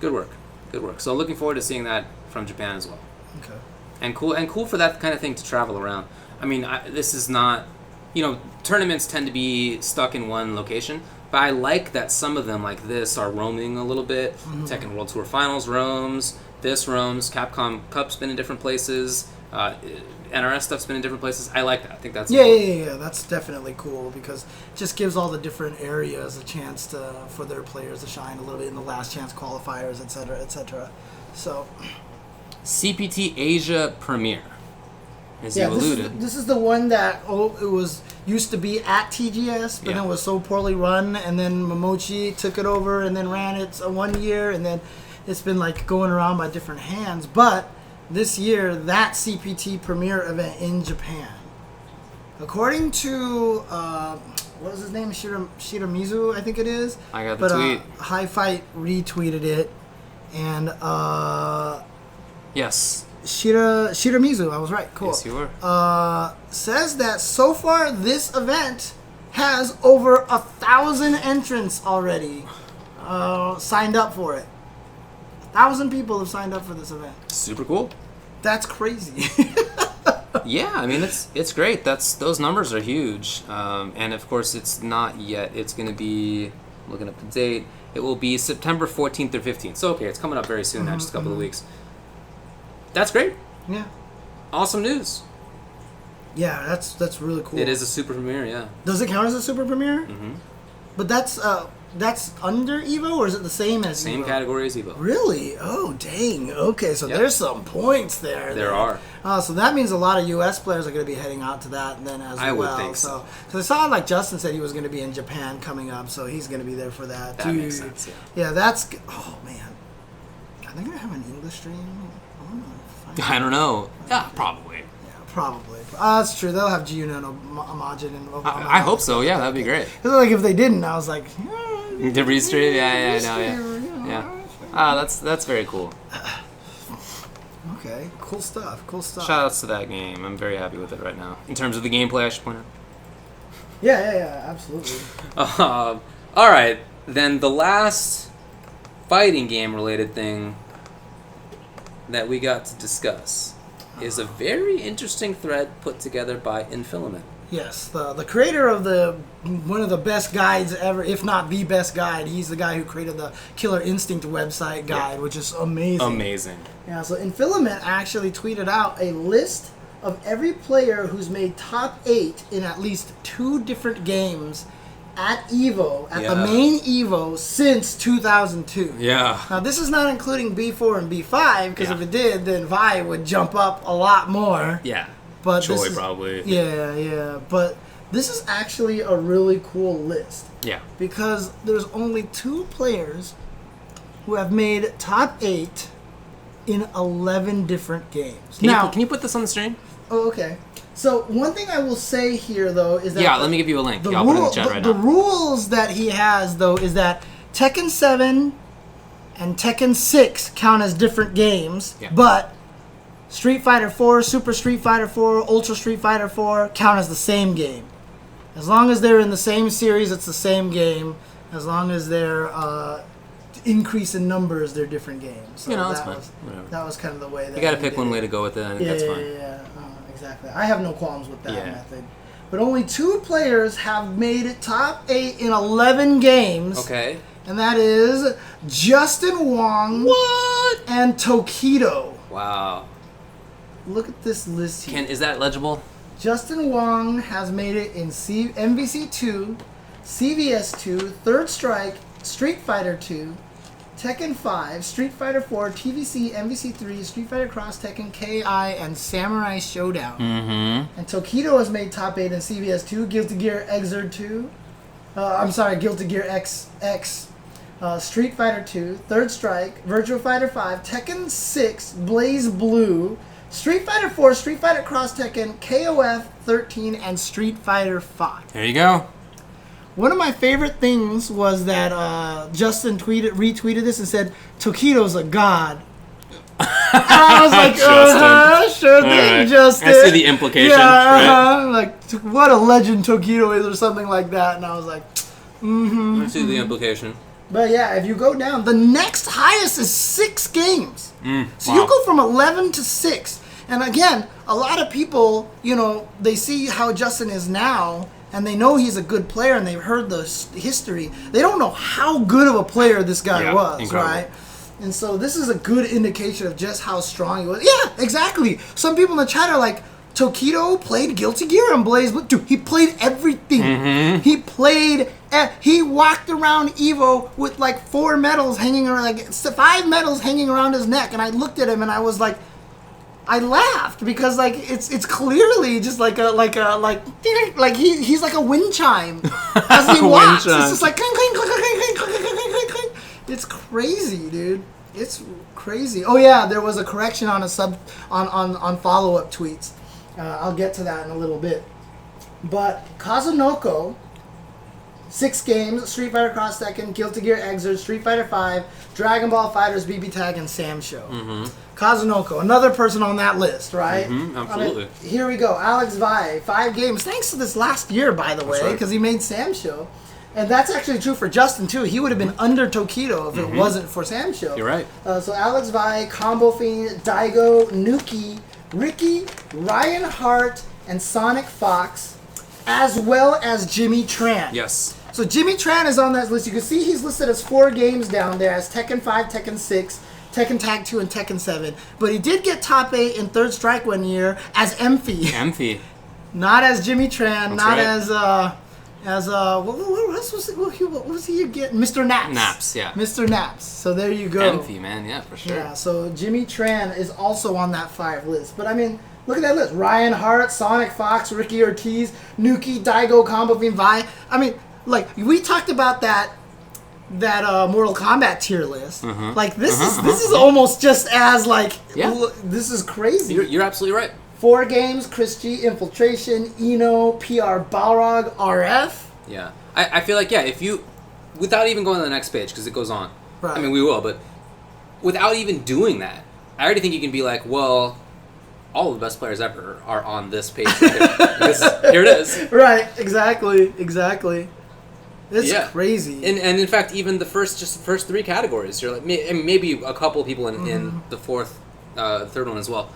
good work. Good work. So looking forward to seeing that from Japan as well. Okay. And cool for that kind of thing to travel around. I mean, this is not, tournaments tend to be stuck in one location, but I like that some of them like this are roaming a little bit. Tekken World Tour Finals roams, this roams, Capcom Cup's been in different places, NRS stuff's been in different places. I like that. I think that's cool. Yeah. That's definitely cool because it just gives all the different areas a chance for their players to shine a little bit in the last chance qualifiers, etc., etc. So. CPT Asia Premier, as you alluded. This is the one that it used to be at TGS, but then it was so poorly run, and then Momochi took it over and then ran it 1 year, and then it's been like going around by different hands. But this year that CPT premiere event in Japan. According to what was his name? Shiramizu, I think it is. I got the tweet. High Fight retweeted it, and yes, Shiramizu, I was right. Cool. Yes, you were. Says that so far this event has over 1,000 entrants already signed up for it. 1,000 people have signed up for this event. Super cool. That's crazy. Yeah, I mean it's great. Those numbers are huge, and of course it's not yet. It's going to be, looking up the date. It will be September 14th or 15th. So okay, it's coming up very soon. Now, just a couple of weeks. That's great. Yeah. Awesome news. Yeah, that's really cool. It is a super premiere. Yeah. Does it count as a super premiere? Mm-hmm. But that's under Evo, or is it the same as Same Evo? category as Evo. Really? Oh, dang. Okay, so Yep. there's some points there. There are. So that means a lot of U.S. players are going to be heading out to that then as well. I would think so. Because I saw, like, Justin said he was going to be in Japan coming up, so he's going to be there for that, too. That makes sense, yeah. Yeah, that's... Oh, man. Are they going to have an English stream? I don't know. Yeah, probably. Yeah, probably. That's true. They'll have Giuna and Amajin and Obama. I hope so. Yeah, that'd be great. Because, like, if they didn't, I was like... The restream? Yeah, I know, yeah. That's very cool. Okay, cool stuff. Shout outs to that game. I'm very happy with it right now. In terms of the gameplay, I should point out. Yeah, absolutely. All right, then the last fighting game related thing that we got to discuss is a very interesting thread put together by Infilament. Yes, the creator of one of the best guides ever, if not the best guide. He's the guy who created the Killer Instinct website guide, which is amazing. Amazing. Yeah, so Infilament actually tweeted out a list of every player who's made top 8 in at least 2 different games at Evo, at the main Evo, since 2002. Yeah. Now, this is not including B4 and B5, because if it did, then Vi would jump up a lot more. Yeah. But Choi probably. Yeah. But this is actually a really cool list. Yeah. Because there's only 2 players who have made top 8 in 11 different games. Can you put this on the stream? Oh, okay. So one thing I will say here, though, is that... Yeah, let me give you a link. I'll put it in the chat right now. The rules that he has, though, is that Tekken 7 and Tekken 6 count as different games, but Street Fighter 4, Super Street Fighter 4, Ultra Street Fighter 4 count as the same game. As long as they're in the same series, it's the same game. As long as they're increase in numbers, they're different games. So that's fine. That was kind of the way that you got to pick one way to go with it. I think that's fine. Yeah. Exactly. I have no qualms with that method. But only 2 players have made it top 8 in 11 games. Okay. And that is Justin Wong and Tokido. Wow. Look at this list here. Is that legible? Justin Wong has made it in MVC 2, CVS 2, Third Strike, Street Fighter 2, Tekken 5, Street Fighter 4, TVC, MVC 3, Street Fighter Cross, Tekken KI, and Samurai Showdown. Mm-hmm. And Tokido has made top 8 in CVS 2, Guilty Gear Xrd 2, Guilty Gear XX, Street Fighter 2, Third Strike, Virtua Fighter 5, Tekken 6, Blaze Blue, Street Fighter 4, Street Fighter Cross Tekken, KOF 13, and Street Fighter 5. There you go. One of my favorite things was that Justin retweeted this and said, Tokido's a god. And I was like, sure thing, Justin. I see the implication. Yeah, right? Like, what a legend Tokido is or something like that. And I was like, I see the implication. But yeah, if you go down, the next highest is 6 games. So you go from 11 to 6. And again, a lot of people, they see how Justin is now, and they know he's a good player, and they've heard the history. They don't know how good of a player this guy was, incredible. Right? And so this is a good indication of just how strong he was. Yeah, exactly. Some people in the chat are like, Tokido played Guilty Gear and Blaze Blue. Dude, he played everything. Mm-hmm. He walked around Evo with like 4 medals hanging around, like 5 medals hanging around his neck. And I looked at him and I was like, I laughed because like it's clearly just like he's like a wind chime as he walks. It's just like clink, clink, clink, clink, clink, clink, clink, clink, clink. It's crazy, dude. It's crazy. Oh yeah, there was a correction on on follow-up tweets. I'll get to that in a little bit. But Kazunoko, 6 games, Street Fighter Cross Tekken, Guilty Gear Xrd, Street Fighter 5, Dragon Ball FighterZ, BB Tag, and Sam Show. Kazunoko, another person on that list, right? Absolutely. I mean, here we go. Alex Vai, 5 games. Thanks to this last year, by the way, because he made Sam Show. And that's actually true for Justin, too. He would have been under Tokido if it wasn't for Sam Show. You're right. So Alex Vai, Combo Fiend, Daigo, Nuki, Ricky, Ryan Hart, and Sonic Fox, as well as Jimmy Tran. Yes. So Jimmy Tran is on that list. You can see he's listed as 4 games down there, as Tekken 5, Tekken 6, Tekken Tag 2, and Tekken 7. But he did get top 8 in Third Strike one year as Emphy. Not as Jimmy Tran, That's right. what was he again? Mr. Naps. Naps, yeah. Mr. Naps. So there you go. Emphy, man, yeah, for sure. Yeah, so Jimmy Tran is also on that 5 list. But I mean, look at that list. Ryan Hart, Sonic Fox, Ricky Ortiz, Nuki, Daigo, Combo Fiend, Vi. I mean, like, we talked about that Mortal Kombat tier list. Like, this is almost just as, like, this is crazy. You're absolutely right. 4 games, Chris G, Infiltration, Eno, PR Balrog, RF. Yeah. I feel like, if you, without even going to the next page, because it goes on. Right. I mean, we will, but without even doing that, I already think you can be like, well, all of the best players ever are on this page right here. Here it is. Right, exactly. It's crazy. And in fact, even the first 3 categories, you're like, maybe a couple of people in the third one as well.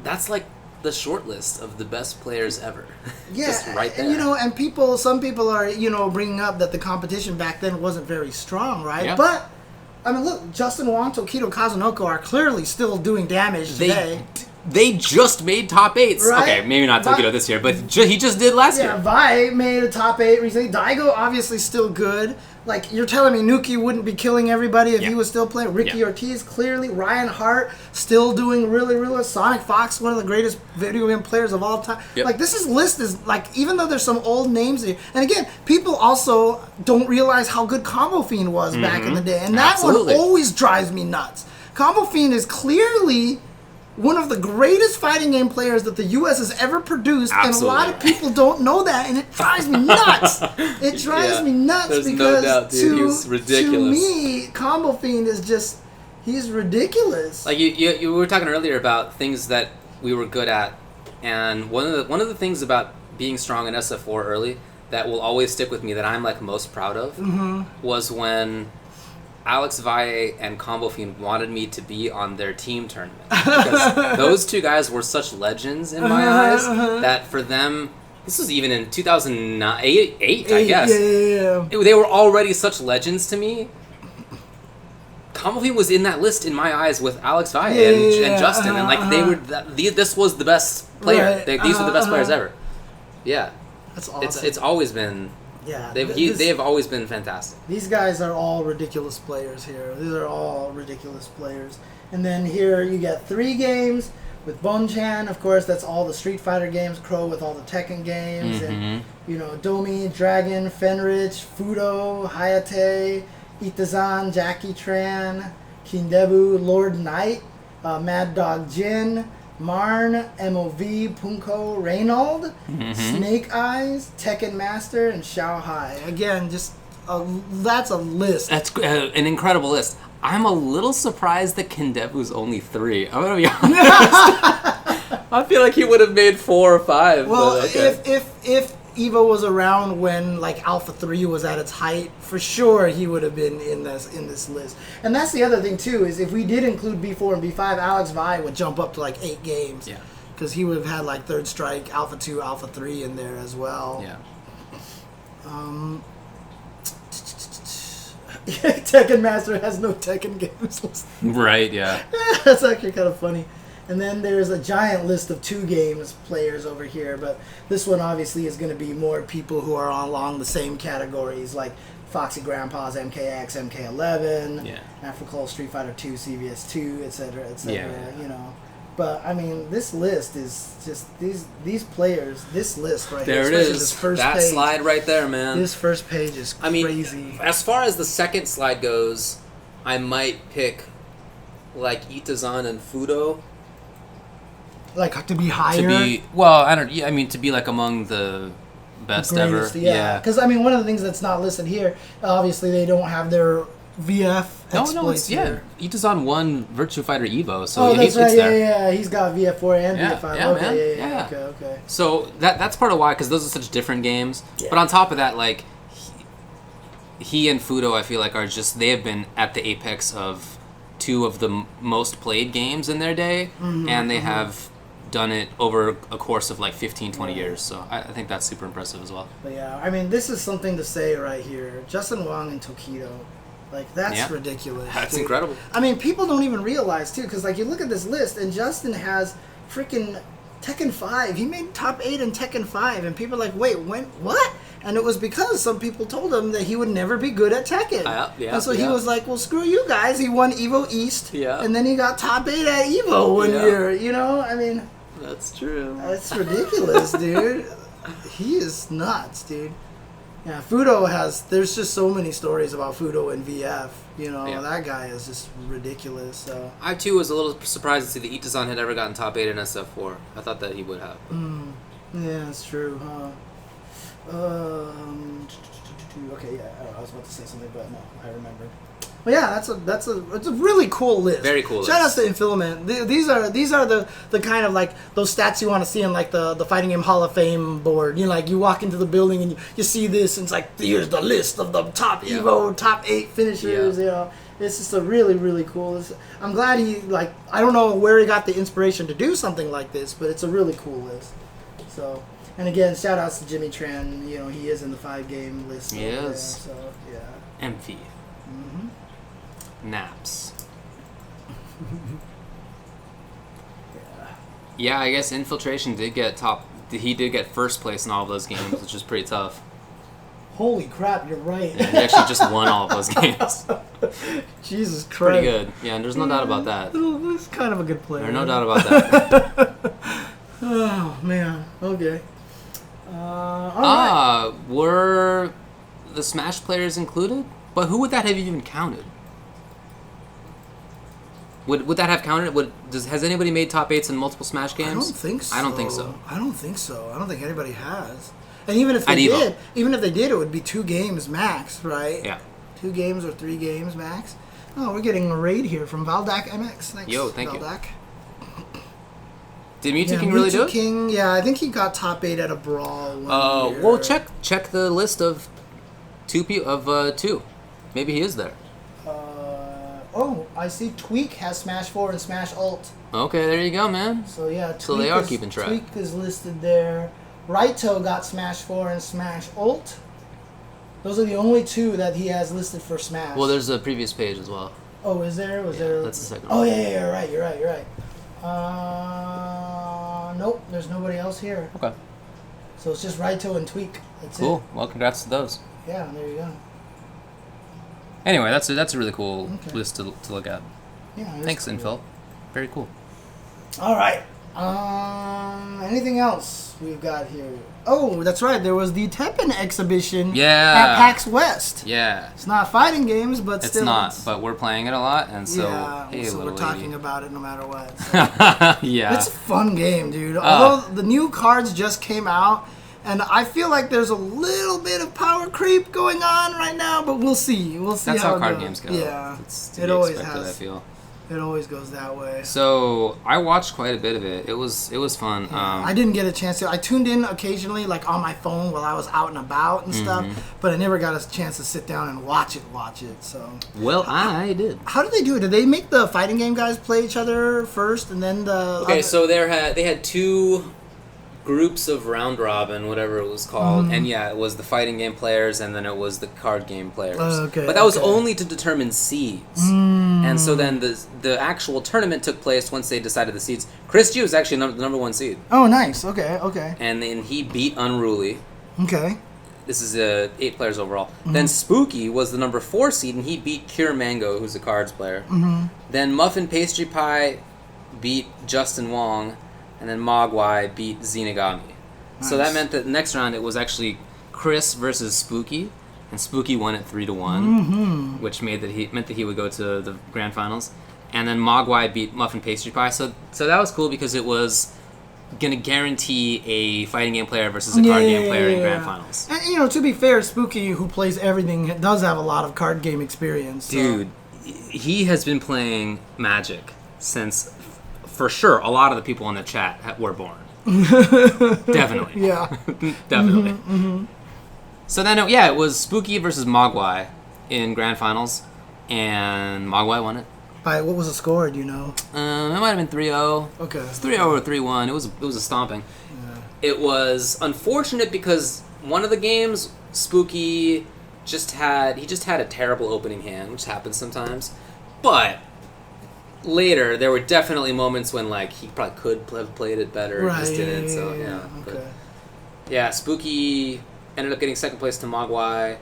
That's like the short list of the best players ever. Yeah, just right there. And some people are, bringing up that the competition back then wasn't very strong, right? Yeah. But, I mean, look, Justin Wong, Tokido, Kazunoko are clearly still doing damage today. They just made top 8s. Right? Okay, maybe not Tokido this year, but he just did last year. Yeah, Vi made a top 8 recently. Daigo, obviously, still good. Like, you're telling me Nuki wouldn't be killing everybody if he was still playing. Ricky Ortiz, clearly. Ryan Hart, still doing really, really well. Sonic Fox, one of the greatest video game players of all time. Like, this list is, like, even though there's some old names here. And again, people also don't realize how good Combo Fiend was back in the day. And that one always drives me nuts. Combo Fiend is clearly one of the greatest fighting game players that the U.S. has ever produced, and a lot of people don't know that, and it drives me nuts. It drives me nuts. There's because no doubt, dude. He was ridiculous. To me, Combo Fiend is just, he's ridiculous. Like you were talking earlier about things that we were good at, and one of the things about being strong in SF4 early that will always stick with me that I'm like most proud of was when Alex Valle and Combo Fiend wanted me to be on their team tournament. Because those 2 guys were such legends in my eyes that for them, this was even in 2008, I guess. Yeah. They were already such legends to me. Combo Fiend was in that list in my eyes with Alex Valle and Justin. And like they were, this was the best player. Right. These were the best players ever. Yeah. That's awesome. It's always been... Yeah, they have always been fantastic. These guys are all ridiculous players here. These are all ridiculous players. And then here you get 3 games with Bonchan. Of course, that's all the Street Fighter games. Crow with all the Tekken games. And, Domi, Dragon, Fenrich, Fuudo, Hayate, Itazan, Jackie Tran, Kindebu, Lord Knight, Mad Dog Jin, Marn, MOV, Punko, Reynold, Snake Eyes, Tekken Master, and Xiao Hai. Again, just that's a list. That's an incredible list. I'm a little surprised that Kindebu's only 3. I'm gonna be honest. I feel like he would have made 4 or 5. Well, but okay. if Evo was around when like Alpha 3 was at its height, for sure he would have been in this list. And that's the other thing too, is if we did include B4 and B5, Alex Vai would jump up to like 8 games. Yeah. Because he would have had like Third Strike, Alpha 2, Alpha 3 in there as well. Yeah. Tekken Master has no Tekken games listed. Right, yeah. That's actually kind of funny. And then there's a giant list of 2 games players over here, but this one obviously is going to be more people who are along the same categories, like Foxy Grandpa's MKX, MK11, Africol Street Fighter 2, CVS 2, etc., etc. But I mean, this list is just these players. This list right there here. There it is. This first that page, slide right there, man. This first page is crazy. As far as the second slide goes, I might pick like Itazan and Fuudo. Like to be higher. To be like among the best Greatest, ever. Yeah. Because I mean, one of the things that's not listed here, obviously they don't have their VF exploits here. Itazan won Virtua Fighter Evo, so that's right. it's there. Yeah. He's got VF4 and VF5. Yeah, Okay, man. Okay. So that's part of why, because those are such different games. Yeah. But on top of that, like he and Fuudo, I feel like they have been at the apex of two of the most played games in their day, and they have done it over a course of like 15, 20 years. So I think that's super impressive as well. But yeah, I mean, this is something to say right here. Justin Wong and Tokido. Like, that's ridiculous. That's dude. incredible. I mean, people don't even realize, too, because, like, you look at this list, and Justin has freaking Tekken 5. He made top 8 in Tekken 5, and people are like, wait, what? And it was because some people told him that he would never be good at Tekken. And so he was like, well, screw you guys. He won Evo East, and then he got top 8 at Evo one year, you know? I mean... That's true. That's ridiculous, dude. He is nuts, dude. Yeah, Fuudo there's just so many stories about Fuudo and VF. You know, that guy is just ridiculous. So I, too, was a little surprised to see that Itazan had ever gotten top 8 in SF4. I thought that he would have. Yeah, that's true, huh? Okay, yeah, I was about to say something, but no, I remembered. But yeah, it's a really cool list. Very cool. Shout out to Infilament. These are the kind of like those stats you want to see in like the Fighting Game Hall of Fame board. You know, like you walk into the building and you see this, and it's like here's the list of the top Evo, top 8 finishers. You know, it's just a really, really cool. I'm glad I don't know where he got the inspiration to do something like this, but it's a really cool list. So. And again, shout outs to Jimmy Tran. You know, he is in the 5-game list. Yes. So, yeah. MV. Naps. Yeah, I guess Infiltration did get he did get first place in all of those games, which is pretty tough. Holy crap, you're right. Yeah, he actually just won all of those games. Jesus Christ. Pretty good. Yeah, and there's no doubt about that. He's kind of a good player. There's no doubt about that. Oh, man. Okay. All right. Were the Smash players included? But who would that have even counted? Would that have counted? Has anybody made top 8s in multiple Smash games? I don't think so. I don't think so. I don't think anybody has. And even if they did, it would be 2 games max, right? Yeah. 2 games or 3 games max. Oh, we're getting a raid here from Valdak MX. Thanks, Yo, thank Valdak. you. Did Mewtwo King really do it? King, yeah, I think he got top 8 at a brawl. Well, check the list of 2. Maybe he is there. I see Tweak has Smash 4 and Smash Ult. Okay, there you go, man. So yeah, so they are keeping track. Tweak is listed there. Raito got Smash 4 and Smash Ult. Those are the only 2 that he has listed for Smash. Well, there's a previous page as well. Oh, is there? There? That's the second one. one. Oh, yeah, you're right. Nope, there's nobody else here. Okay. So it's just Raito and Tweak. That's cool. it. Well, congrats to those. Yeah, there you go. Anyway, that's a really cool list to look at. Yeah. Thanks, cool. Infil. Very cool. All right. Anything else we've got here? Oh, that's right. There was the Teppen exhibition at PAX West. Yeah. It's not fighting games, but it's still. Not, but we're playing it a lot, and so, so we're talking about it no matter what. So. Yeah. It's a fun game, dude. Although the new cards just came out, and I feel like there's a little bit of power creep going on right now, but we'll see. That's how card games go. Yeah. It always has. I feel. It always goes that way. So I watched quite a bit of it. It was fun. Yeah, I didn't get a chance to. I tuned in occasionally, like on my phone while I was out and about and stuff, but I never got a chance to sit down and watch it. So. Well, I did. How did they do it? Did they make the fighting game guys play each other first, and then the? Okay, so they had 2 groups of round robin, whatever it was called, and it was the fighting game players, and then it was the card game players. But that was only to determine seeds, and so then the actual tournament took place once they decided the seeds. Chris G was actually the number 1 seed. Oh, nice. Okay. And then he beat Unruly. Okay. This is 8 players overall. Then Spooky was the number 4 seed, and he beat Cure Mango, who's a cards player. Then Muffin Pastry Pie beat Justin Wong. And then Mogwai beat Zenigami. Nice. So that meant that next round it was actually Chris versus Spooky. and Spooky won it 3-1, which meant that he would go to the grand finals. And then Mogwai beat Muffin Pastry Pie, so that was cool because it was gonna guarantee a fighting game player versus a card game player in grand finals. And to be fair, Spooky, who plays everything, does have a lot of card game experience. So. Dude, he has been playing Magic since, for sure, a lot of the people in the chat were born. Definitely. Yeah. Definitely. So then, it was Spooky versus Mogwai in grand finals, and Mogwai won it. By what was the score? Do you know? It might have been 3-0. Okay. It's 3-0 or 3-1. It was a stomping. Yeah. It was unfortunate because one of the games, Spooky just had a terrible opening hand, which happens sometimes. But later, there were definitely moments when he probably could have played it better, right, just didn't. So Okay. But, Spooky ended up getting second place to Mogwai.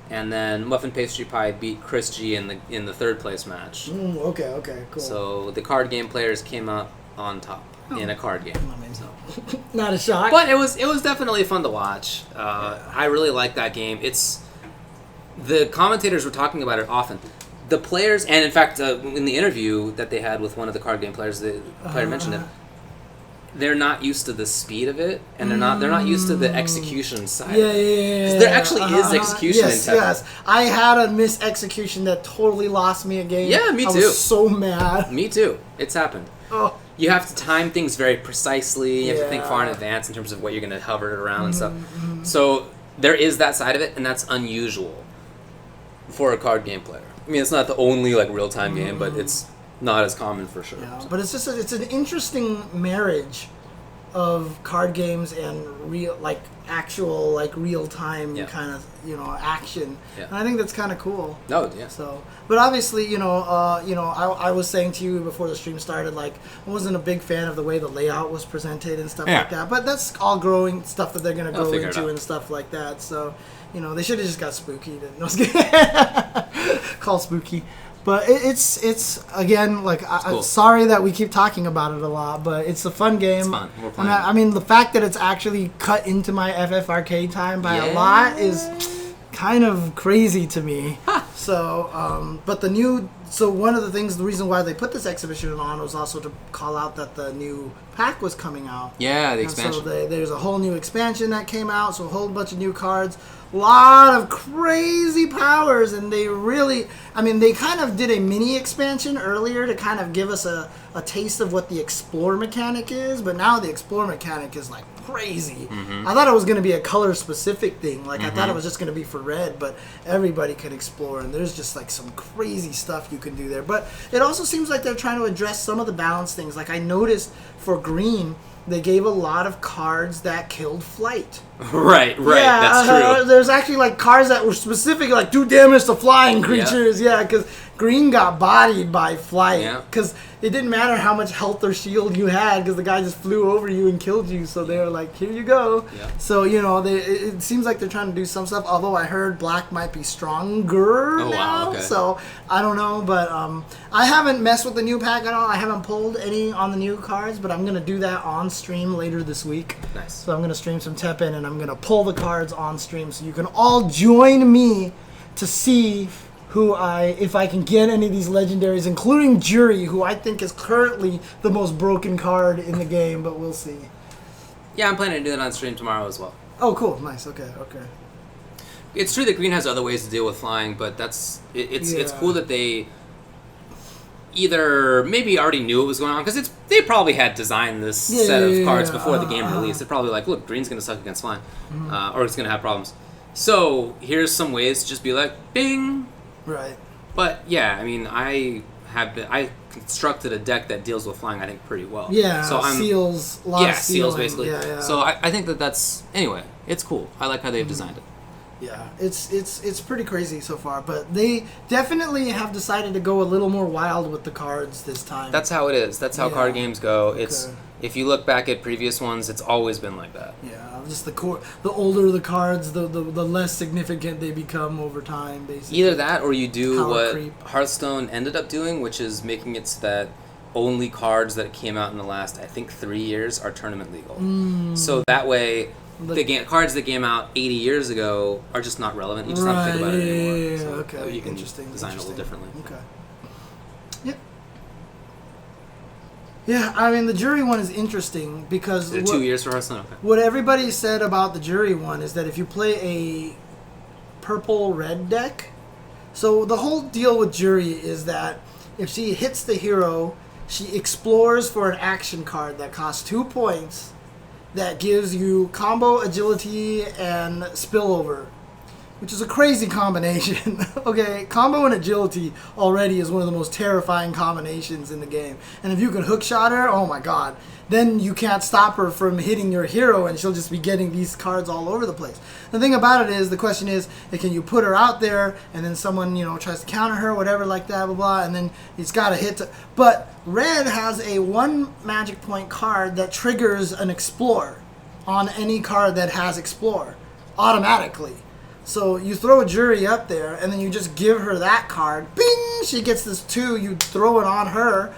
And then Muffin Pastry Pie beat Chris G in the third place match. Okay, cool. So the card game players came out on top in a card game. So. Not a shock. But it was definitely fun to watch. I really like that game. The commentators were talking about it often. The players, and in fact, in the interview that they had with one of the card game players, the player mentioned it. They're not used to the speed of it, and they're not used to the execution side. Yeah. There actually is execution in Teppen. Yes. I had a miss execution that totally lost me a game. Yeah, me too. I was so mad. Me too. It's happened. Oh. You have to time things very precisely. You have to think far in advance in terms of what you're going to hover it around and stuff. So there is that side of it, and that's unusual for a card game player. I mean, it's not the only real-time game, but it's not as common for sure. Yeah, but it's an interesting marriage of card games and actual real time kind of action. Yeah. And I think that's kind of cool. No, yeah. So, but obviously, I was saying to you before the stream started, I wasn't a big fan of the way the layout was presented and stuff like that. But that's all growing stuff that they're gonna go into and stuff like that. So, they should have just got Spooky. Call Spooky. But it's again, I'm sorry that we keep talking about it a lot, but it's a fun game. It's fun. We're playing. And I mean, the fact that it's actually cut into my FF arcade time by a lot is kind of crazy to me. So, but one of the reason why they put this exhibition on was also to call out that the new pack was coming out. Yeah, the expansion. So there's a whole new expansion that came out, so a whole bunch of new cards. A lot of crazy powers, and they kind of did a mini expansion earlier to kind of give us a taste of what the explore mechanic is, but now the explore mechanic is crazy. I thought it was going to be a color specific thing, I thought it was just going to be for red, but everybody could explore, and there's just some crazy stuff you can do there. But it also seems like they're trying to address some of the balance things. I noticed for green, they gave a lot of cards that killed flight. Right, yeah, that's true. There's actually cards that were specific, do damage to flying creatures. Yeah, because green got bodied by flight. Because it didn't matter how much health or shield you had, because the guy just flew over you and killed you. So they were like, here you go. Yeah. So, it seems like they're trying to do some stuff, although I heard black might be stronger now. Wow, okay. So I don't know, but I haven't messed with the new pack at all. I haven't pulled any on the new cards, but I'm going to do that on stream later this week. Nice. So I'm going to stream some Teppen, and I'm going to pull the cards on stream, so you can all join me to see if I can get any of these legendaries, including Jury, who I think is currently the most broken card in the game, but we'll see. Yeah, I'm planning to do that on stream tomorrow as well. Oh, cool. Nice. Okay. It's true that green has other ways to deal with flying, but it's cool that they either maybe already knew what was going on, because they probably had designed this set of cards before the game released. They're probably look, green's going to suck against flying, or it's going to have problems. So here's some ways to just be bing. Right. But yeah, I mean, I constructed a deck that deals with flying, I think, pretty well. Yeah, so seals, seals basically. Yeah. So I think that's anyway. It's cool. I like how they've designed it. Yeah, it's pretty crazy so far, but they definitely have decided to go a little more wild with the cards this time. That's how it is. That's how card games go. It's if you look back at previous ones, it's always been like that. Yeah, just the older the cards, the less significant they become over time, basically. Either that, or you do what Hearthstone ended up doing, which is making it so that only cards that came out in the last, I think, 3 years are tournament legal. So that way, the cards that came out 80 years ago are just not relevant. You just have to think about it anymore. Yeah, So okay. you can Interesting. design it a little differently. Okay. Yep. Yeah, I mean, the jury one is interesting because... Is it 2 years for Hearthstone? Okay. What everybody said about the jury one is that if you play a purple-red deck... So the whole deal with jury is that if she hits the hero, she explores for an action card that costs 2 points that gives you combo, agility, and spillover, which is a crazy combination. Okay, combo and agility already is one of the most terrifying combinations in the game. And if you can hookshot her, oh my god, then you can't stop her from hitting your hero and she'll just be getting these cards all over the place. The thing about it is, the question is, can you put her out there and then someone, tries to counter her, whatever like that, blah, blah, and then it's got to hit. But red has a 1 magic point card that triggers an explore on any card that has explore automatically. So you throw a jury up there and then you just give her that card. Bing! She gets this 2, you throw it on her.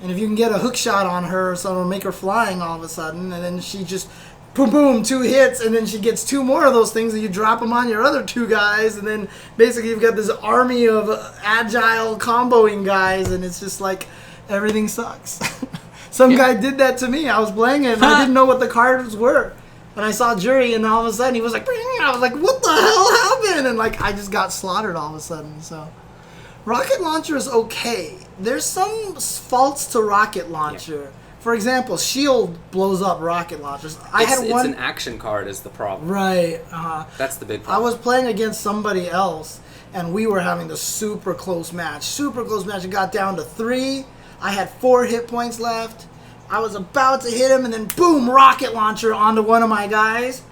And if you can get a hook shot on her, so it'll make her flying all of a sudden, and then she just, boom, boom, 2 hits, and then she gets 2 more of those things, and you drop them on your other 2 guys, and then basically you've got this army of agile comboing guys, and it's just like, everything sucks. Some guy did that to me. I was playing it, and I didn't know what the cards were. And I saw Jury, and all of a sudden he was like, Bring! I was like, what the hell happened? And like, I just got slaughtered all of a sudden, so... Rocket Launcher is okay. There's some faults to Rocket Launcher. Yeah. For example, Shield blows up Rocket Launchers. It's an action card is the problem. Right. That's the big problem. I was playing against somebody else, and we were having the super close match. It got down to 3. I had 4 hit points left. I was about to hit him, and then boom, Rocket Launcher onto one of my guys.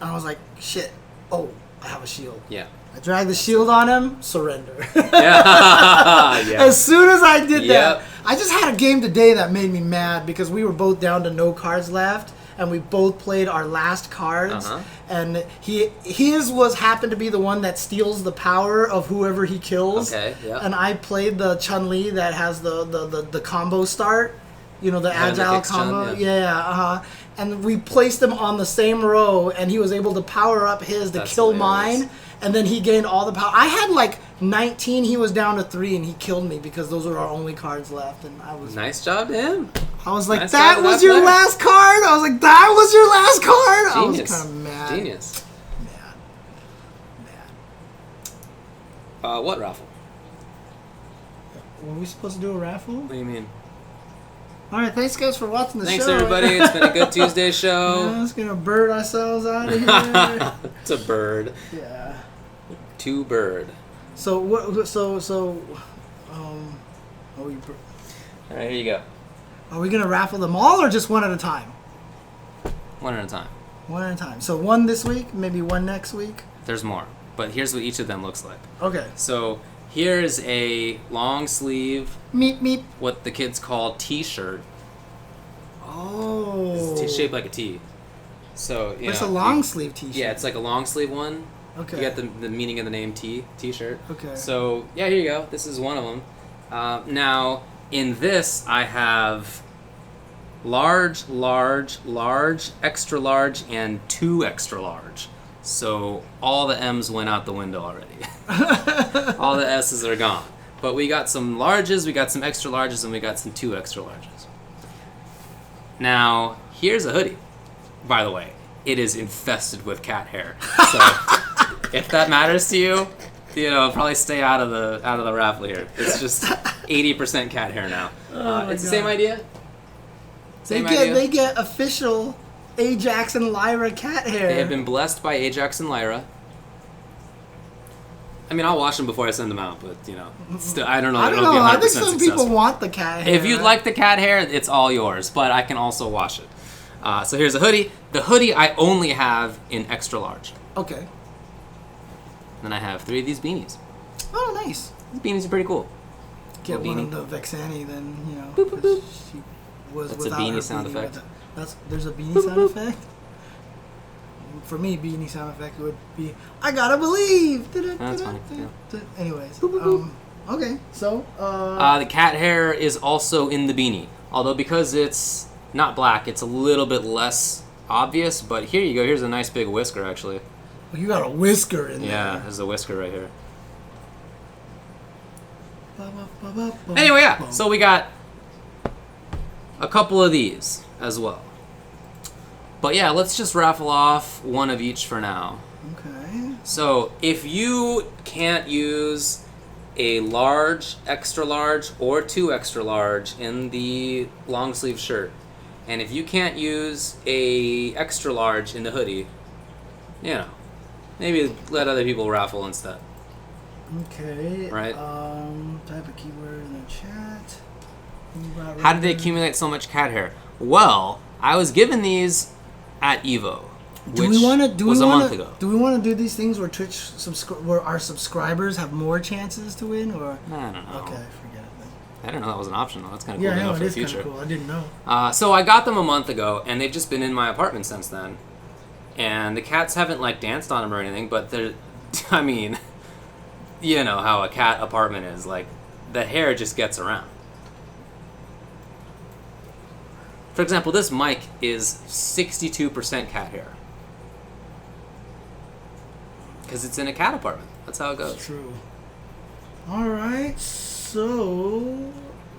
And I was like, shit. Oh, I have a shield. Yeah. I dragged the shield on him, surrender. Yeah. As soon as I did that, I just had a game today that made me mad because we were both down to no cards left, and we both played our last cards. And his happened to be the one that steals the power of whoever he kills. Okay. Yeah. And I played the Chun-Li that has the combo start. The agile combo. And we placed him on the same row, and he was able to power up his to kill mine. And then he gained all the power. I had like 19. He was down to 3, and he killed me because those were our only cards left. And I was nice job to him. I was like, that was your last card. I was like, that was your last card. Genius. I was kind of mad. Genius. Mad. What raffle? Were we supposed to do a raffle? What do you mean? All right, thanks guys for watching the show. Thanks everybody. It's been a good Tuesday show. Let's gonna bird ourselves out of here. It's a bird. Yeah. 2 bird. So what? All right, here you go. Are we gonna raffle them all or just one at a time? One at a time. One at a time. So 1 this week, maybe 1 next week. There's more, but here's what each of them looks like. Okay. So here's a long sleeve. Meep meep. What the kids call T-shirt. Oh. It's shaped like a T. So it's a long sleeve T-shirt. Yeah, it's like a long sleeve one. Okay. You got the meaning of the name T-shirt. Okay. So yeah, here you go. This is one of them. Now in this I have large, extra large, and 2 extra large. So all the M's went out the window already. All the S's are gone. But we got some larges, we got some extra larges, and we got some 2 extra larges. Now here's a hoodie. By the way, it is infested with cat hair. So if that matters to you, probably stay out of the raffle here. It's just 80% cat hair now. It's the same idea. They get official Ajax and Lyra cat hair. They have been blessed by Ajax and Lyra. I mean, I'll wash them before I send them out, but still, I don't know. I think some people want the cat hair. If you'd like the cat hair, it's all yours. But I can also wash it. So here's a hoodie. The hoodie I only have in extra large. Okay. Then I have 3 of these beanies. Oh, nice. These beanies are pretty cool. Get one of the Vexani, then Boop, boop, boop. She was That's a beanie sound effect. There's a beanie sound effect. For me, beanie sound effect would be I gotta believe. That's fine. Yeah. Anyways, boop, boop, boop. Okay, so the cat hair is also in the beanie, although because it's not black, it's a little bit less obvious, but here you go. Here's a nice big whisker, actually. Oh, you got a whisker in there. Yeah, there's a whisker right here. Anyway, yeah. So we got a couple of these as well. But yeah, let's just raffle off one of each for now. Okay. So if you can't use a large, extra large, or 2 extra large in the long sleeve shirt, and if you can't use a extra large in the hoodie, you know, maybe let other people raffle instead. Okay. Right. Type a keyword in the chat. How did they accumulate so much cat hair? Well, I was given these at Evo, which was a month ago. Do we want to do these things where where our subscribers have more chances to win, or? I don't know. Okay, forget it then. I didn't know that was an option though. That's kind of cool Yeah, to know no, for it the is kind future. of cool. I didn't know. So I got them a month ago, and they've just been in my apartment since then. And the cats haven't like danced on them or anything, but they're, I mean, you know how a cat apartment is. Like, the hair just gets around. For example, this mic is 62% cat hair. Because it's in a cat apartment. That's how it goes. True. All right, so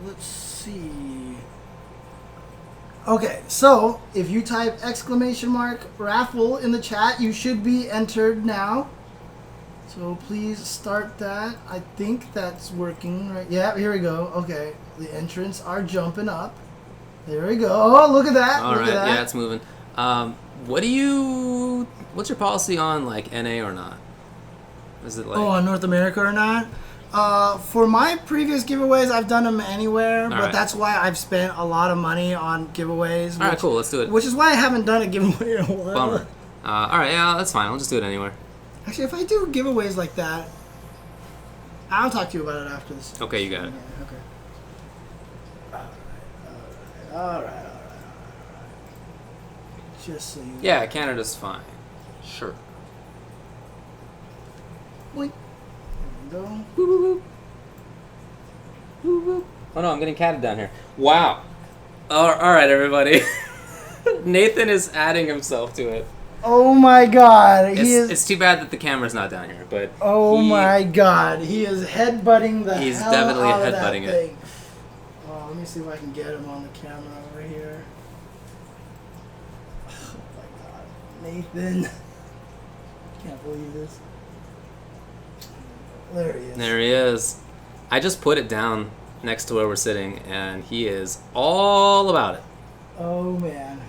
let's see. Okay, so if you type !raffle in the chat, you should be entered now. So please start that. I think that's working, right? Yeah, here we go. Okay, the entrants are jumping up. There we go. Oh, look at that. All right, yeah, it's moving. What's your policy on, like, NA or not? Is it like... Oh, on North America or not? For my previous giveaways, I've done them anywhere, but that's why I've spent a lot of money on giveaways. All right, cool, let's do it. Which is why I haven't done a giveaway in a while. Bummer. All right, yeah, that's fine. I'll just do it anywhere. Actually, if I do giveaways like that, I'll talk to you about it after this. Okay, you got it. Yeah, okay. All right. Just so you... Yeah, Canada's fine. Sure. Boink. There we go. Boop, boop, boop. Boop, boop. Oh no, I'm getting catted down here. Wow. All right, everybody. Nathan is adding himself to it. Oh my God, It's too bad that the camera's not down here, but my God, he is headbutting the he's hell definitely out of headbutting that it. thing. Oh, let me see if I can get him on the camera over here. Oh my God, Nathan, can't believe this. There he is. There he is. I just put it down next to where we're sitting, and he is all about it. Oh man.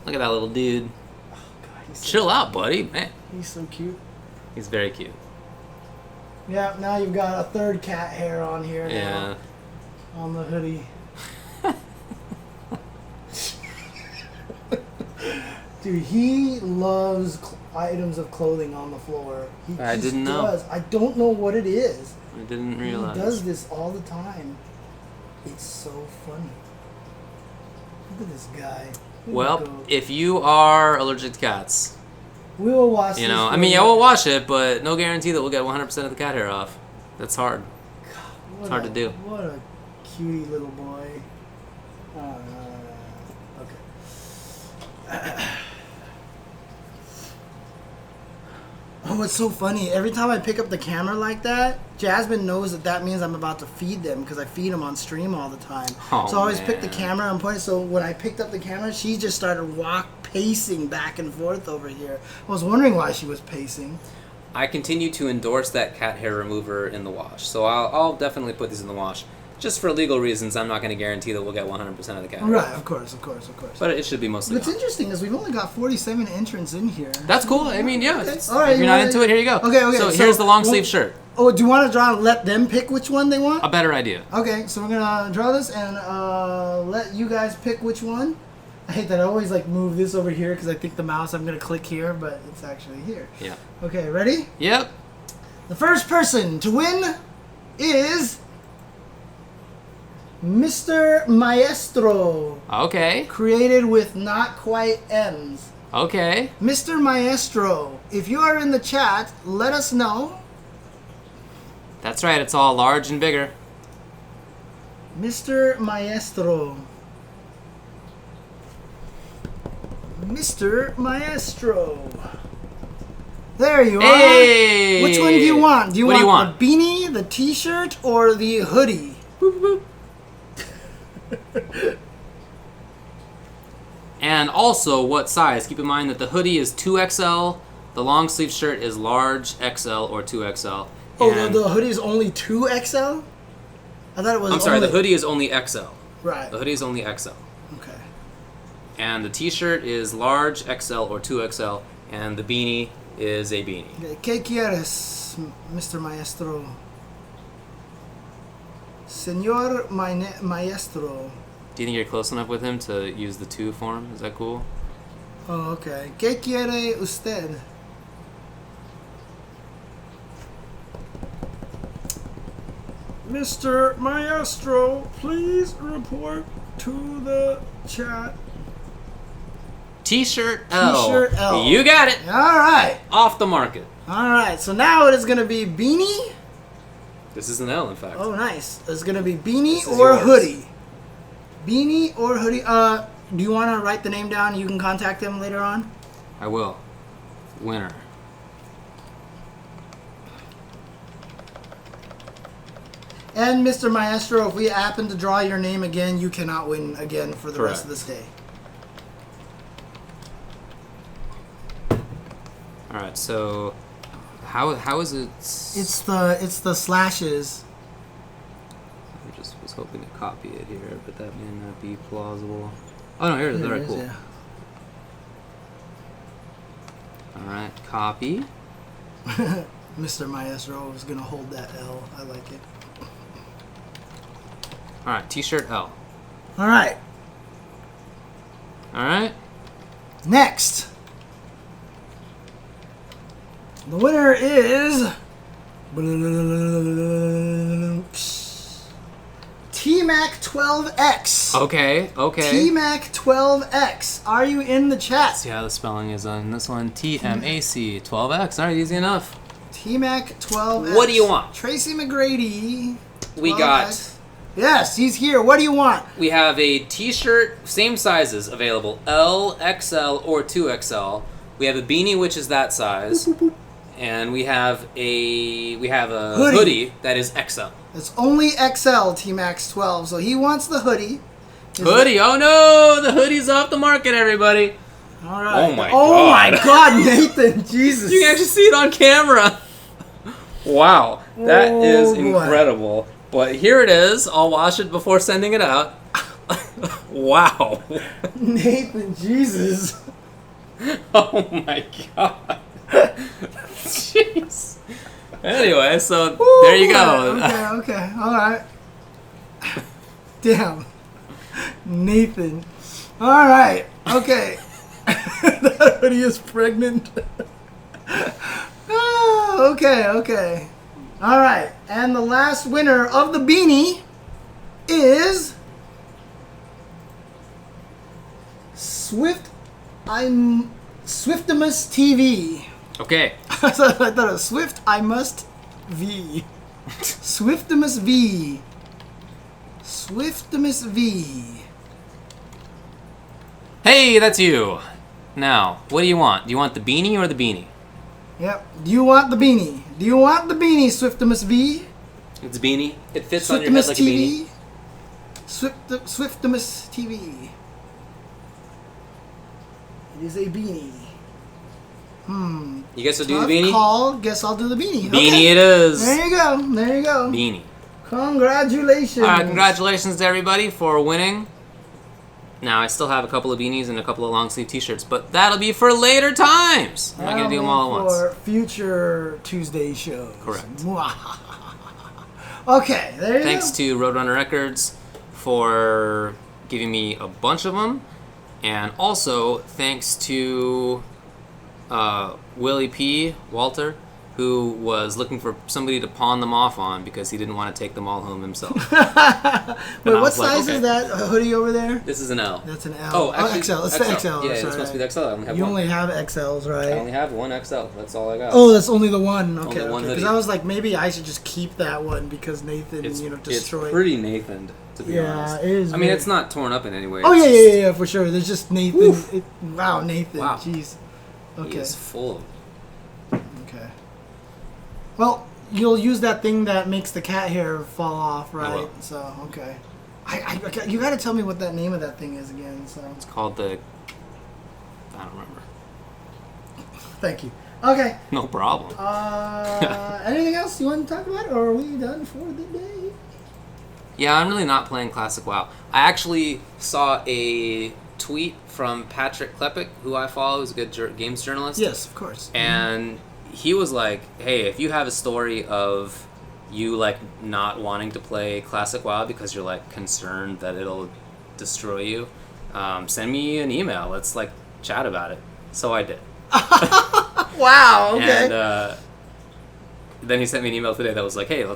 Look at that little dude. Oh God, he's Chill out, buddy. Man, He's so cute. he's very cute. Yeah, now you've got a third cat hair on here Yeah. now. On the hoodie. Dude, he loves items of clothing on the floor. I didn't know. I don't know what it is. I didn't realize. He does this all the time. It's so funny. Look at this guy. Well, if you are allergic to cats, we will watch. you know, I mean, yeah, we'll wash it, but no guarantee that we'll get 100% of the cat hair off. That's hard. It's hard to do. What a cutie little boy. Okay. Oh, it's so funny. Every time I pick up the camera like that, Jasmine knows that means I'm about to feed them because I feed them on stream all the time. Oh, so I always pick the man. camera and point. So when I picked up the camera, she just started pacing back and forth over here. I was wondering why she was pacing. I continue to endorse that cat hair remover in the wash. So I'll definitely put these in the wash. Just for legal reasons, I'm not going to guarantee that we'll get 100% of the cat hair. Right, of course. But it should be mostly What's gone. interesting is we've only got 47 entrants in here. That's cool. I mean, yeah. Okay. If All right, you're not into it, here you go. Okay. So here's the long sleeve shirt. Oh, do you want to draw and let them pick which one they want? A better idea. Okay, so we're going to draw this and let you guys pick which one. I hate that I always like move this over here because I think the mouse, I'm going to click here, but it's actually here. Yeah. Okay, ready? Yep. The first person to win is Mr. Maestro. Okay. Created with not quite M's. Okay. Mr. Maestro, if you are in the chat, let us know. That's right. It's all large and bigger. Mr. Maestro. Mr. Maestro. There you Hey! are. Which one do you want? Do you What want the beanie, the t-shirt, or the hoodie? Boop, boop. And also, what size? Keep in mind that the hoodie is 2XL, the long sleeve shirt is large XL or 2XL. Oh, the hoodie is only 2XL? I thought it was. I'm sorry, the hoodie is only XL. Right. The hoodie is only XL. Okay. And the t-shirt is large XL or 2XL, and the beanie is a beanie. ¿Qué quieres, Mr. Maestro? Señor Maestro. Do you think you're close enough with him to use the 2 form? Is that cool? Oh, okay. ¿Qué quiere usted? Mr. Maestro, please report to the chat. T-shirt L. T-shirt L. You got it. All right. Off the market. All right. So now it is going to be beanie. This is an L, in fact. Oh, nice. It's going to be beanie This is or yours. hoodie. Beanie or hoodie. Do you want to write the name down? You can contact him later on. I will. Winner. And Mr. Maestro, if we happen to draw your name again, you cannot win again for the rest of this day. All right. So, how is it? It's the slashes. I just was hoping to copy it here, but that may not be plausible. Oh no, here it is. All right, cool. Yeah. All right, copy. Mr. Maestro is gonna hold that L. I like it. All right, T-shirt L. All right. All right. Next, the winner is T-Mac 12X. Okay. Okay. T-Mac 12X. Are you in the chat? See how the spelling is on this one. TMAC 12X. All right, easy enough. T-Mac 12X. What do you want? Tracy McGrady. We 12X. got. Yes, he's here. What do you want? We have a T-shirt, same sizes available, L, XL, or 2XL. We have a beanie, which is that size, and we have a hoodie that is XL. It's only XL T-Max 12, so he wants the hoodie. Hoodie? Oh no, the hoodie's off the market, everybody. All right. Oh my Oh my God. God, Nathan! Jesus. You can actually see it on camera. Wow, that is Oh, boy. incredible. But here it is. I'll wash it before sending it out. Wow. Nathan, Jesus. Oh my God. Jeez. Anyway, so Woo, there you go. Okay, all right. Damn. Nathan. All right, okay. That hoodie is pregnant. Oh, okay. All right, and the last winner of the beanie is Swiftimus TV. Okay. I thought it was Swift. I must V. Swiftimus V. Swiftimus V. Hey, that's you. Now, what do you want? Do you want the beanie or the beanie? Yep. Do you want the beanie? Do you want the beanie, Swiftimus V? It's a beanie. It fits on your head like a beanie. Swiftimus TV. It is a beanie. You guys will do Tough the beanie? call. Guess I'll do the beanie. Beanie Okay. it is. There you go. Beanie. Congratulations. All right, congratulations to everybody for winning. Now, I still have a couple of beanies and a couple of long sleeve t-shirts, but that'll be for later times. I'm not going to do them all at once. For future Tuesday shows. Correct. Okay, there you Thanks go. to Roadrunner Records for giving me a bunch of them. And also, thanks to Willie P. Walter, who was looking for somebody to pawn them off on because he didn't want to take them all home himself. Wait, I what was like, size okay. is that hoodie over there? This is an L. That's an L. Oh, actually, XL. It's the XL. Yeah, sorry. it's supposed to be the XL. I only have You one. only have XLs, right? I only have one XL. That's all I got. Oh, that's only the one. Okay, Only one Because hoodie. I was like, maybe I should just keep that one because Nathan, it's destroyed. pretty Nathaned. to be honest. it is. I mean, it's not torn up in any way. Oh it's yeah, for sure. There's just Nathan. Wow, Nathan. Wow. Jeez. Okay. He is full. Okay. Well, you'll use that thing that makes the cat hair fall off, right? I will. So okay. You got to tell me what that name of that thing is again. So. It's called the. I don't remember. Thank you. Okay. No problem. Anything else you want to talk about, or are we done for the day? Yeah, I'm really not playing Classic WoW. I actually saw a tweet from Patrick Klepek, who I follow, who's a good games journalist. Yes, of course. And he was like, hey, if you have a story of you, like, not wanting to play Classic WoW because you're, like, concerned that it'll destroy you, send me an email. Let's, like, chat about it. So I did. Wow, okay. And then he sent me an email today that was like, hey, we'll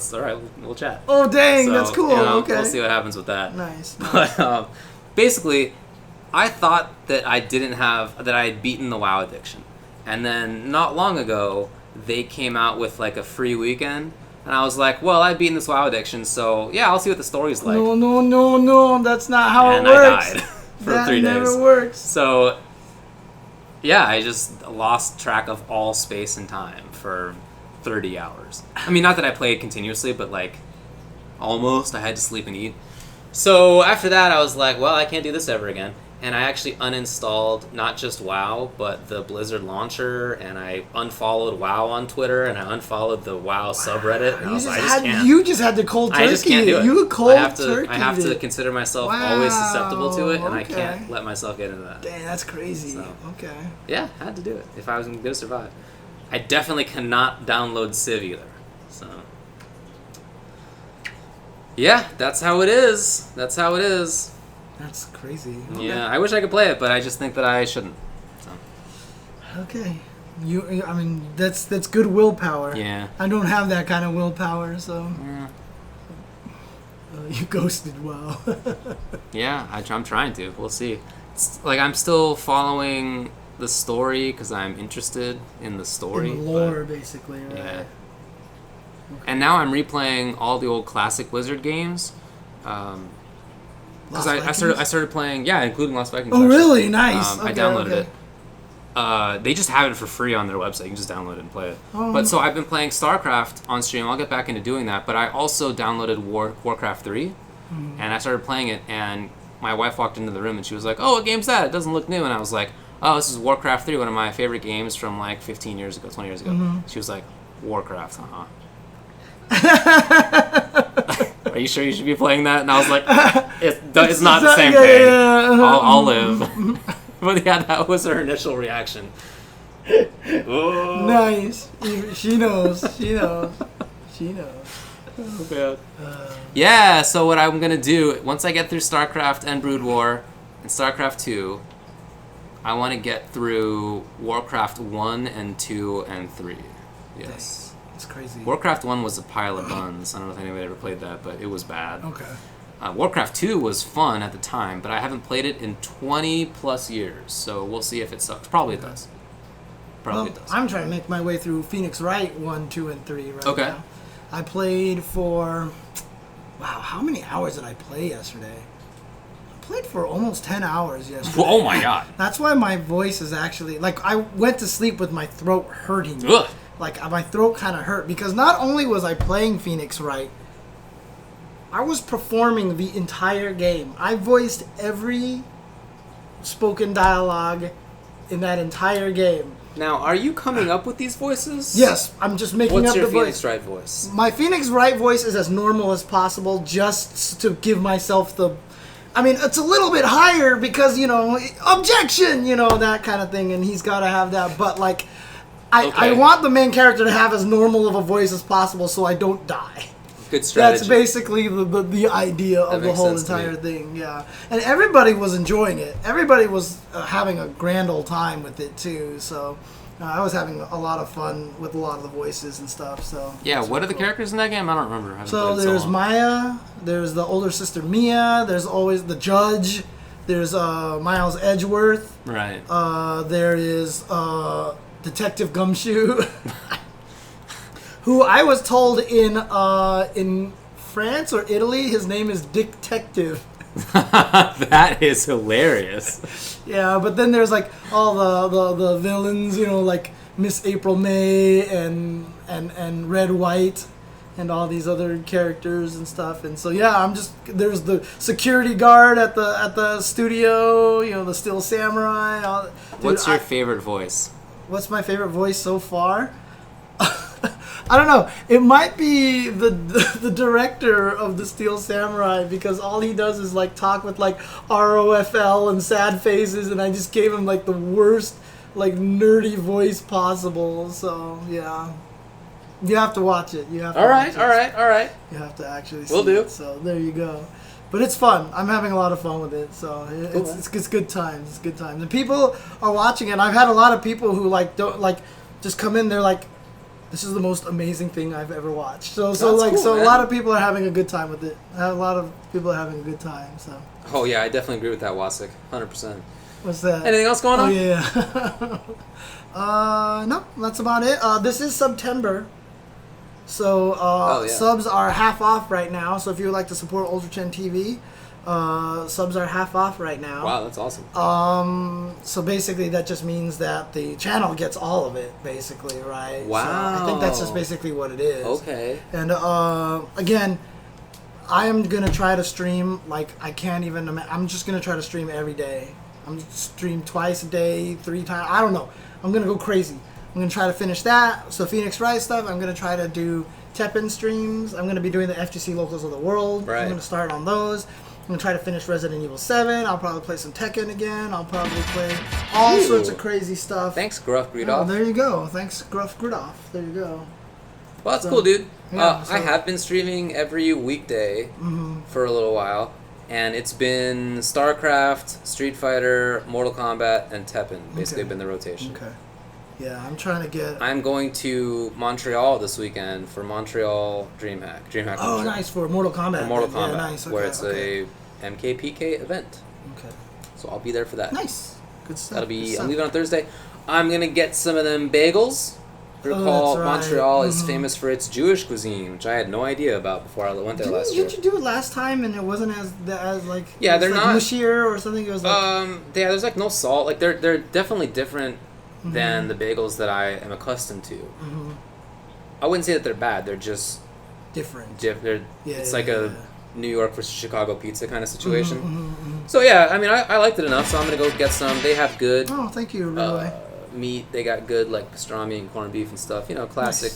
chat. Oh, dang, So, that's cool. You know, okay. We'll see what happens with that. Nice. But basically, I thought that I had beaten the WoW addiction. And then not long ago, they came out with like a free weekend. And I was like, well, I've beaten this WoW addiction, so yeah, I'll see what the story's like. No, that's not how and it works. I died for that 3 days. never works. So, yeah, I just lost track of all space and time for 30 hours. I mean, not that I played continuously, but like almost. I had to sleep and eat. So after that, I was like, well, I can't do this ever again. And I actually uninstalled not just WoW, but the Blizzard launcher, and I unfollowed WoW on Twitter, and I unfollowed the WoW subreddit. And You just had to cold turkey. I just can't do it. You cold I have to consider myself always susceptible to it, and I okay. can't let myself get into that. Dang, that's crazy. So, okay. Yeah, I had to do it if I was going to survive. I definitely cannot download Civ either. So, yeah, that's how it is. That's crazy. Okay. Yeah, I wish I could play it, but I just think that I shouldn't. So. Okay. I mean, that's good willpower. Yeah. I don't have that kind of willpower, so. Yeah. You ghosted WoW. Yeah, I'm trying to. We'll see. It's, like, I'm still following the story because I'm interested in the story. In the lore, basically, right? Yeah. Okay. And now I'm replaying all the old classic Blizzard games. Because I started playing, yeah, including Lost Vikings. Oh, really? Nice. I downloaded it. They just have it for free on their website. You can just download it and play it. But so I've been playing StarCraft on stream. I'll get back into doing that. But I also downloaded Warcraft 3, and I started playing it. And my wife walked into the room and she was like, "Oh, what game's that? It doesn't look new." And I was like, "Oh, this is Warcraft 3, one of my favorite games from like 15 years ago, 20 years ago." She was like, "Warcraft, Are you sure you should be playing that?" And I was like, it's not the same thing. Yeah. I'll live. But yeah, that was her initial reaction. Oh. Nice. She knows. Oh, bad. Yeah, so what I'm going to do, once I get through StarCraft and Brood War and StarCraft 2, I want to get through Warcraft 1 and 2 and 3. Yes. It's crazy. Warcraft 1 was a pile of buns. I don't know if anybody ever played that, but it was bad. Okay. Warcraft 2 was fun at the time, but I haven't played it in 20 plus years, so we'll see if it sucks. Probably it does. It does. I'm trying to make my way through Phoenix Wright 1, 2, and 3 right now. I played for... Wow, how many hours did I play yesterday? I played for almost 10 hours yesterday. Oh my god. That's why my voice is actually... Like, I went to sleep with my throat hurting. Ugh. Like, my throat kind of hurt because not only was I playing Phoenix Wright, I was performing the entire game. I voiced every spoken dialogue in that entire game. Now, are you coming up with these voices? Yes, I'm just making up the voice. What's your Phoenix Wright voice? My Phoenix Wright voice is as normal as possible just to give myself the... I mean, it's a little bit higher because, objection, that kind of thing, and he's got to have that, but, like... I want the main character to have as normal of a voice as possible so I don't die. Good strategy. That's basically the idea of the whole entire thing, yeah. And everybody was enjoying it. Everybody was having a grand old time with it, too. So I was having a lot of fun with a lot of the voices and stuff. So yeah, what are the characters in that game? I don't remember. So there's Maya, there's the older sister Mia, there's always the judge, there's Miles Edgeworth. Right. There is... Detective Gumshoe, who I was told in France or Italy, his name is Detective. That is hilarious. Yeah, but then there's like all the villains, you know, like Miss April May and Red White and all these other characters and stuff. And so yeah, there's the security guard at the studio, you know, the Steel Samurai. What's your favorite voice? What's my favorite voice so far? I don't know. It might be the director of the Steel Samurai, because all he does is like talk with like ROFL and sad faces, and I just gave him like the worst like nerdy voice possible. So yeah, you have to watch it. You have to. All right. You have to actually see it. So there you go. But it's fun. I'm having a lot of fun with it. So it's good times. It's good times. And people are watching it. I've had a lot of people who like don't like just come in. They're like, this is the most amazing thing I've ever watched. So a lot of people are having a good time with it. A lot of people are having a good time. So. Oh yeah, I definitely agree with that, Wasik. 100%. What's that? Anything else going on? Oh yeah. No, that's about it. This is September, so subs are half off right now. So if you would like to support UltraChenTV, subs are half off right now. Wow, that's awesome. So basically that just means that the channel gets all of it, basically, right? Wow. So I think that's just basically what it is. Okay. And again, I am gonna try to stream like I can't even. I'm just gonna try to stream every day. I'm gonna stream twice a day, 3 times. I don't know. I'm gonna go crazy. I'm gonna try to finish that. So Phoenix Wright stuff. I'm gonna try to do Teppen streams. I'm gonna be doing the FGC Locals of the World. Right. I'm gonna start on those. I'm gonna try to finish Resident Evil 7. I'll probably play some Tekken again. I'll probably play all sorts of crazy stuff. Thanks, Gruff Grudoff. Oh, there you go. Thanks, Gruff Grudoff. There you go. Well, that's cool, dude. Yeah, I have been streaming every weekday for a little while, and it's been StarCraft, Street Fighter, Mortal Kombat, and Teppen. Basically, been the rotation. Okay. Yeah, I'm trying to get. I'm going to Montreal this weekend for Montreal DreamHack. Oh, nice, for Mortal Kombat. For Mortal Kombat, yeah, nice. Okay, where it's a MKPK event. Okay. So I'll be there for that. Nice. Good stuff. That'll be. I'm leaving on Thursday. I'm gonna get some of them bagels. Recall Montreal is famous for its Jewish cuisine, which I had no idea about before I went there last year. Didn't you do it last time and it wasn't as like they're like not mushier or something? It was like there's like no salt. Like they're definitely different than the bagels that I am accustomed to. I wouldn't say that they're bad. They're just different. It's like a New York versus Chicago pizza kind of situation. So yeah, I mean I liked it enough, so I'm gonna go get some. They have good. Oh, thank you, Roy. Meat. They got good like pastrami and corned beef and stuff. You know, classic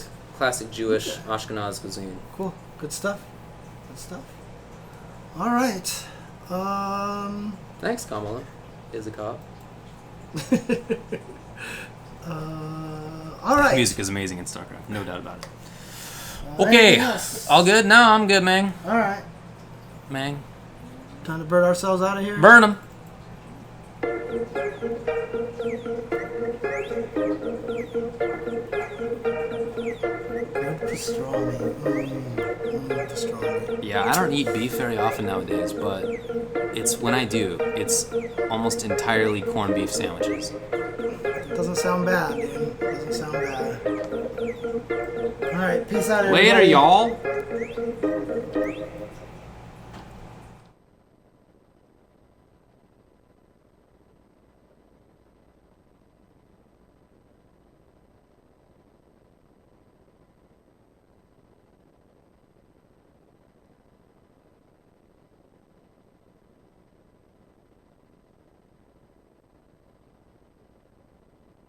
Jewish Ashkenaz cuisine. Cool. Good stuff. All right. Thanks, Kamala. Is a cop. All right. Music is amazing in StarCraft, no doubt about it. Okay, all good? No, I'm good, man. All right. Man. Time to burn ourselves out of here. Burn them. Yeah, I don't eat beef very often nowadays, but it's when I do, it's almost entirely corned beef sandwiches. Doesn't sound bad, dude. Doesn't sound bad. All right, peace out, everybody. Later, y'all.